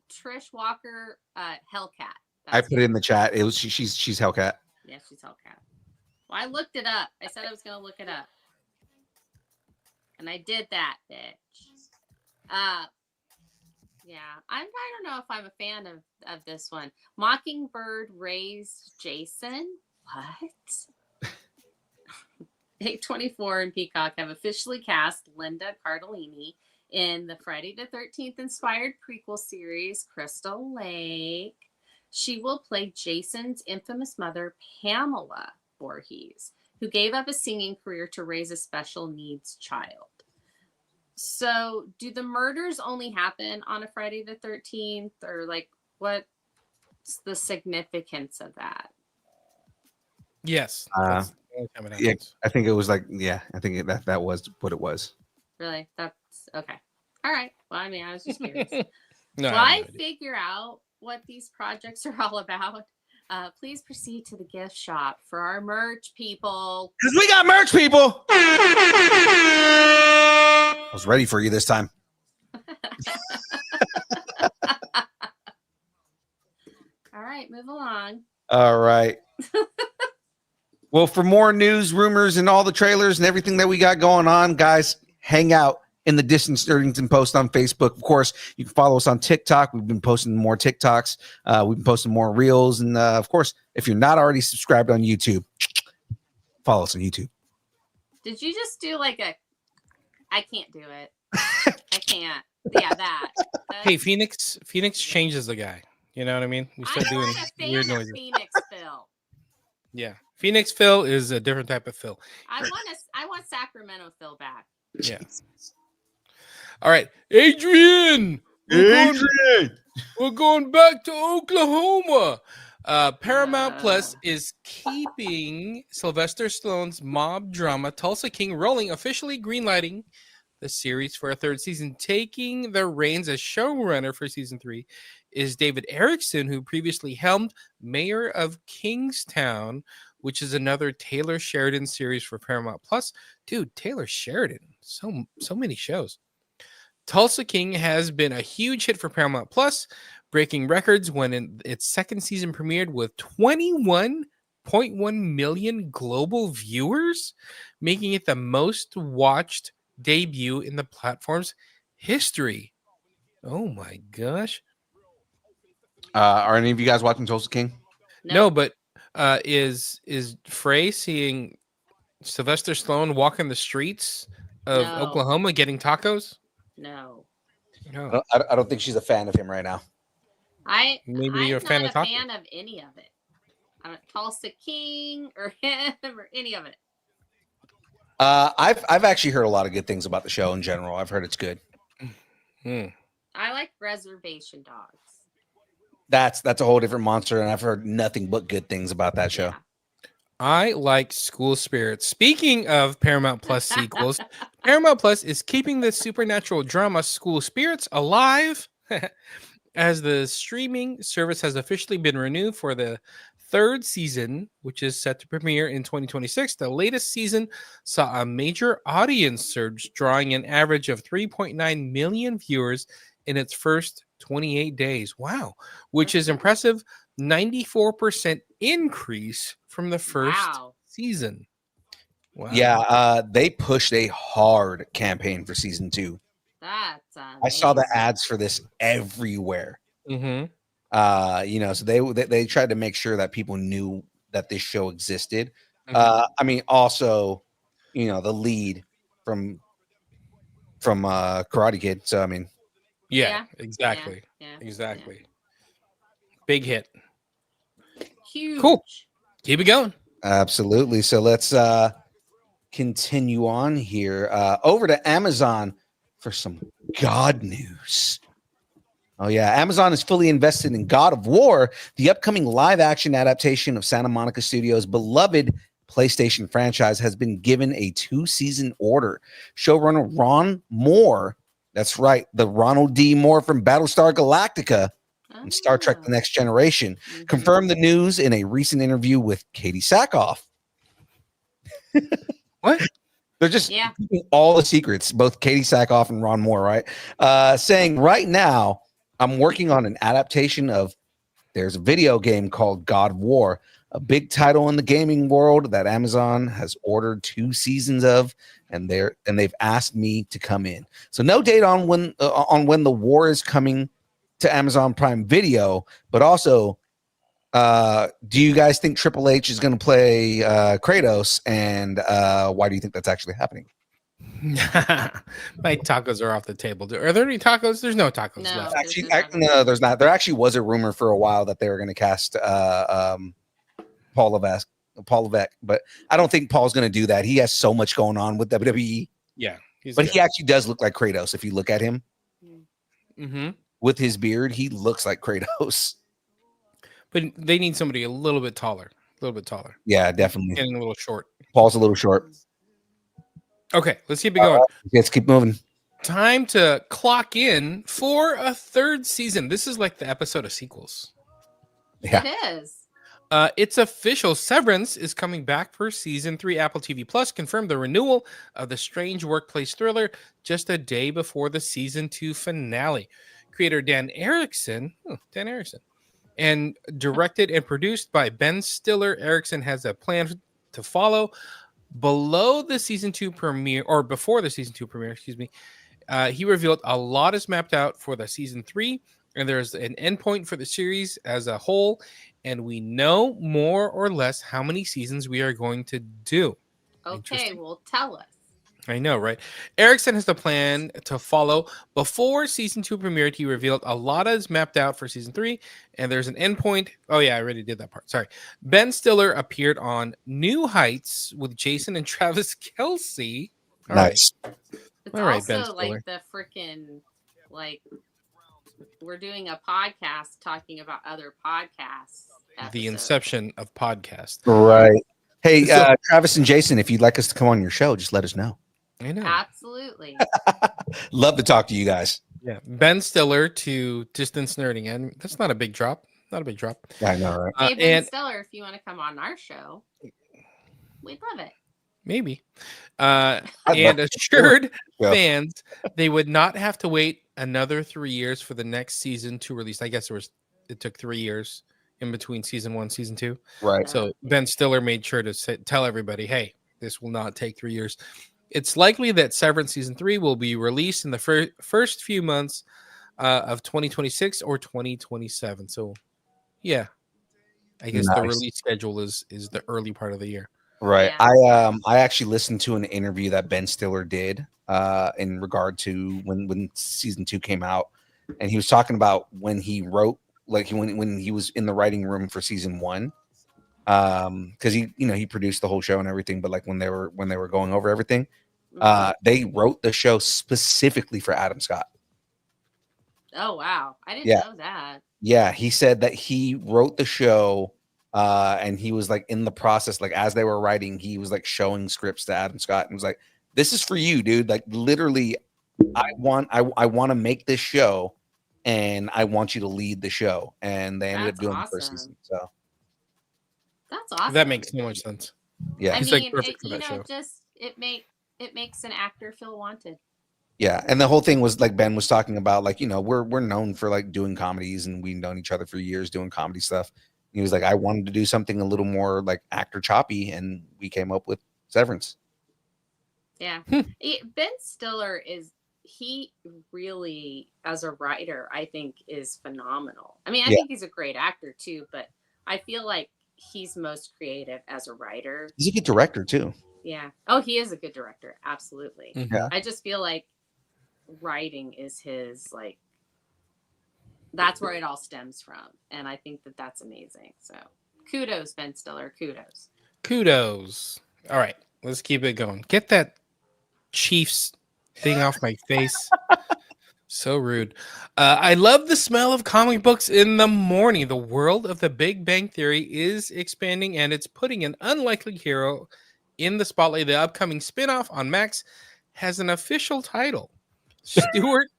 Trish Walker, Hellcat. I put it in the chat. It was she's Hellcat. Yeah, she's Hellcat. Well, I looked it up. I said I was gonna look it up, and I did that, bitch. Yeah, I don't know if I'm a fan of this one. Mockingbird raised Jason. What? A24 and Peacock have officially cast Linda Cardellini in the Friday the 13th inspired prequel series Crystal Lake. She will play Jason's infamous mother, Pamela Voorhees, who gave up a singing career to raise a special needs child. So, do the murders only happen on a Friday the 13th, or like what's the significance of that? Yes. Yeah, I think it was like, I think that was what it was. Really? That's okay. All right. Well, I mean, I was just curious. No, While I figure out what these projects are all about, please proceed to the gift shop for our merch, people. Because we got merch, people. I was ready for you this time. All right, move along. All right. Well, for more news, rumors, and all the trailers and everything that we got going on, guys, hang out in the Distance Nerdington post on Facebook. Of course, you can follow us on TikTok. We've been posting more TikToks. We've been posting more reels. And, of course, if you're not already subscribed on YouTube, follow us on YouTube. Did you just do like a... I can't do it. I can't. Yeah, that. Hey, Phoenix changes the guy. You know what I mean? We start I'm doing not a weird fan of noises. Phoenix Phil. Yeah. Phoenix Phil is a different type of Phil. I want Sacramento Phil back. Yeah. All right. Adrian! We're going back to Oklahoma. Paramount Plus is keeping Sylvester Stallone's mob drama Tulsa King rolling, officially greenlighting the series for a third season. Taking the reins as showrunner for season 3 is David Erickson, who previously helmed Mayor of Kingstown, which is another Taylor Sheridan series for Paramount Plus. Dude, Taylor Sheridan, so many shows. Tulsa King has been a huge hit for Paramount Plus, breaking records when its second season premiered with 21.1 million global viewers, making it the most watched debut in the platform's history. Oh my gosh. Are any of you guys watching Tulsa King? No, but is Frey seeing Sylvester Stallone walking the streets of Oklahoma getting tacos? No. I don't think she's a fan of him right now. I'm you're a fan not of a fan of any of it. I'm not Tulsa King or him or any of it. I've actually heard a lot of good things about the show in general. I've heard it's good. I like Reservation Dogs. That's a whole different monster, and I've heard nothing but good things about that show. Yeah. I like School Spirits. Speaking of Paramount Plus sequels, Paramount Plus is keeping the supernatural drama School Spirits alive as the streaming service has officially been renewed for the third season, which is set to premiere in 2026. The latest season saw a major audience surge, drawing an average of 3.9 million viewers in its first 28 days. Wow, which is impressive. 94% increase from the first season. Wow. Yeah, they pushed a hard campaign for season 2. That's amazing. I saw the ads for this everywhere. Mm-hmm. So they tried to make sure that people knew that this show existed. I mean, also, the lead from Karate Kid. So I mean, yeah. Exactly. Yeah. Exactly. Big hit. Huge. Cool. Keep it going. Absolutely. So let's continue on here. Over to Amazon for some God news. Oh, yeah. Amazon is fully invested in God of War, the upcoming live-action adaptation of Santa Monica Studios' beloved PlayStation franchise has been given a 2-season order. Showrunner Ron Moore, that's right, the Ronald D. Moore from Battlestar Galactica and Star Trek The Next Generation, confirmed the news in a recent interview with Katie Sackhoff. What? They're just keeping all the secrets, both Katie Sackhoff and Ron Moore, right? Saying, right now, I'm working on an adaptation of, there's a video game called God of War, a big title in the gaming world that Amazon has ordered 2 seasons of, and they've asked me to come in. So no date on when the war is coming to Amazon Prime Video, but also, do you guys think Triple H is going to play Kratos, and why do you think that's actually happening? My tacos are off the table. Are there any tacos? There's no tacos left. Actually, no, there's not. There actually was a rumor for a while that they were going to cast Paul Levesque, but I don't think Paul's going to do that. He has so much going on with WWE. Yeah, but he actually does look like Kratos. If you look at him with his beard, he looks like Kratos. But they need somebody a little bit taller. Yeah, definitely. Getting a little short. Paul's a little short. Okay, let's keep it going. Let's keep moving. Time to clock in for a 3rd season. This is like the episode of sequels. Yeah. It is. It's official. Severance is coming back for season 3. Apple TV Plus confirmed the renewal of the strange workplace thriller just a day before the season 2 finale. Creator Dan Erickson, and directed and produced by Ben Stiller. Erickson has a plan to follow before the season 2 premiere, excuse me. He revealed a lot is mapped out for the season 3, and there's an endpoint for the series as a whole, and we know more or less how many seasons we are going to do. Okay, well, tell us. I know, right? Erickson has the plan to follow. Before season 2 premiered, he revealed a lot is mapped out for season 3, and there's an endpoint. Oh, yeah, I already did that part. Sorry. Ben Stiller appeared on New Heights with Jason and Travis Kelce. All nice. Right. It's all right, also like the freaking, like, we're doing a podcast talking about other podcasts. The inception of podcasts. Right. Hey, Travis and Jason, if you'd like us to come on your show, just let us know. I know. Absolutely. Love to talk to you guys. Yeah. Ben Stiller to Distance Nerding. And that's not a big drop. Yeah, I know, right? Hey, Ben Stiller, if you want to come on our show, we'd love it. Maybe. And assured fans they would not have to wait another 3 years for the next season to release. I guess it took 3 years in between season 1, season 2. Right. So Ben Stiller made sure to tell everybody, hey, this will not take 3 years. It's likely that Severance season 3 will be released in the first few months of 2026 or 2027. So, yeah, I guess the release schedule is the early part of the year. Right. Yeah. I actually listened to an interview that Ben Stiller did in regard to when season 2 came out, and he was talking about when he wrote, like when he was in the writing room for season 1, because he produced the whole show and everything, but like when they were going over everything, they wrote the show specifically for Adam Scott. Oh wow, I didn't know that. Yeah, he said that he wrote the show, and he was like in the process, like as they were writing, he was like showing scripts to Adam Scott and was like, "This is for you, dude. Like literally, I want to make this show, and I want you to lead the show." And they ended up doing the first season. So that's awesome. That makes so much sense. Yeah, I mean, like perfect for that show. It makes an actor feel wanted. Yeah, and the whole thing was like Ben was talking about, like, we're known for like doing comedies, and we've known each other for years doing comedy stuff. He was like, I wanted to do something a little more like actor choppy, and we came up with Severance. Yeah, Ben Stiller he really, as a writer, I think is phenomenal. I mean, I think he's a great actor too, but I feel like he's most creative as a writer. He's a good director too. Yeah. Oh, he is a good director. Absolutely. Yeah. I just feel like writing is his, like, that's where it all stems from. And I think that that's amazing. So kudos, Ben Stiller. Kudos. All right. Let's keep it going. Get that Chiefs thing off my face. So rude. I love the smell of comic books in the morning. The world of the Big Bang Theory is expanding, and it's putting an unlikely hero in the spotlight. The upcoming spinoff on Max has an official title. Stewart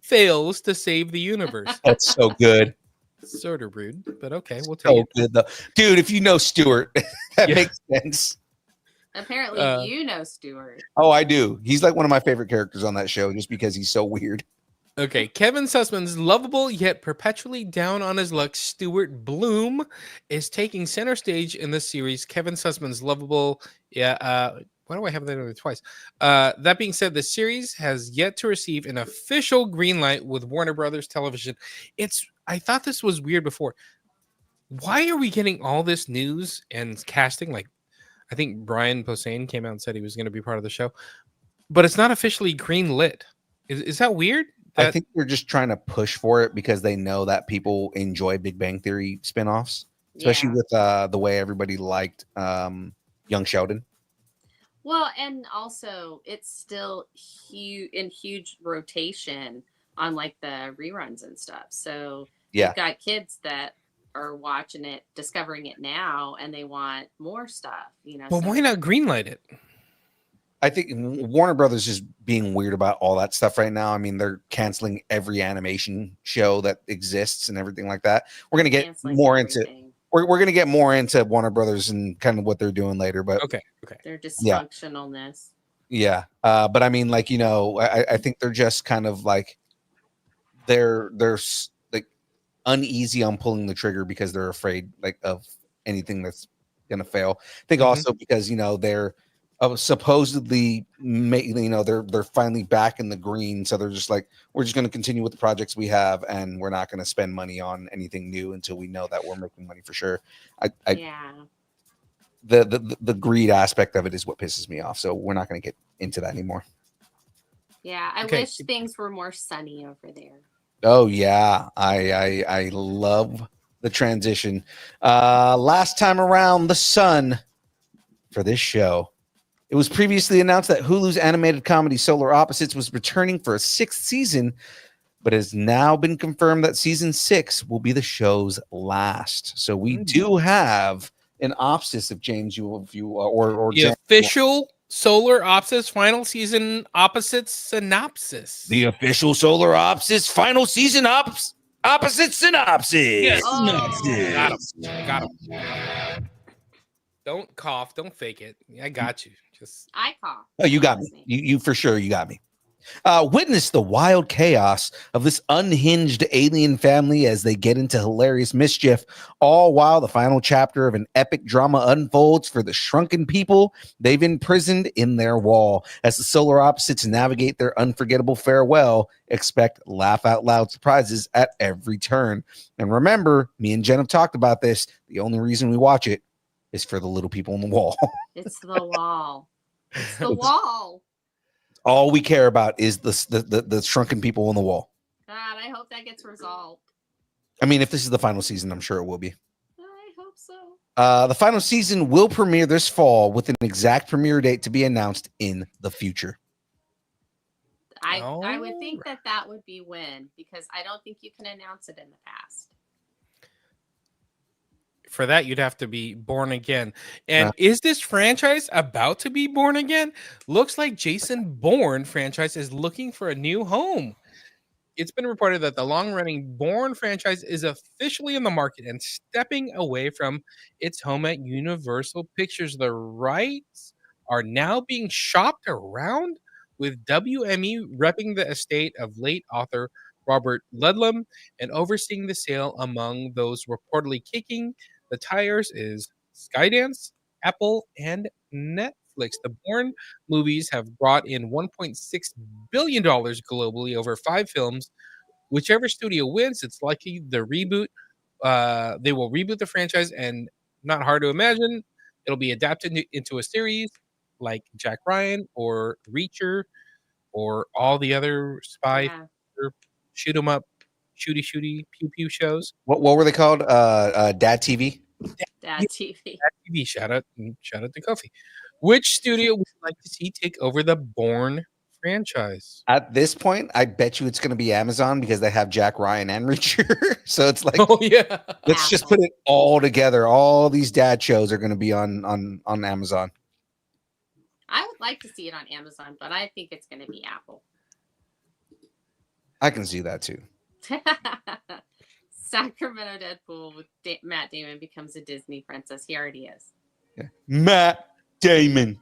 fails to save the universe. That's so good. Sort of rude, but okay, we'll take it. Good though. Dude, if you know Stewart, that makes sense. Apparently, you know Stewart. Oh, I do. He's like one of my favorite characters on that show just because he's so weird. Okay, Kevin Sussman's lovable yet perpetually down on his luck Stuart Bloom is taking center stage in this series. Kevin Sussman's lovable, why do I have that over twice? That being said, the series has yet to receive an official green light with Warner Brothers Television. I thought this was weird before. Why are we getting all this news and casting? Like, I think Brian Posehn came out and said he was going to be part of the show, but it's not officially green lit. Is that weird? I think they're just trying to push for it because they know that people enjoy Big Bang Theory spinoffs, especially with the way everybody liked Young Sheldon. Well, and also it's still huge rotation on like the reruns and stuff. So you've got kids that are watching it, discovering it now, and they want more stuff, you know. Well, why not greenlight it? I think Warner Brothers is being weird about all that stuff right now. I mean, they're canceling every animation show that exists and everything like that. We're gonna get more into we're gonna get more into Warner Brothers and kind of what they're doing later. But okay, their dysfunctionalness. Yeah, but I mean, like, you know, I think they're just kind of like they're like uneasy on pulling the trigger because they're afraid like of anything that's gonna fail. I think also because, you know, they're supposedly, you know, they're finally back in the green, so they're just like, we're just going to continue with the projects we have, and we're not going to spend money on anything new until we know that we're making money for sure. The greed aspect of it is what pisses me off, so we're not going to get into that anymore. Yeah, I wish things were more sunny over there. Oh yeah, I love the transition. Last time around, the sun for this show. It was previously announced that Hulu's animated comedy Solar Opposites was returning for a 6th season, but has now been confirmed that season 6 will be the show's last. So we do have an opsis, if James, or the James, official Solar Opposites final season opposites synopsis. The official Solar Opposites final season opposite synopsis. Yes. Got him. Don't cough. Don't fake it. I got you. I cough. Oh, you got me. You for sure. You got me. Witness the wild chaos of this unhinged alien family as they get into hilarious mischief, all while the final chapter of an epic drama unfolds for the shrunken people they've imprisoned in their wall. As the Solar Opposites navigate their unforgettable farewell, expect laugh out loud surprises at every turn. And remember, me and Jen have talked about this. The only reason we watch it is for the little people on the wall. It's the wall. It's the wall. All we care about is the shrunken people on the wall. God, I hope that gets resolved. I mean, if this is the final season, I'm sure it will be. I hope so. The final season will premiere this fall with an exact premiere date to be announced in the future. I would think that would be when, because I don't think you can announce it in the past. For that, you'd have to be born again. And is this franchise about to be born again? Looks like Jason Bourne franchise is looking for a new home. It's been reported that the long-running Bourne franchise is officially in the market and stepping away from its home at Universal Pictures. The rights are now being shopped around, with WME repping the estate of late author Robert Ludlum and overseeing the sale. Among those reportedly kicking the tires is Skydance, Apple, and Netflix. The Bourne movies have brought in $1.6 billion globally over 5 films. Whichever studio wins, it's likely the reboot. They will reboot the franchise, and not hard to imagine, it'll be adapted into a series like Jack Ryan or Reacher or all the other spy or shoot 'em up, shooty pew pew shows. What were they called? Dad TV. Dad TV. Dad TV. Shout out to Kofi. Which studio would you like to see take over the Bourne franchise. At this point, I bet you it's going to be Amazon because they have Jack Ryan and Reacher. So it's like, Oh yeah, let's just put it all together. All these dad shows are going to be on Amazon. I would like to see it on Amazon, but I think it's going to be Apple. I can see that too. Sacramento Deadpool with Matt Damon becomes a Disney princess. He already is. Yeah. Matt Damon.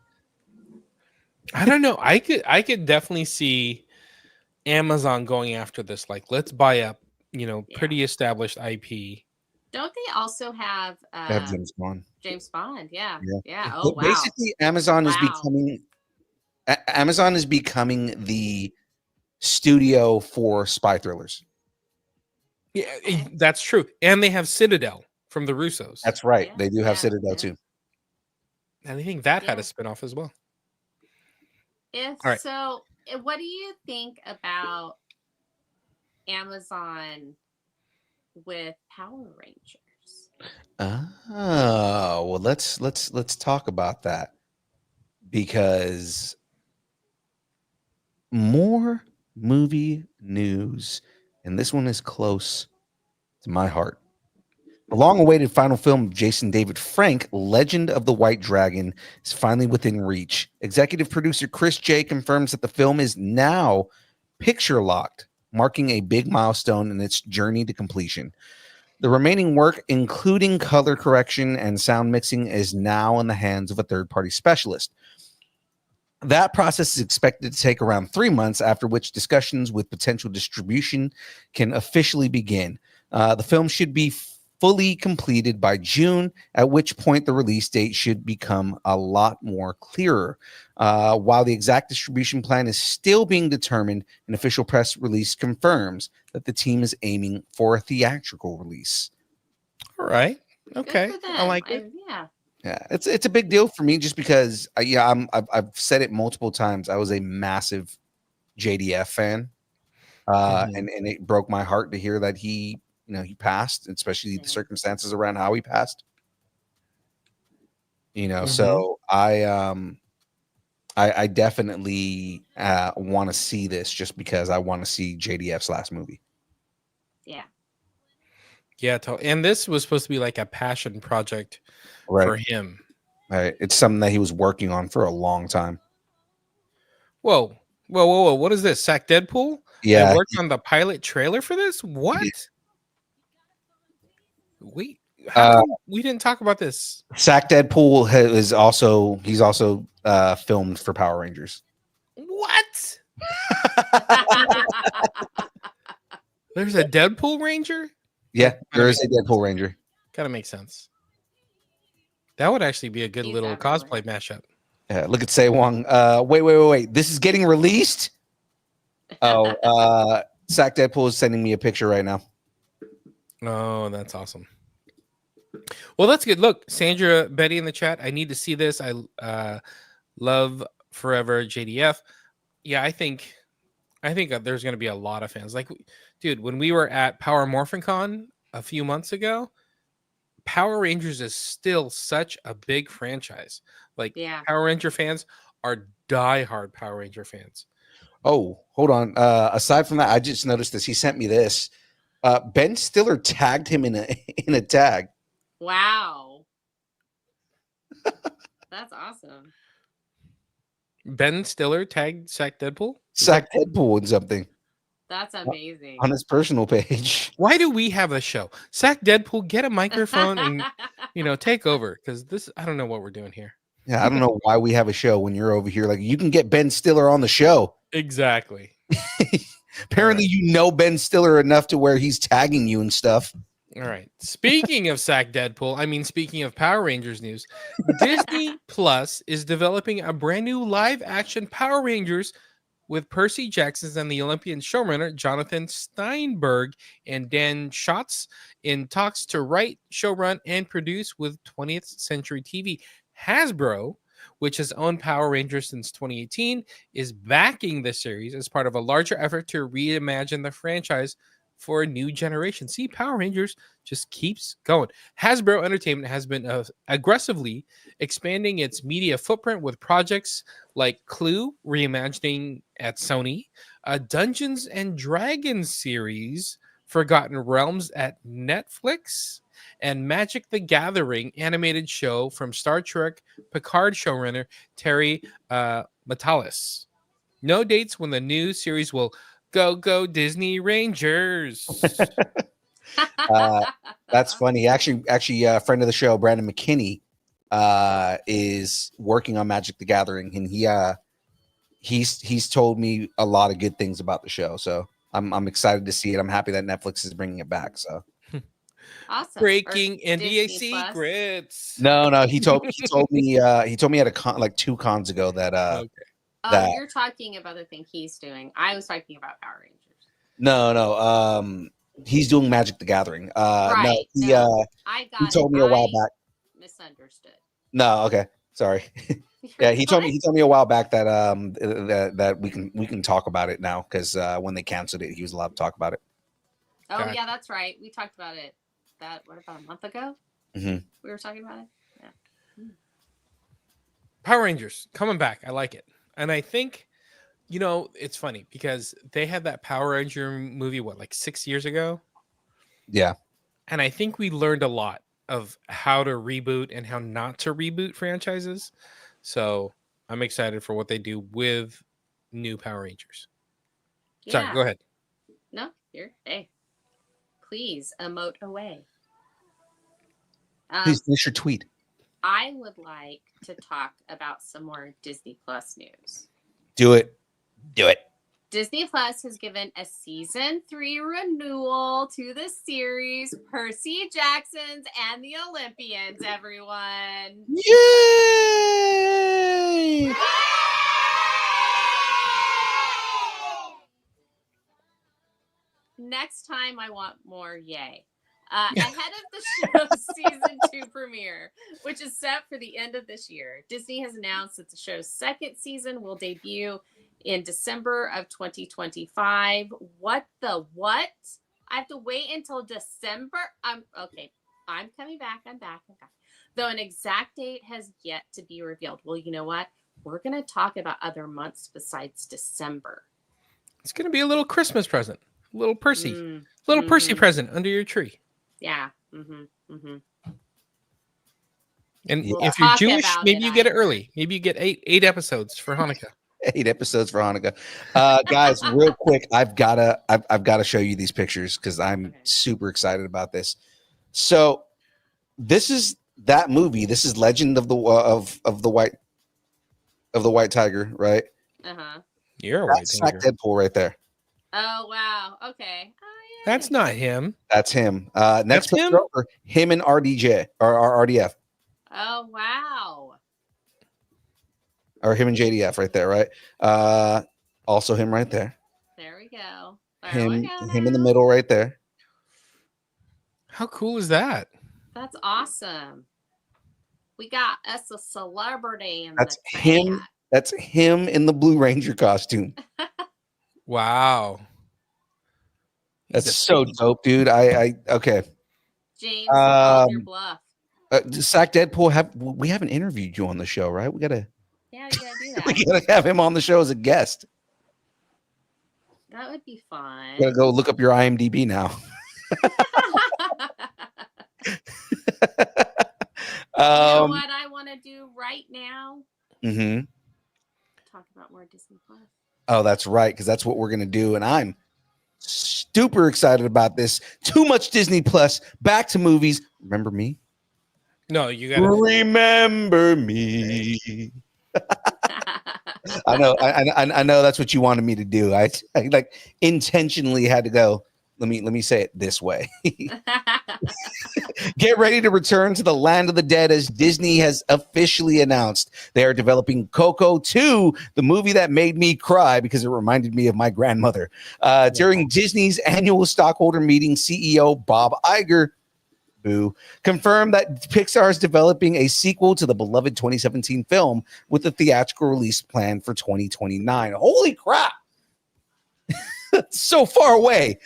I don't know. I could definitely see Amazon going after this. Like, let's buy up, pretty established IP. Don't they also have James Bond? James Bond, yeah. Oh wow. Basically, Amazon is becoming the studio for spy thrillers. Yeah, that's true. And they have Citadel from the Russos. That's right. They do have Citadel too. And I think that had a spinoff as well. So, what do you think about Amazon with Power Rangers? Oh, well, let's talk about that, because more movie news, and this one is close to my heart. The long-awaited final film of Jason David Frank, Legend of the White Dragon, is finally within reach. Executive producer Chris J confirms that the film is now picture-locked, marking a big milestone in its journey to completion. The remaining work, including color correction and sound mixing, is now in the hands of a third-party specialist. That process is expected to take around 3 months, after which discussions with potential distribution can officially begin. The film should be fully completed by June, at which point the release date should become a lot more clearer. While the exact distribution plan is still being determined, an official press release confirms that the team is aiming for a theatrical release. All right. Okay. I like it. Yeah, it's a big deal for me, just because I've said it multiple times. I was a massive JDF fan, and it broke my heart to hear that he passed, especially the circumstances around how he passed. So I definitely want to see this, just because I want to see JDF's last movie. Yeah, and this was supposed to be like a passion project for him. Right. It's something that he was working on for a long time. Whoa. What is this? Sack Deadpool? Yeah. I worked on the pilot trailer for this? What? We didn't talk about this. Sack Deadpool is also filmed for Power Rangers. What? There's a Deadpool Ranger? Yeah, there is a Deadpool Ranger. Gotta make sense. That would actually be a good little cosplay mashup. Yeah, look at Say Wong. Wait. This is getting released? Oh, Sack Deadpool is sending me a picture right now. Oh, that's awesome. Well, that's good. Look, Sandra Betty in the chat. I need to see this. I love Forever JDF. Yeah, I think there's going to be a lot of fans. Like, dude, when we were at Power Morphin Con a few months ago, Power Rangers is still such a big franchise. Like, Power Ranger fans are diehard Power Ranger fans. Oh, hold on. Aside from that, I just noticed this. He sent me this. Ben Stiller tagged him in a tag. Wow. That's awesome. Ben Stiller tagged Sack Deadpool? Sack Deadpool in something. That's amazing. On his personal page. Why do we have a show? Sack Deadpool, get a microphone and take over, because this, I don't know what we're doing here. Yeah, I don't know why we have a show when you're over here. Like, you can get Ben Stiller on the show. Exactly. Apparently, Ben Stiller enough to where he's tagging you and stuff. All right. Speaking of Sack Deadpool, speaking of Power Rangers news, Disney Plus is developing a brand new live action Power Rangers with Percy Jackson and the Olympian showrunner Jonathan Steinberg and Dan Schatz in talks to write, showrun, and produce with 20th Century TV. Hasbro, which has owned Power Rangers since 2018, is backing the series as part of a larger effort to reimagine the franchise for a new generation. See, Power Rangers just keeps going. Hasbro Entertainment has been aggressively expanding its media footprint with projects like Clue reimagining at Sony, a Dungeons and Dragons series, Forgotten Realms at Netflix, and Magic the Gathering animated show from Star Trek Picard showrunner Terry Matalas. No dates when the new series will go Disney Rangers. That's funny. Actually, a friend of the show, Brandon McKinney, is working on Magic the Gathering, and he's told me a lot of good things about the show. So I'm excited to see it. I'm happy that Netflix is bringing it back. So awesome. Breaking Or NDA Disney Plus. secrets. no, he told me at a con, like 2 cons ago that Okay. that you're talking about the thing he's doing. I was talking about Power Rangers. no, he's doing Magic the Gathering. Right. No, he told me a while back. Misunderstood. No, okay, sorry. Yeah, he told me a while back that that we can talk about it now, because when they canceled it, he was allowed to talk about it. Oh Gotcha. yeah, that's right. We talked about it. About a month ago? Mm-hmm. We were talking about it. Yeah. Power Rangers coming back. I like it. And I think, it's funny because they had that Power Ranger movie, like 6 years ago? Yeah. And I think we learned a lot of how to reboot and how not to reboot franchises. So I'm excited for what they do with new Power Rangers. Yeah. Sorry, go ahead. No, hey. Please emote away. Please finish your tweet. I would like to talk about some more Disney Plus news. Do it. Disney Plus has given a season 3 renewal to the series Percy Jackson's and the Olympians, everyone. Yay! Next time I want more yay. Ahead of the show's season 2 premiere, which is set for the end of this year, Disney has announced that the show's second season will debut in December of 2025. What the what? I have to wait until December? Okay. I'm coming back. I'm back. Though an exact date has yet to be revealed. Well, you know what? We're going to talk about other months besides December. It's going to be a little Christmas present. Little Percy. Little Percy present under your tree. Yeah. And We'll if you're talk Jewish, about maybe it, you get it I early. Maybe you get eight episodes for Hanukkah. 8 episodes for Hanukkah. Guys, real quick, I've gotta show you these pictures because I'm super excited about this. So this is that movie. This is Legend of the White Tiger, right? You're right. That's Sack Deadpool right there. Oh wow. Okay. Oh, yeah. That's not him. That's him. Next picture over, him and RDJ or RDF. Oh wow. Or him and JDF right there, right? Also him right there. There we go. Him in the middle right there. How cool is that? That's awesome. We got us a celebrity in That's the him. chat. That's him in the Blue Ranger costume. Wow. That's so dope, dude. I okay. James, called your bluff. Sack Deadpool, we haven't interviewed you on the show, right? We gotta Yeah, you gotta do that. we gotta have him on the show as a guest. That would be fun. You gotta go look up your IMDb now. You know what I want to do right now? Talk about more Disney Plus. Oh, that's right, because that's what we're gonna do, and I'm super excited about this. Too much Disney Plus. Back to movies. Remember me? No, you gotta remember me. I know that's what you wanted me to do. I like intentionally had to go. Let me say it this way. Get ready to return to the land of the dead, as Disney has officially announced they are developing Coco 2, the movie that made me cry because it reminded me of my grandmother. During Disney's annual stockholder meeting, CEO Bob Iger confirmed that Pixar is developing a sequel to the beloved 2017 film with a theatrical release planned for 2029. Holy crap! So far away.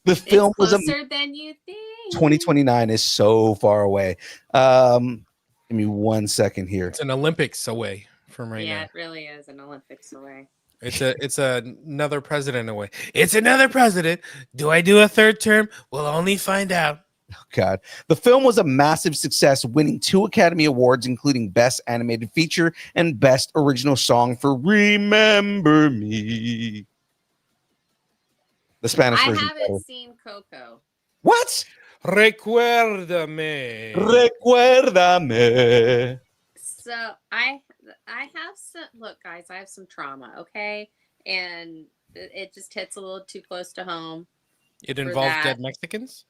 The film was closer than you think. 2029 is so far away. Give me 1 second here. It's an Olympics away from right now. Yeah, it really is an Olympics away. It's another president away. It's another president. Do I do a third term? We'll only find out. Oh, God. The film was a massive success, winning 2 Academy Awards, including Best Animated Feature and Best Original Song for Remember Me. The Spanish version. I haven't seen Coco. What? Recuérdame. Recuérdame. So I have some, look, guys, I have some trauma, okay? And it just hits a little too close to home. It involves dead Mexicans?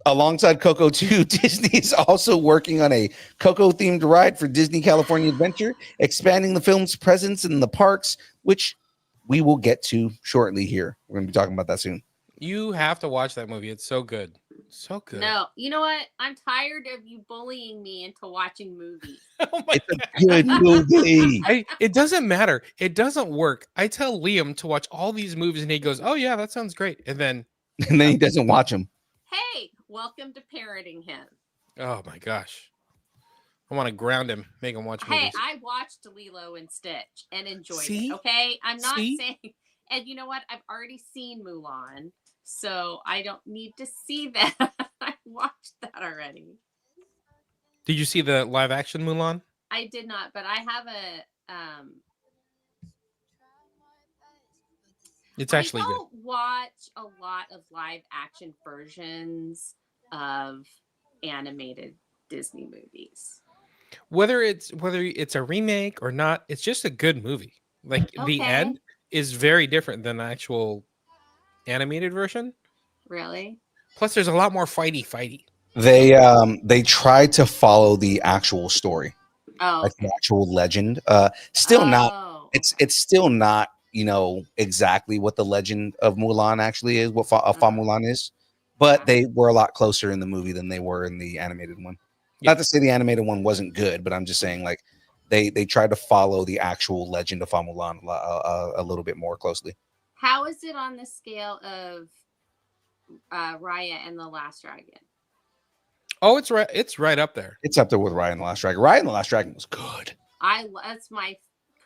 Alongside Coco 2, Disney is also working on a Coco-themed ride for Disney California Adventure, expanding the film's presence in the parks, which we will get to shortly here. We're going to be talking about that soon. You have to watch that movie. It's so good. So good. No, you know what? I'm tired of you bullying me into watching movies. Oh my God. A good movie. It doesn't matter. It doesn't work. I tell Liam to watch all these movies and he goes, "Oh yeah, that sounds great." And then he doesn't watch them. Hey, welcome to parroting him. Oh my gosh. I want to ground him, make him watch movies. Hey, I watched Lilo and Stitch and enjoyed it. Okay? I'm not saying, and you know what? I've already seen Mulan, so I don't need to see that. I watched that already. Did you see the live action Mulan? I did not, but I have a It's actually good. I don't watch a lot of live action versions of animated Disney movies. Whether it's a remake or not, it's just a good movie. Like the end is very different than the actual animated version. Really? Plus, there's a lot more fighty. They tried to follow the actual story, like the actual legend. Still not. It's still not. You know exactly what the legend of Mulan actually is, what Fa Mulan is, but they were a lot closer in the movie than they were in the animated one. Yeah. Not to say the animated one wasn't good, but I'm just saying like they tried to follow the actual legend of Fa Mulan a little bit more closely. How is it on the scale of Raya and the Last Dragon? Oh, it's right up there. It's up there with Raya and the Last Dragon. Raya and the Last Dragon was good. That's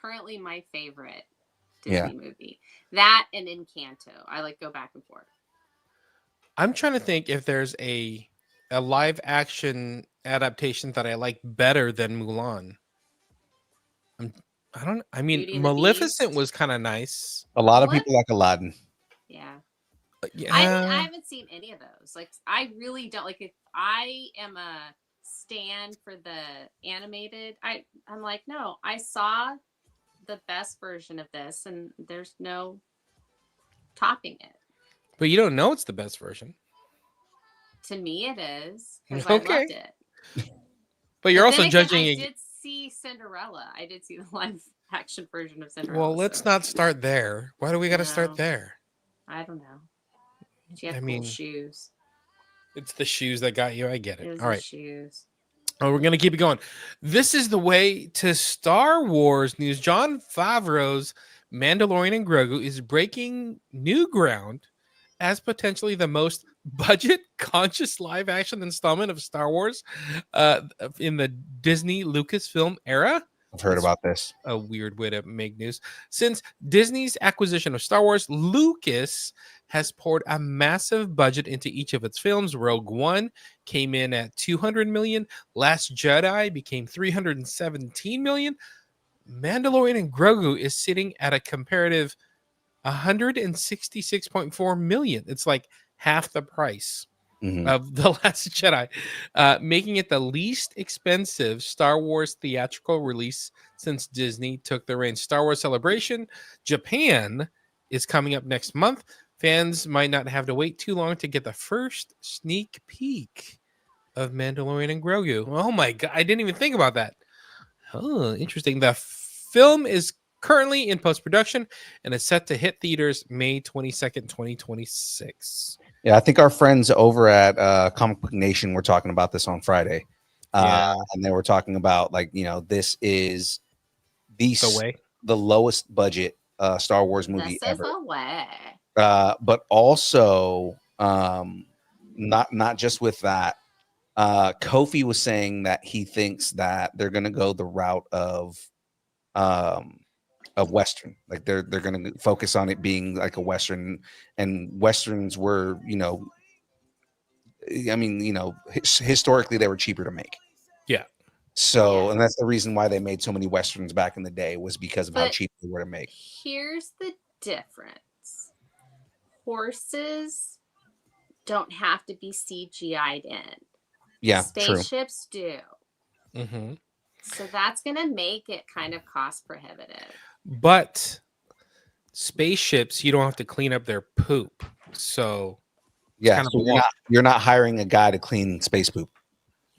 currently my favorite Disney movie. That and Encanto. I like go back and forth. I'm trying to think if there's a live action adaptation that I like better than Mulan. I mean, Maleficent was kind of nice. A lot of people like Aladdin. Yeah. Yeah. I haven't seen any of those. Like, I really don't like. If I am a stan for the animated, I'm like, no, I saw the best version of this, and there's no topping it. But you don't know it's the best version. To me, it is because I loved it. But you're also judging. I did see Cinderella. I did see the live action version of Cinderella. Well, let's not start there. Why do we got to start there? I don't know. She had cool shoes. It's the shoes that got you. I get it. All right. Shoes. Oh, we're going to keep it going. This is the way to Star Wars news. Jon Favreau's Mandalorian and Grogu is breaking new ground as potentially the most budget-conscious live-action installment of Star Wars in the Disney Lucasfilm era. I've heard about this. A weird way to make news. Since Disney's acquisition of Star Wars, Lucas has poured a massive budget into each of its films. Rogue One came in at $200 million. Last Jedi became $317 million. Mandalorian and Grogu is sitting at a comparative $166.4 million. It's like half the price of The Last Jedi, making it the least expensive Star Wars theatrical release since Disney took the reins. Star Wars Celebration Japan is coming up next month. Fans might not have to wait too long to get the first sneak peek of Mandalorian and Grogu. Oh my God, I didn't even think about that. Oh, interesting. The film is currently in post-production and is set to hit theaters May 22nd, 2026. Yeah, I think our friends over at Comic Book Nation were talking about this on Friday. And they were talking about, like, you know, this is the way. the lowest budget Star Wars movie this ever. Is a way. But also, not just with that. Kofi was saying that he thinks that they're going to go the route of Western, like they're going to focus on it being like a Western, and Westerns were, historically they were cheaper to make. Yeah. So, and that's the reason why they made so many Westerns back in the day, was because of how cheap they were to make. Here's the difference. Horses don't have to be CGI'd in. Yeah, spaceships do. Mm-hmm. So that's going to make it kind of cost prohibitive. But spaceships, you don't have to clean up their poop. So yeah, so you're not hiring a guy to clean space poop.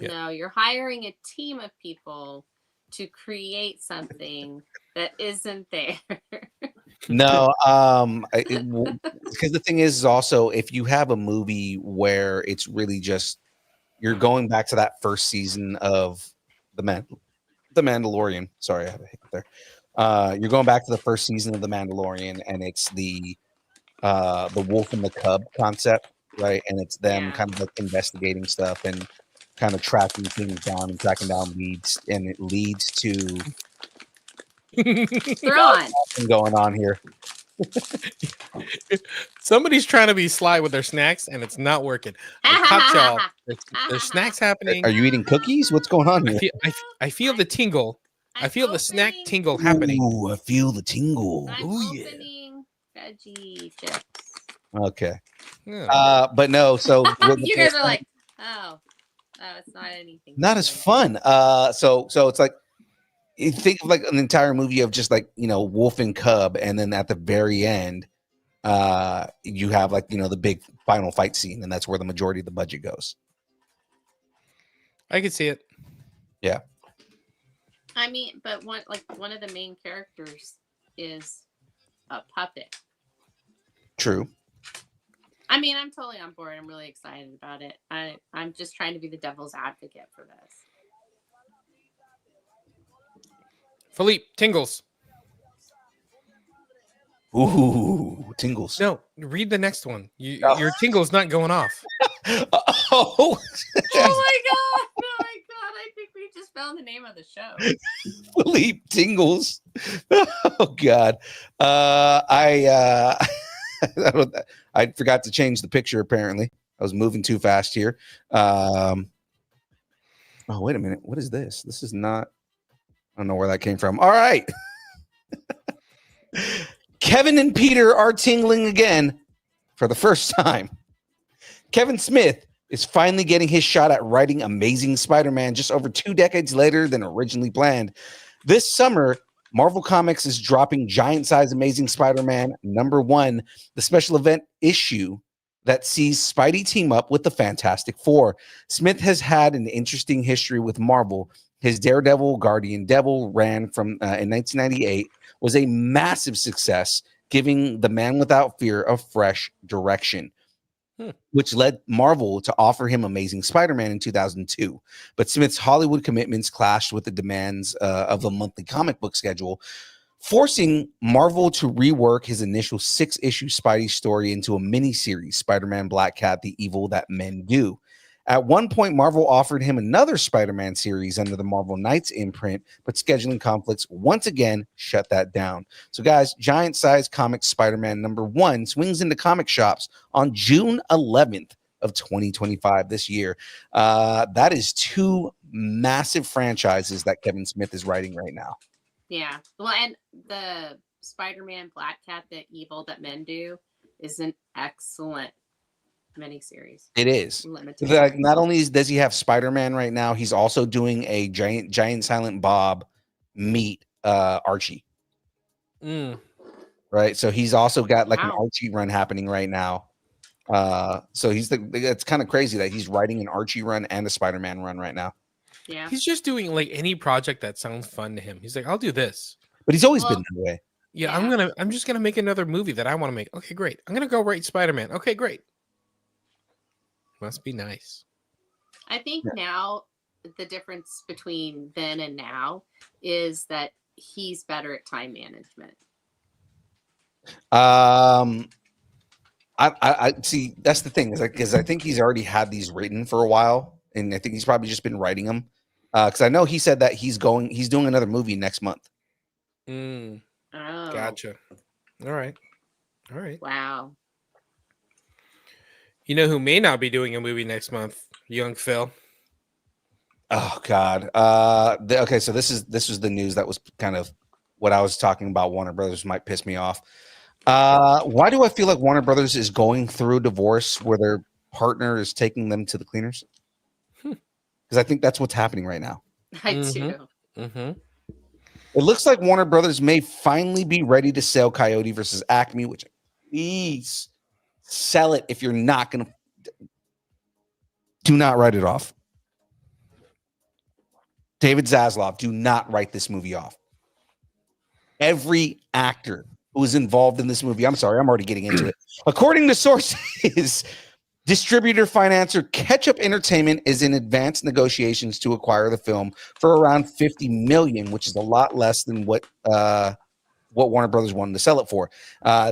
Yeah. No, you're hiring a team of people to create something that isn't there. No, because the thing is also, if you have a movie where it's really just you're going back to that first season of the Mandalorian. Sorry, I have a hiccup there. You're going back to the first season of the Mandalorian, and it's the wolf and the cub concept, right? And it's them kind of like investigating stuff and kind of tracking things down and tracking down leads, and it leads to something going on here. Somebody's trying to be sly with their snacks, and it's not working. Y'all. There's snacks happening. Are you eating cookies? What's going on here? I feel the tingle. I feel the snack tingle happening. Ooh, I feel the tingle. I'm opening veggie chips. Okay. Yeah. But no, so you guys are like, oh, it's not anything. Not as fun. So it's like, you think of like an entire movie of just like, wolf and cub, and then at the very end, you have like, the big final fight scene, and that's where the majority of the budget goes. I could see it. Yeah. I mean, but one of the main characters is a puppet. True. I mean, I'm totally on board. I'm really excited about it. I'm just trying to be the devil's advocate for this. Philippe, tingles. Ooh, tingles. No, read the next one. Your tingle's not going off. Oh my god! I think we just found the name of the show. Philippe Tingles. Oh god. I forgot to change the picture. Apparently, I was moving too fast here. Oh, wait a minute. What is this? This is not. I don't know where that came from. All right. Kevin and Peter are tingling again for the first time. Kevin Smith is finally getting his shot at writing Amazing Spider-Man just over 2 decades later than originally planned. This summer, Marvel Comics is dropping giant-size Amazing Spider-Man #1, the special event issue that sees Spidey team up with the Fantastic Four. Smith has had an interesting history with Marvel. His Daredevil, Guardian Devil ran from in 1998, was a massive success, giving the Man Without Fear a fresh direction, which led Marvel to offer him Amazing Spider-Man in 2002. But Smith's Hollywood commitments clashed with the demands of the monthly comic book schedule, forcing Marvel to rework his initial 6-issue Spidey story into a miniseries, Spider-Man Black Cat, The Evil That Men Do. At one point, Marvel offered him another Spider-Man series under the Marvel Knights imprint, but scheduling conflicts once again shut that down. So, guys, giant-sized comic Spider-Man #1 swings into comic shops on June 11th of 2025 this year. That is 2 massive franchises that Kevin Smith is writing right now. Yeah. Well, and the Spider-Man Black Cat, The Evil That Men Do is an excellent miniseries. It is. Like, not only does he have Spider-Man right now, he's also doing a giant Silent Bob meet Archie. Right. So he's also got like an Archie run happening right now. So it's kind of crazy that he's writing an Archie run and a Spider-Man run right now. Yeah. He's just doing like any project that sounds fun to him. He's like, I'll do this. But he's always been that way. Yeah, I'm just gonna make another movie that I want to make. Okay, great. I'm gonna go write Spider-Man. Okay, great. Must be nice. I think now the difference between then and now is that he's better at time management. I see. That's the thing, is like, because I think he's already had these written for a while, and I think he's probably just been writing them. Because I know he said that he's doing another movie next month. Oh, Gotcha. All right. Wow. You know who may not be doing a movie next month? Young Phil. Oh God. Okay, so this was the news that was kind of what I was talking about. Warner Brothers might piss me off. Why do I feel like Warner Brothers is going through a divorce where their partner is taking them to the cleaners? Because I think that's what's happening right now. I do. Mm-hmm. It looks like Warner Brothers may finally be ready to sell Coyote versus Acme, which, please sell it. If you're not going to, do not write it off. David Zaslav, do not write this movie off. Every actor who was involved in this movie, I'm sorry, I'm already getting into it. According to sources, distributor financier Ketchup Entertainment is in advanced negotiations to acquire the film for around $50 million, which is a lot less than what Warner Brothers wanted to sell it for.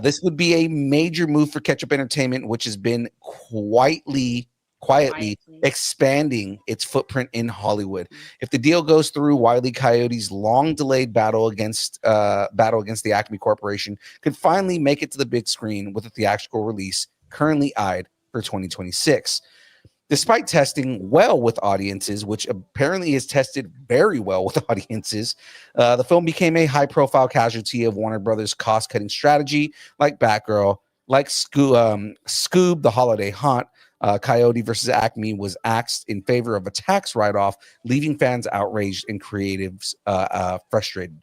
This would be a major move for Ketchup Entertainment, which has been quietly expanding its footprint in Hollywood. If the deal goes through, Wile E. Coyote's long-delayed battle against the Acme Corporation could finally make it to the big screen with a theatrical release currently eyed for 2026. Despite testing well with audiences, which apparently has tested very well with audiences, the film became a high-profile casualty of Warner Brothers' cost-cutting strategy, like Batgirl, like Scoob: The Holiday Haunt. Coyote versus Acme was axed in favor of a tax write-off, leaving fans outraged and creatives frustrated.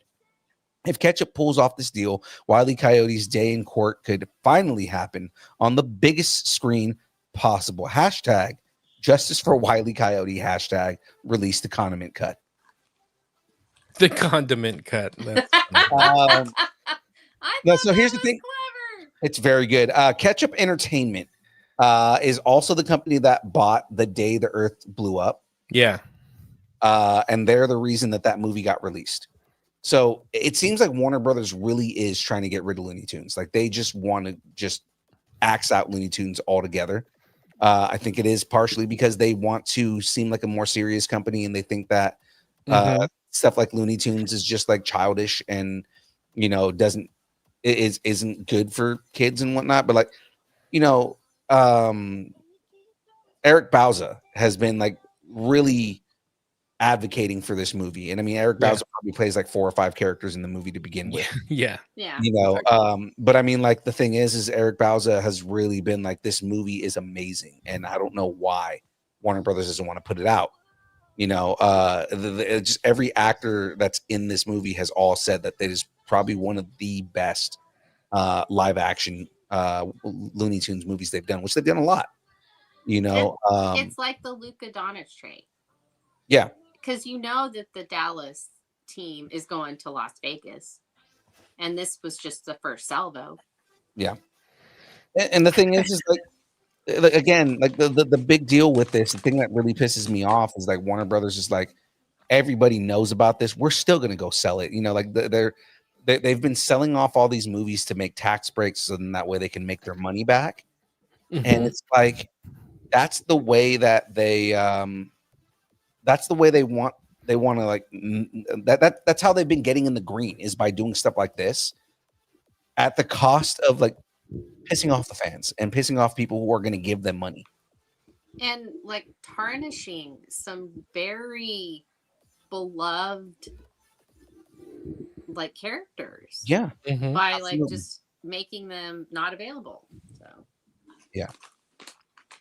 If Ketchup pulls off this deal, Wile E. Coyote's day in court could finally happen on the biggest screen possible. Hashtag justice for Wile E. Coyote. Hashtag release the condiment cut. The condiment cut. So here's the thing. Clever. It's very good. Ketchup Entertainment is also the company that bought The Day the Earth Blew Up. Yeah. And they're the reason that movie got released. So it seems like Warner Brothers really is trying to get rid of Looney Tunes. Like, they just want to just axe out Looney Tunes altogether. I think it is partially because they want to seem like a more serious company, and they think that stuff like Looney Tunes is just like childish and, you know, isn't good for kids and whatnot. But like, you know, Eric Bauza has been like really advocating for this movie, and I mean, Eric Bauza probably plays like 4 or 5 characters in the movie to begin with. Yeah. You know, but I mean, like, the thing is Eric Bauza has really been like, this movie is amazing, and I don't know why Warner Brothers doesn't want to put it out. You know, just every actor that's in this movie has all said that it is probably one of the best live action Looney Tunes movies they've done, which they've done a lot. You know, it's like the Luka Doncic trade. Yeah, because you know that the Dallas team is going to Las Vegas, and this was just the first salvo. Yeah, and the thing is like again, like the big deal with this, the thing that really pisses me off is like Warner Brothers is like, everybody knows about this, we're still gonna go sell it. You know, like they've been selling off all these movies to make tax breaks, so then that way they can make their money back. And it's like, that's the way that they want to, like, that's how they've been getting in the green, is by doing stuff like this at the cost of like pissing off the fans and pissing off people who are going to give them money, and like tarnishing some very beloved like characters. by Absolutely. Like just making them not available. So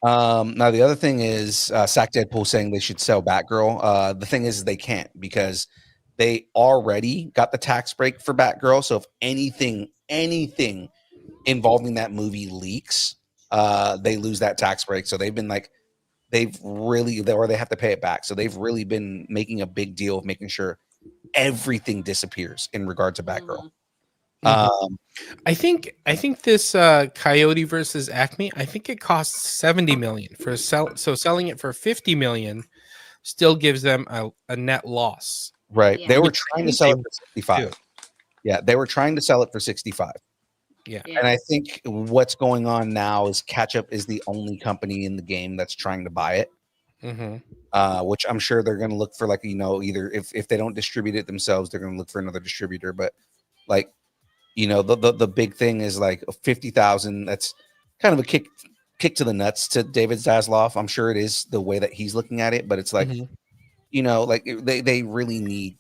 now the other thing is Sack Deadpool saying they should sell Batgirl. The thing is they can't, because they already got the tax break for Batgirl. So if anything involving that movie leaks, they lose that tax break. So they've been like, they have to pay it back. So they've really been making a big deal of making sure everything disappears in regard to Batgirl. I think this Coyote versus Acme, I think it costs $70 million so selling it for $50 million still gives them a net loss Right. Yeah. They were trying to sell it for 65. Yeah, they were trying to sell it for 65. Yeah. And I think what's going on now is Ketchup is the only company in the game that's trying to buy it. Which I'm sure they're going to look for, like, either if they don't distribute it themselves, they're going to look for another distributor. But like, the big thing is like 50,000. That's kind of a kick to the nuts to David Zaslav. I'm sure it is the way that he's looking at it, but it's like, like they really need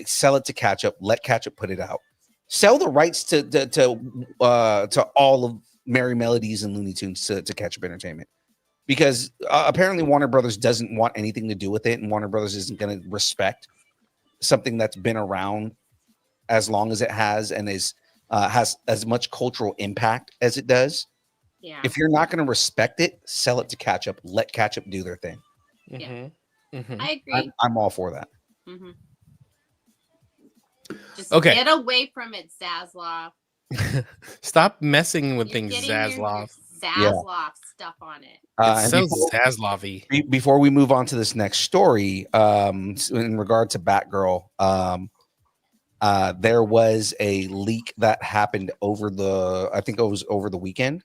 sell it to Ketchup, let Ketchup put it out, sell the rights to all of Merry Melodies and Looney Tunes to Ketchup Entertainment. Because apparently Warner Brothers doesn't want anything to do with it, and Warner Brothers isn't going to respect something that's been around as long as it has and has as much cultural impact as it does. Yeah. If you're not going to respect it, sell it to Ketchup. Let Ketchup do their thing. Yeah. I agree. I'm all for that. Just get away from it, Zaslav. Stop messing with things, Zaslav. Zaslav stuff on it. It's so Zaslavy. Before we move on to this next story, in regard to Batgirl, there was a leak that happened over the weekend,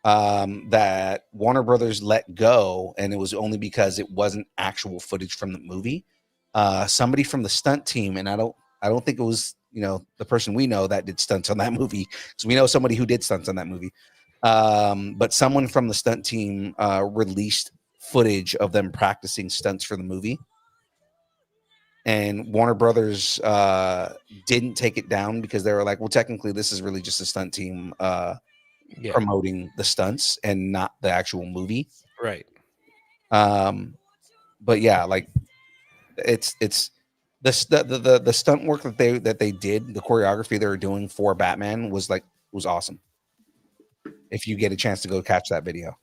that Warner Brothers let go, and it was only because it wasn't actual footage from the movie. Somebody from the stunt team, and I don't think it was the person we know that did stunts on that movie, because we know somebody who did stunts on that movie. But someone from the stunt team released footage of them practicing stunts for the movie, and Warner Brothers didn't take it down because they were like, well, technically this is really just a stunt team promoting the stunts and not the actual movie. Right. But yeah, like it's the stunt work that they did, the choreography they were doing for Batman was awesome. If you get a chance to go catch that video.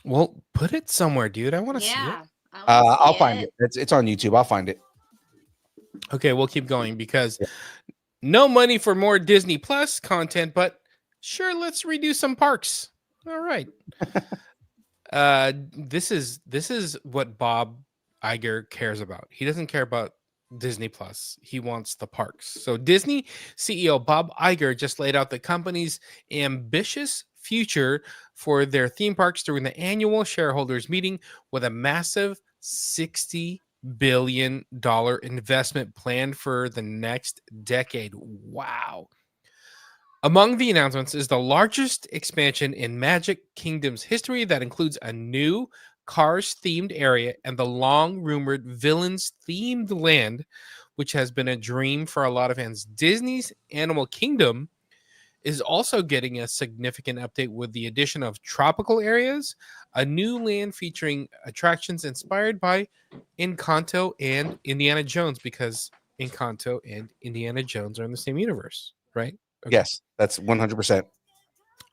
Well, put it somewhere, dude. I want to see it. I'll find it. It's on YouTube. I'll find it. Okay, we'll keep going because no money for more Disney Plus content, but sure, let's redo some parks. All right. This is what Bob Iger cares about. He doesn't care about Disney Plus. He wants the parks. So Disney CEO Bob Iger just laid out the company's ambitious future for their theme parks during the annual shareholders meeting with a massive $60 billion investment planned for the next decade. Wow. Among the announcements is the largest expansion in Magic Kingdom's history that includes a new Cars-themed area and the long-rumored Villains-themed land, which has been a dream for a lot of fans. Disney's Animal Kingdom is also getting a significant update with the addition of tropical areas, a new land featuring attractions inspired by Encanto and Indiana Jones, because Encanto and Indiana Jones are in the same universe, right? Okay. Yes, that's 100%.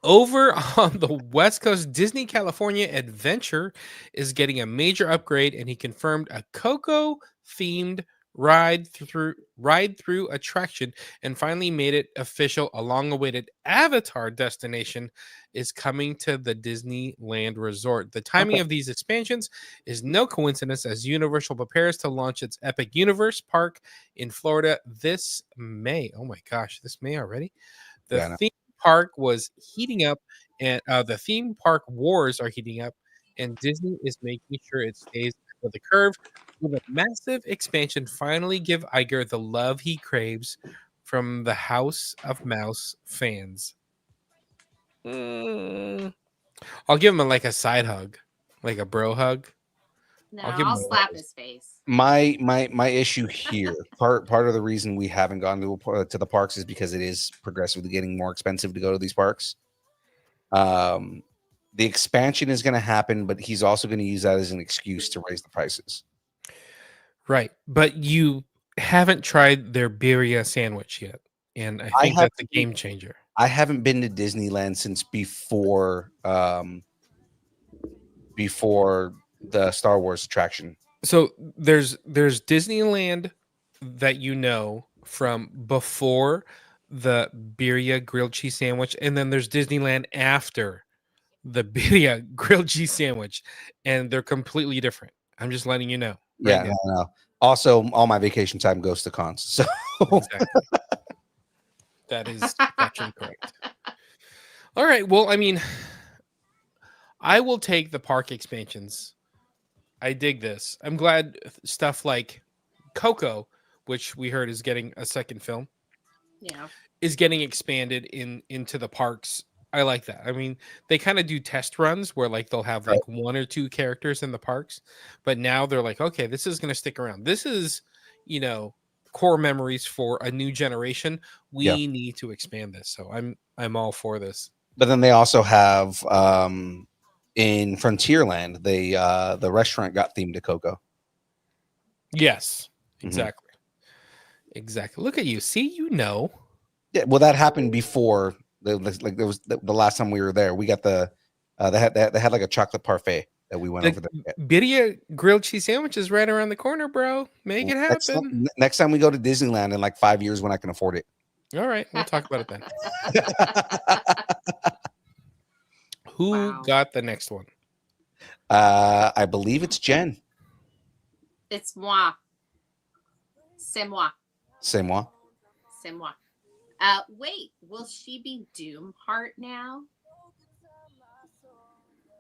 Over on the West Coast, Disney California Adventure is getting a major upgrade, and he confirmed a Coco-themed ride through attraction and finally made it official. A long-awaited Avatar destination is coming to the Disneyland Resort. The timing of these expansions is no coincidence, as Universal prepares to launch its Epic Universe Park in Florida this May. Oh my gosh, this May already? The theme park was heating up, and the theme park wars are heating up, and Disney is making sure it stays ahead of the curve. Will the massive expansion finally give Iger the love he craves from the House of Mouse fans? I'll give him a side hug, like a bro hug. No, I'll slap his face. My issue here, part of the reason we haven't gone to the parks is because it is progressively getting more expensive to go to these parks. The expansion is going to happen, but he's also going to use that as an excuse to raise the prices. Right, but you haven't tried their birria sandwich yet, and I think that's a game changer. I haven't been to Disneyland since before the Star Wars attraction. So there's Disneyland that you know from before the birria grilled cheese sandwich, and then there's Disneyland after the birria grilled cheese sandwich, and they're completely different. I'm just letting you know. Yeah, right no. Also, all my vacation time goes to cons. So exactly. That is factually correct. All right. Well, I mean, I will take the park expansions. I dig this. I'm glad stuff like Coco, which we heard is getting a second film, is getting expanded into the parks. I like that. I mean, they kind of do test runs where like they'll have like one or two characters in the parks, but now they're like, okay, this is going to stick around. This is, core memories for a new generation. We need to expand this. So I'm all for this. But then they also have in Frontierland, the restaurant got themed to Coco. Yes, exactly. Mm-hmm. Exactly. Look at you. See, Yeah, well, that happened before. There was the last time we were there. We got they had like a chocolate parfait that we went over there. Birria grilled cheese sandwiches right around the corner, bro. Make it happen. Next time we go to Disneyland in like 5 years when I can afford it. All right, we'll talk about it then. Who got the next one? I believe it's Jen. It's moi. C'est moi. C'est moi. C'est moi. Wait, will she be Doomheart now?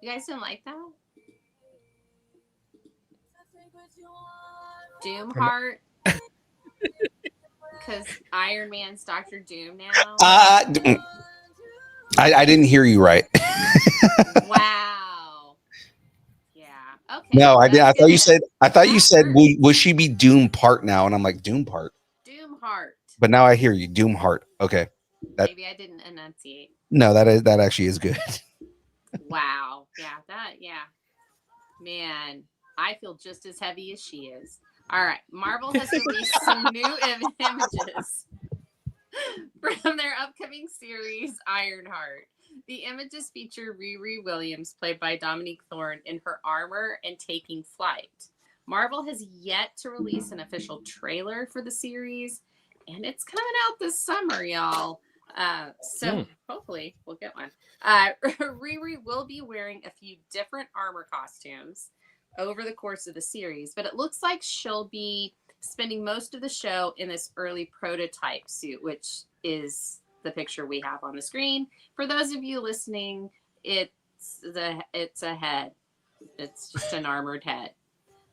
You guys didn't like that? Doomheart? Because Iron Man's Dr. Doom now? I didn't hear you right. Wow. Yeah. Okay. No, I did. I thought you said will she be Doomheart now? And I'm like, Doomheart. Doomheart. But now I hear you, Doomheart. Okay. Maybe I didn't enunciate. No, that actually is good. Wow. Yeah. Man, I feel just as heavy as she is. All right. Marvel has released some new images from their upcoming series, Ironheart. The images feature Riri Williams, played by Dominique Thorne, in her armor and taking flight. Marvel has yet to release an official trailer for the series, and it's coming out this summer, y'all. So hopefully we'll get one. Riri will be wearing a few different armor costumes over the course of the series, but it looks like she'll be spending most of the show in this early prototype suit, which is the picture we have on the screen. For those of you listening, it's a head. It's just an armored head.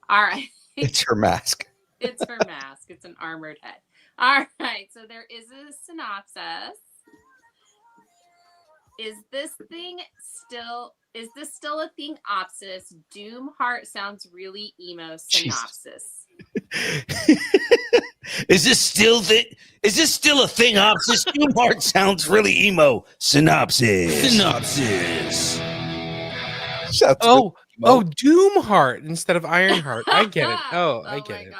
All right. It's her mask. It's her mask. It's an armored head. All right. So there is a synopsis. Is this still a thing? Opsis. Doomheart sounds really emo. Synopsis. Is this still a thing? Opsis. Doomheart sounds really emo. Synopsis. Doomheart instead of Ironheart. I get it. I get it.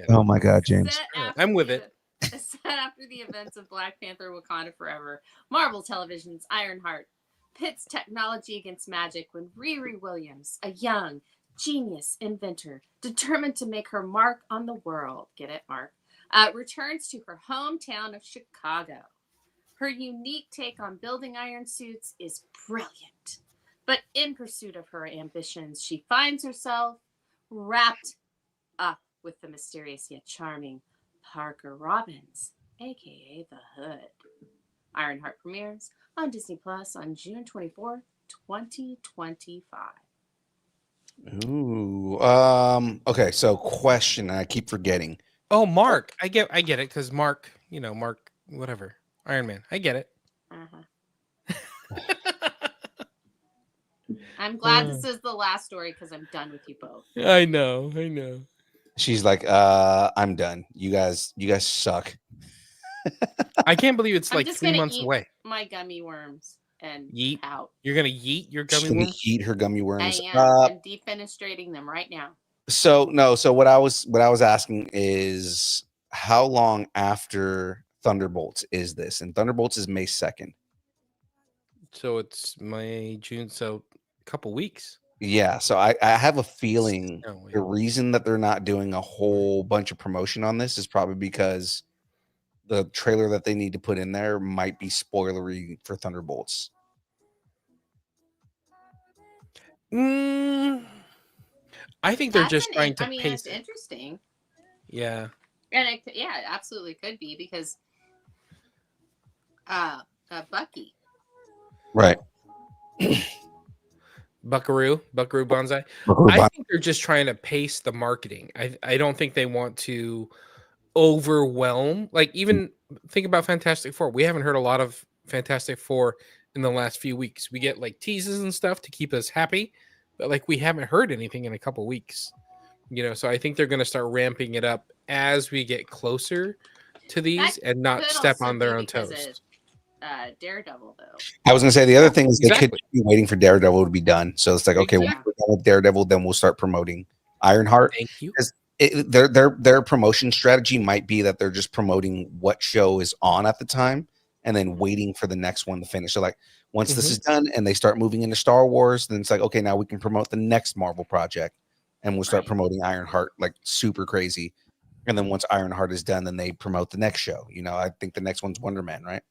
Oh my God, James. I'm with it. Set after the events of Black Panther: Wakanda Forever, Marvel Television's Ironheart pits technology against magic when Riri Williams, a young, genius inventor determined to make her mark on the world, get it, Mark, returns to her hometown of Chicago. Her unique take on building iron suits is brilliant, but in pursuit of her ambitions, she finds herself wrapped up with the mysterious yet charming Parker Robbins, aka the Hood. Ironheart premieres on Disney Plus on June 24th, 2025. Ooh. Okay, so question, I keep forgetting. Oh, Mark. I get it, because Mark, whatever. Iron Man. I get it. I'm glad this is the last story because I'm done with you both. I know. She's like, I'm done. You guys suck. I can't believe it's I'm like just 3 months away. My gummy worms and yeet out. You're gonna yeet your gummy She's worms? Eat her gummy worms. I am. I'm defenestrating them right now. So what I was asking is how long after Thunderbolts is this? And Thunderbolts is May 2nd. So it's May, June, so a couple weeks. Yeah, so I have a feeling the reason that they're not doing a whole bunch of promotion on this is probably because the trailer that they need to put in there might be spoilery for Thunderbolts. I think they're just trying to pace pace it. Interesting. Yeah. And it absolutely could be because Bucky. Right. Buckaroo Banzai. I think they're just trying to pace the marketing. I don't think they want to overwhelm. Like, even think about Fantastic Four. We haven't heard a lot of Fantastic Four in the last few weeks. We get like teases and stuff to keep us happy, but like we haven't heard anything in a couple weeks. So I think they're going to start ramping it up as we get closer to these and not step on their own toes. Daredevil, though. I was gonna say the other thing is they could be waiting for Daredevil to be done. So it's like, okay, when we're done with Daredevil, then we'll start promoting Ironheart. Thank you. Their promotion strategy might be that they're just promoting what show is on at the time and then waiting for the next one to finish. So like once this is done and they start moving into Star Wars, then it's like, okay, now we can promote the next Marvel project and we'll start promoting Ironheart like super crazy. And then once Ironheart is done, then they promote the next show. I think the next one's Wonder Man, right?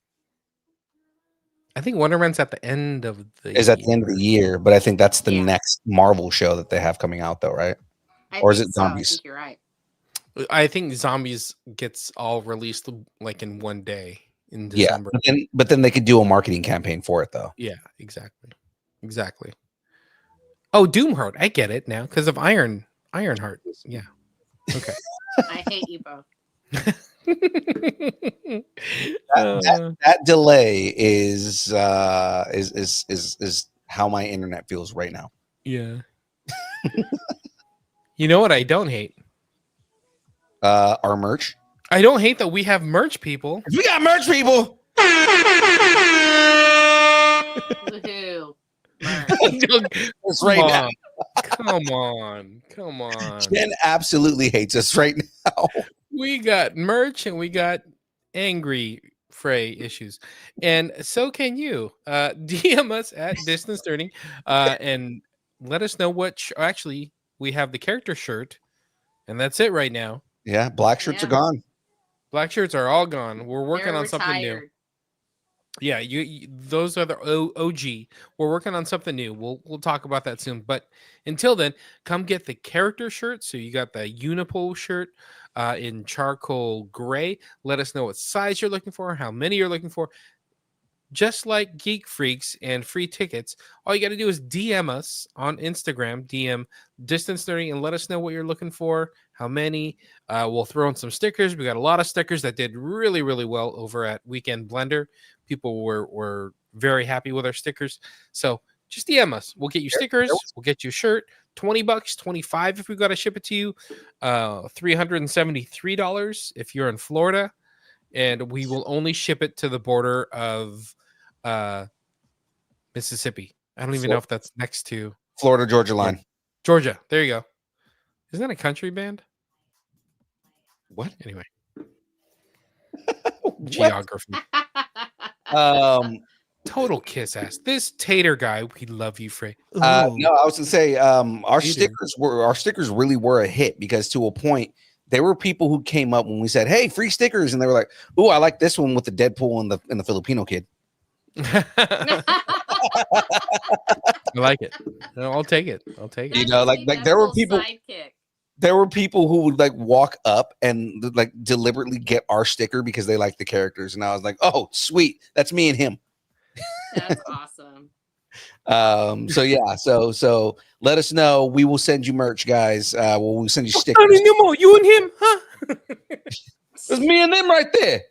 I think Wonder Man's at the end of the at the end of the year, but I think that's the next Marvel show that they have coming out, though, right? Or is it Zombies? I think you're right. I think Zombies gets all released like in one day in December. Yeah, but then they could do a marketing campaign for it, though. Yeah, exactly. Oh, Doomheart, I get it now because of Ironheart. Yeah. Okay. I hate you both. that delay is how my internet feels right now. Yeah. You know what I don't hate? Our merch. I don't hate that we have merch, people. We got merch, people. Woohoo. It's right now. Come on. Jen absolutely hates us right now. We got merch and we got angry Frey issues, and so can you. DM us at Distance Learning and let us know what. Actually, we have the character shirt, and that's it right now. Yeah, black shirts are gone. Black shirts are all gone. We're working on something new. Yeah, you those are the OG. We're working on something new. We'll talk about that soon. But until then, come get the character shirt. So you got the Unipole shirt in charcoal gray. Let us know what size you're looking for, how many you're looking for. Just like Geek Freaks and free tickets, all you got to do is DM us on Instagram, DM Distance Learning, and let us know what you're looking for, how many. We'll throw in some stickers. We got a lot of stickers that did really, really well over at Weekend Blender. People were very happy with our stickers. So just DM us. We'll get you stickers. We'll get you a shirt. $20, $25 if we got to ship it to you. $373 if you're in Florida. And we will only ship it to the border of Mississippi. I don't even know if that's next to Florida, Georgia line. Georgia. There you go. Isn't that a country band? What? Anyway. Geography. Total kiss ass. This tater guy, we love you, Frey. No, I was gonna say our stickers really were a hit because to a point there were people who came up when we said, "Hey, free stickers," and they were like, "Oh, I like this one with the Deadpool and the Filipino kid." I like it. No, I'll take it. You know, like there were people. There were people who would like walk up and like deliberately get our sticker because they like the characters, and I was like, "Oh, sweet, that's me and him." That's awesome. So yeah, so let us know. We will send you merch, guys. We'll send you stickers. You and him, huh? It's me and them right there.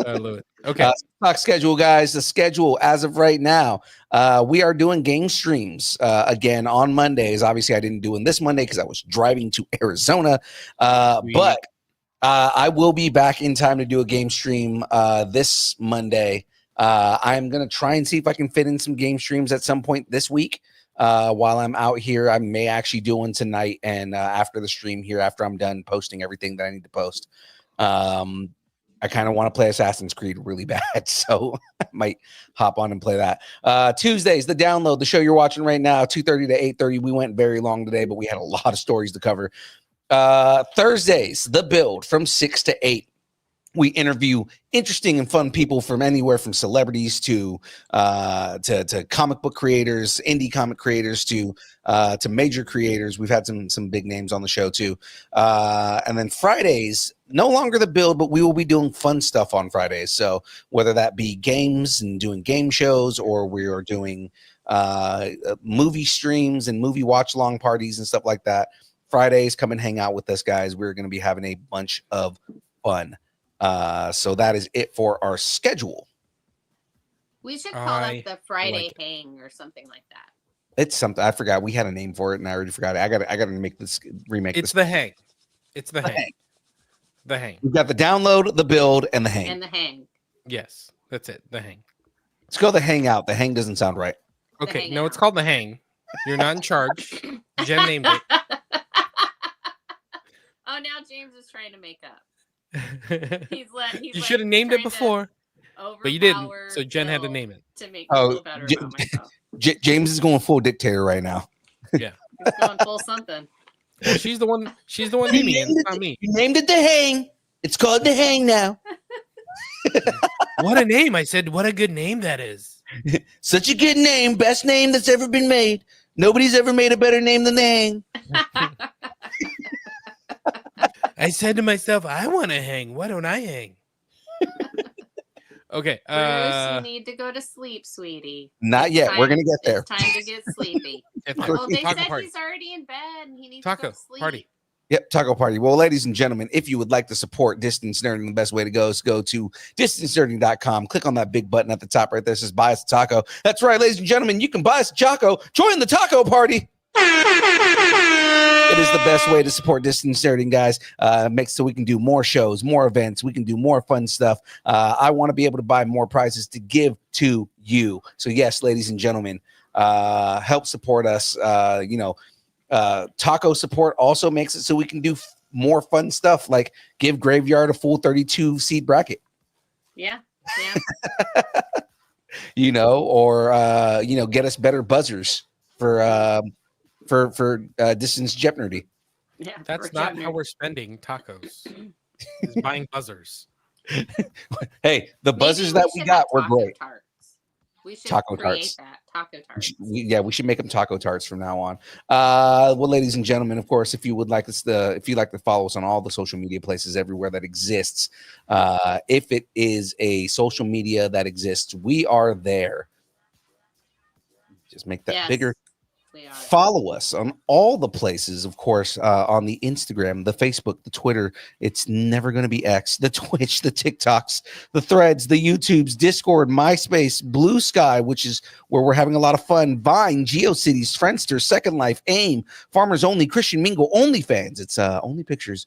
I love it. Okay. Talk schedule, guys. The schedule as of right now, we are doing game streams again on Mondays. Obviously, I didn't do it this Monday because I was driving to Arizona. But I will be back in time to do a game stream this Monday. I'm going to try and see if I can fit in some game streams at some point this week. While I'm out here, I may actually do one tonight and after the stream here, after I'm done posting everything that I need to post. I kind of want to play Assassin's Creed really bad, so I might hop on and play that. Tuesdays, the download, the show you're watching right now, 2:30 to 8:30. We went very long today, but we had a lot of stories to cover. Thursdays, the build from 6 to 8. We interview interesting and fun people from anywhere from celebrities to comic book creators, indie comic creators to major creators. We've had some big names on the show too. And then Fridays, no longer the build, but we will be doing fun stuff on Fridays. So whether that be games and doing game shows, or we are doing movie streams and movie watch along parties and stuff like that, Fridays, come and hang out with us, guys. We're going to be having a bunch of fun. So that is it for our schedule. We should call it the Friday Hang or something like that. It's something I forgot. We had a name for it, and I already forgot it. I got to remake this. It's the Hang. It's the Hang. The Hang. We've got the download, the build, and the hang. And the hang. Yes, that's it. The Hang. Let's go the hangout. The hang doesn't sound right. Okay, no, it's called the Hang. You're not in charge. Jen named it. Oh, now James is trying to make up. You should have named it before, but you didn't. So Jen had to name it to make me feel better about myself. James is going full dictator right now. Yeah, he's going full something. Well, she's the one naming it. It's not me. You named it the Hang. It's called the Hang now. What a name! I said, what a good name that is. Such a good name, best name that's ever been made. Nobody's ever made a better name than the Hang. I said to myself, I want to hang. Why don't I hang? Okay. Bruce, you need to go to sleep, sweetie. Not yet. We're gonna get there. It's time to get sleepy. Well, they said he's already in bed and he needs to go to sleep. Party. Yep, Taco Party. Well, ladies and gentlemen, if you would like to support Distance Nerding, the best way to go is go to distancenerding.com. Click on that big button at the top right there. It says buy us a taco. That's right, ladies and gentlemen. You can buy us a taco. Join the Taco Party. It is the best way to support Distance Nerding, guys. Makes so we can do more shows, more events. We can do more fun stuff. I want to be able to buy more prizes to give to you. So yes, ladies and gentlemen, help support us. Taco support also makes it so we can do more fun stuff, like give Graveyard a full 32 seed bracket. Yeah. Or get us better buzzers for Distance Jeopardy. Yeah, that's not how we're spending tacos. Is buying buzzers. Hey, the buzzers that we got were great. Tarts. We should taco create tarts. That taco tarts. We should make them taco tarts from now on. Well, ladies and gentlemen, of course, if you would like us if you'd like to follow us on all the social media places everywhere that exists, if it is a social media that exists, we are there. Just make that bigger. Follow us on all the places, of course, on the Instagram, the Facebook, the Twitter. It's never going to be X, the Twitch, the TikToks, the Threads, the YouTubes, Discord, MySpace, Blue Sky, which is where we're having a lot of fun, Vine, GeoCities, Friendster, Second Life, AIM, Farmers Only, Christian Mingle, OnlyFans. It's only pictures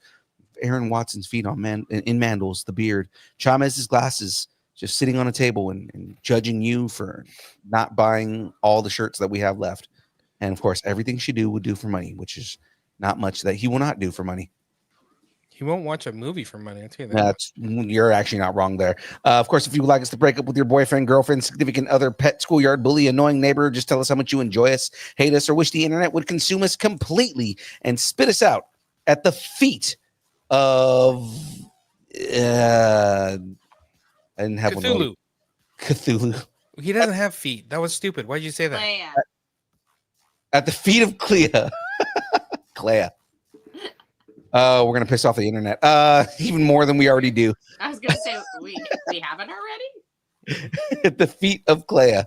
of Aaron Watson's feet on in Mandels, the beard, Jahmez's glasses, just sitting on a table and judging you for not buying all the shirts that we have left. And of course, everything she would do for money, which is not much that he will not do for money. He won't watch a movie for money. I'll tell you that. You're actually not wrong there. Of course, if you would like us to break up with your boyfriend, girlfriend, significant other, pet, schoolyard bully, annoying neighbor, just tell us how much you enjoy us, hate us, or wish the internet would consume us completely and spit us out at the feet of I didn't have Cthulhu. Cthulhu. He doesn't have feet. That was stupid. Why'd you say that? Clea. At the feet of Clea. Clea. We're gonna piss off the internet. Even more than we already do. I was gonna say we haven't already. At the feet of Clea.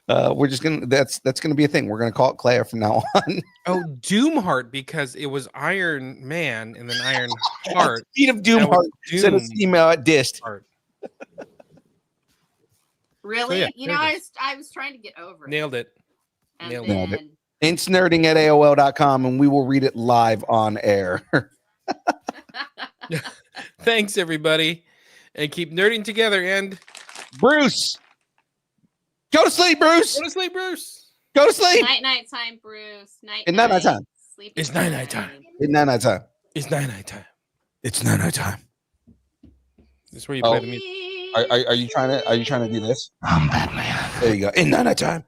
We're just gonna that's gonna be a thing. We're gonna call it Clea from now on. Oh, Doomheart, because it was Iron Man and then Iron Heart. Feet of Doomheart. Send us an email at Dist. Really? So, yeah, I was trying to get over it. Nailed it. Nailed it. Insnerding at AOL.com, and we will read it live on air. Thanks, everybody. And keep nerding together. And Bruce, go to sleep, Bruce. Go to sleep, Bruce. Go to sleep. Night time, Bruce. Night time. It's night time. It's night time. It's night time. It's night time. This is where you play the music. Are you trying to do this? I'm Batman. There you go. In night time.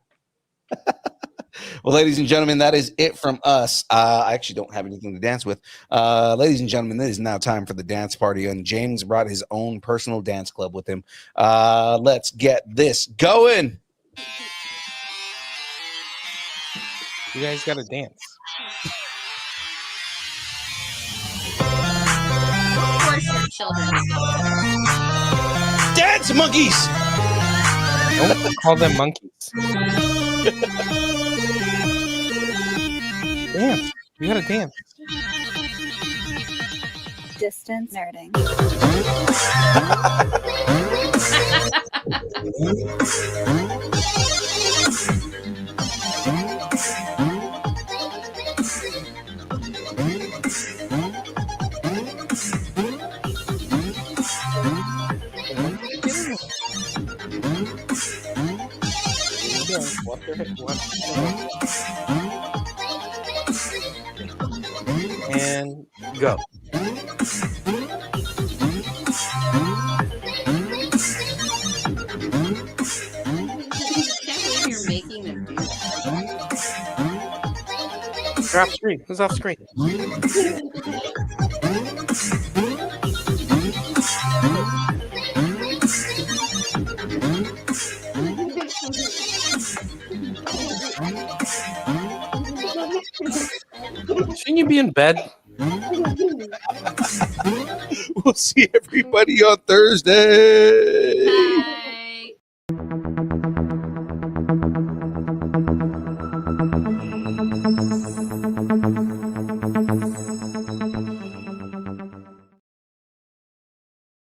Well, ladies and gentlemen, that is it from us. I actually don't have anything to dance with. Ladies and gentlemen, it is now time for the dance party, and James brought his own personal dance club with him. Let's get this going. You guys got to dance. Of course, your children. Dance monkeys. Don't call them monkeys. Dance. You gotta dance. Distance nerding. And go. You're making them do that. They're off screen. Who's off screen? Shouldn't you be in bed? We'll see everybody on Thursday. Bye.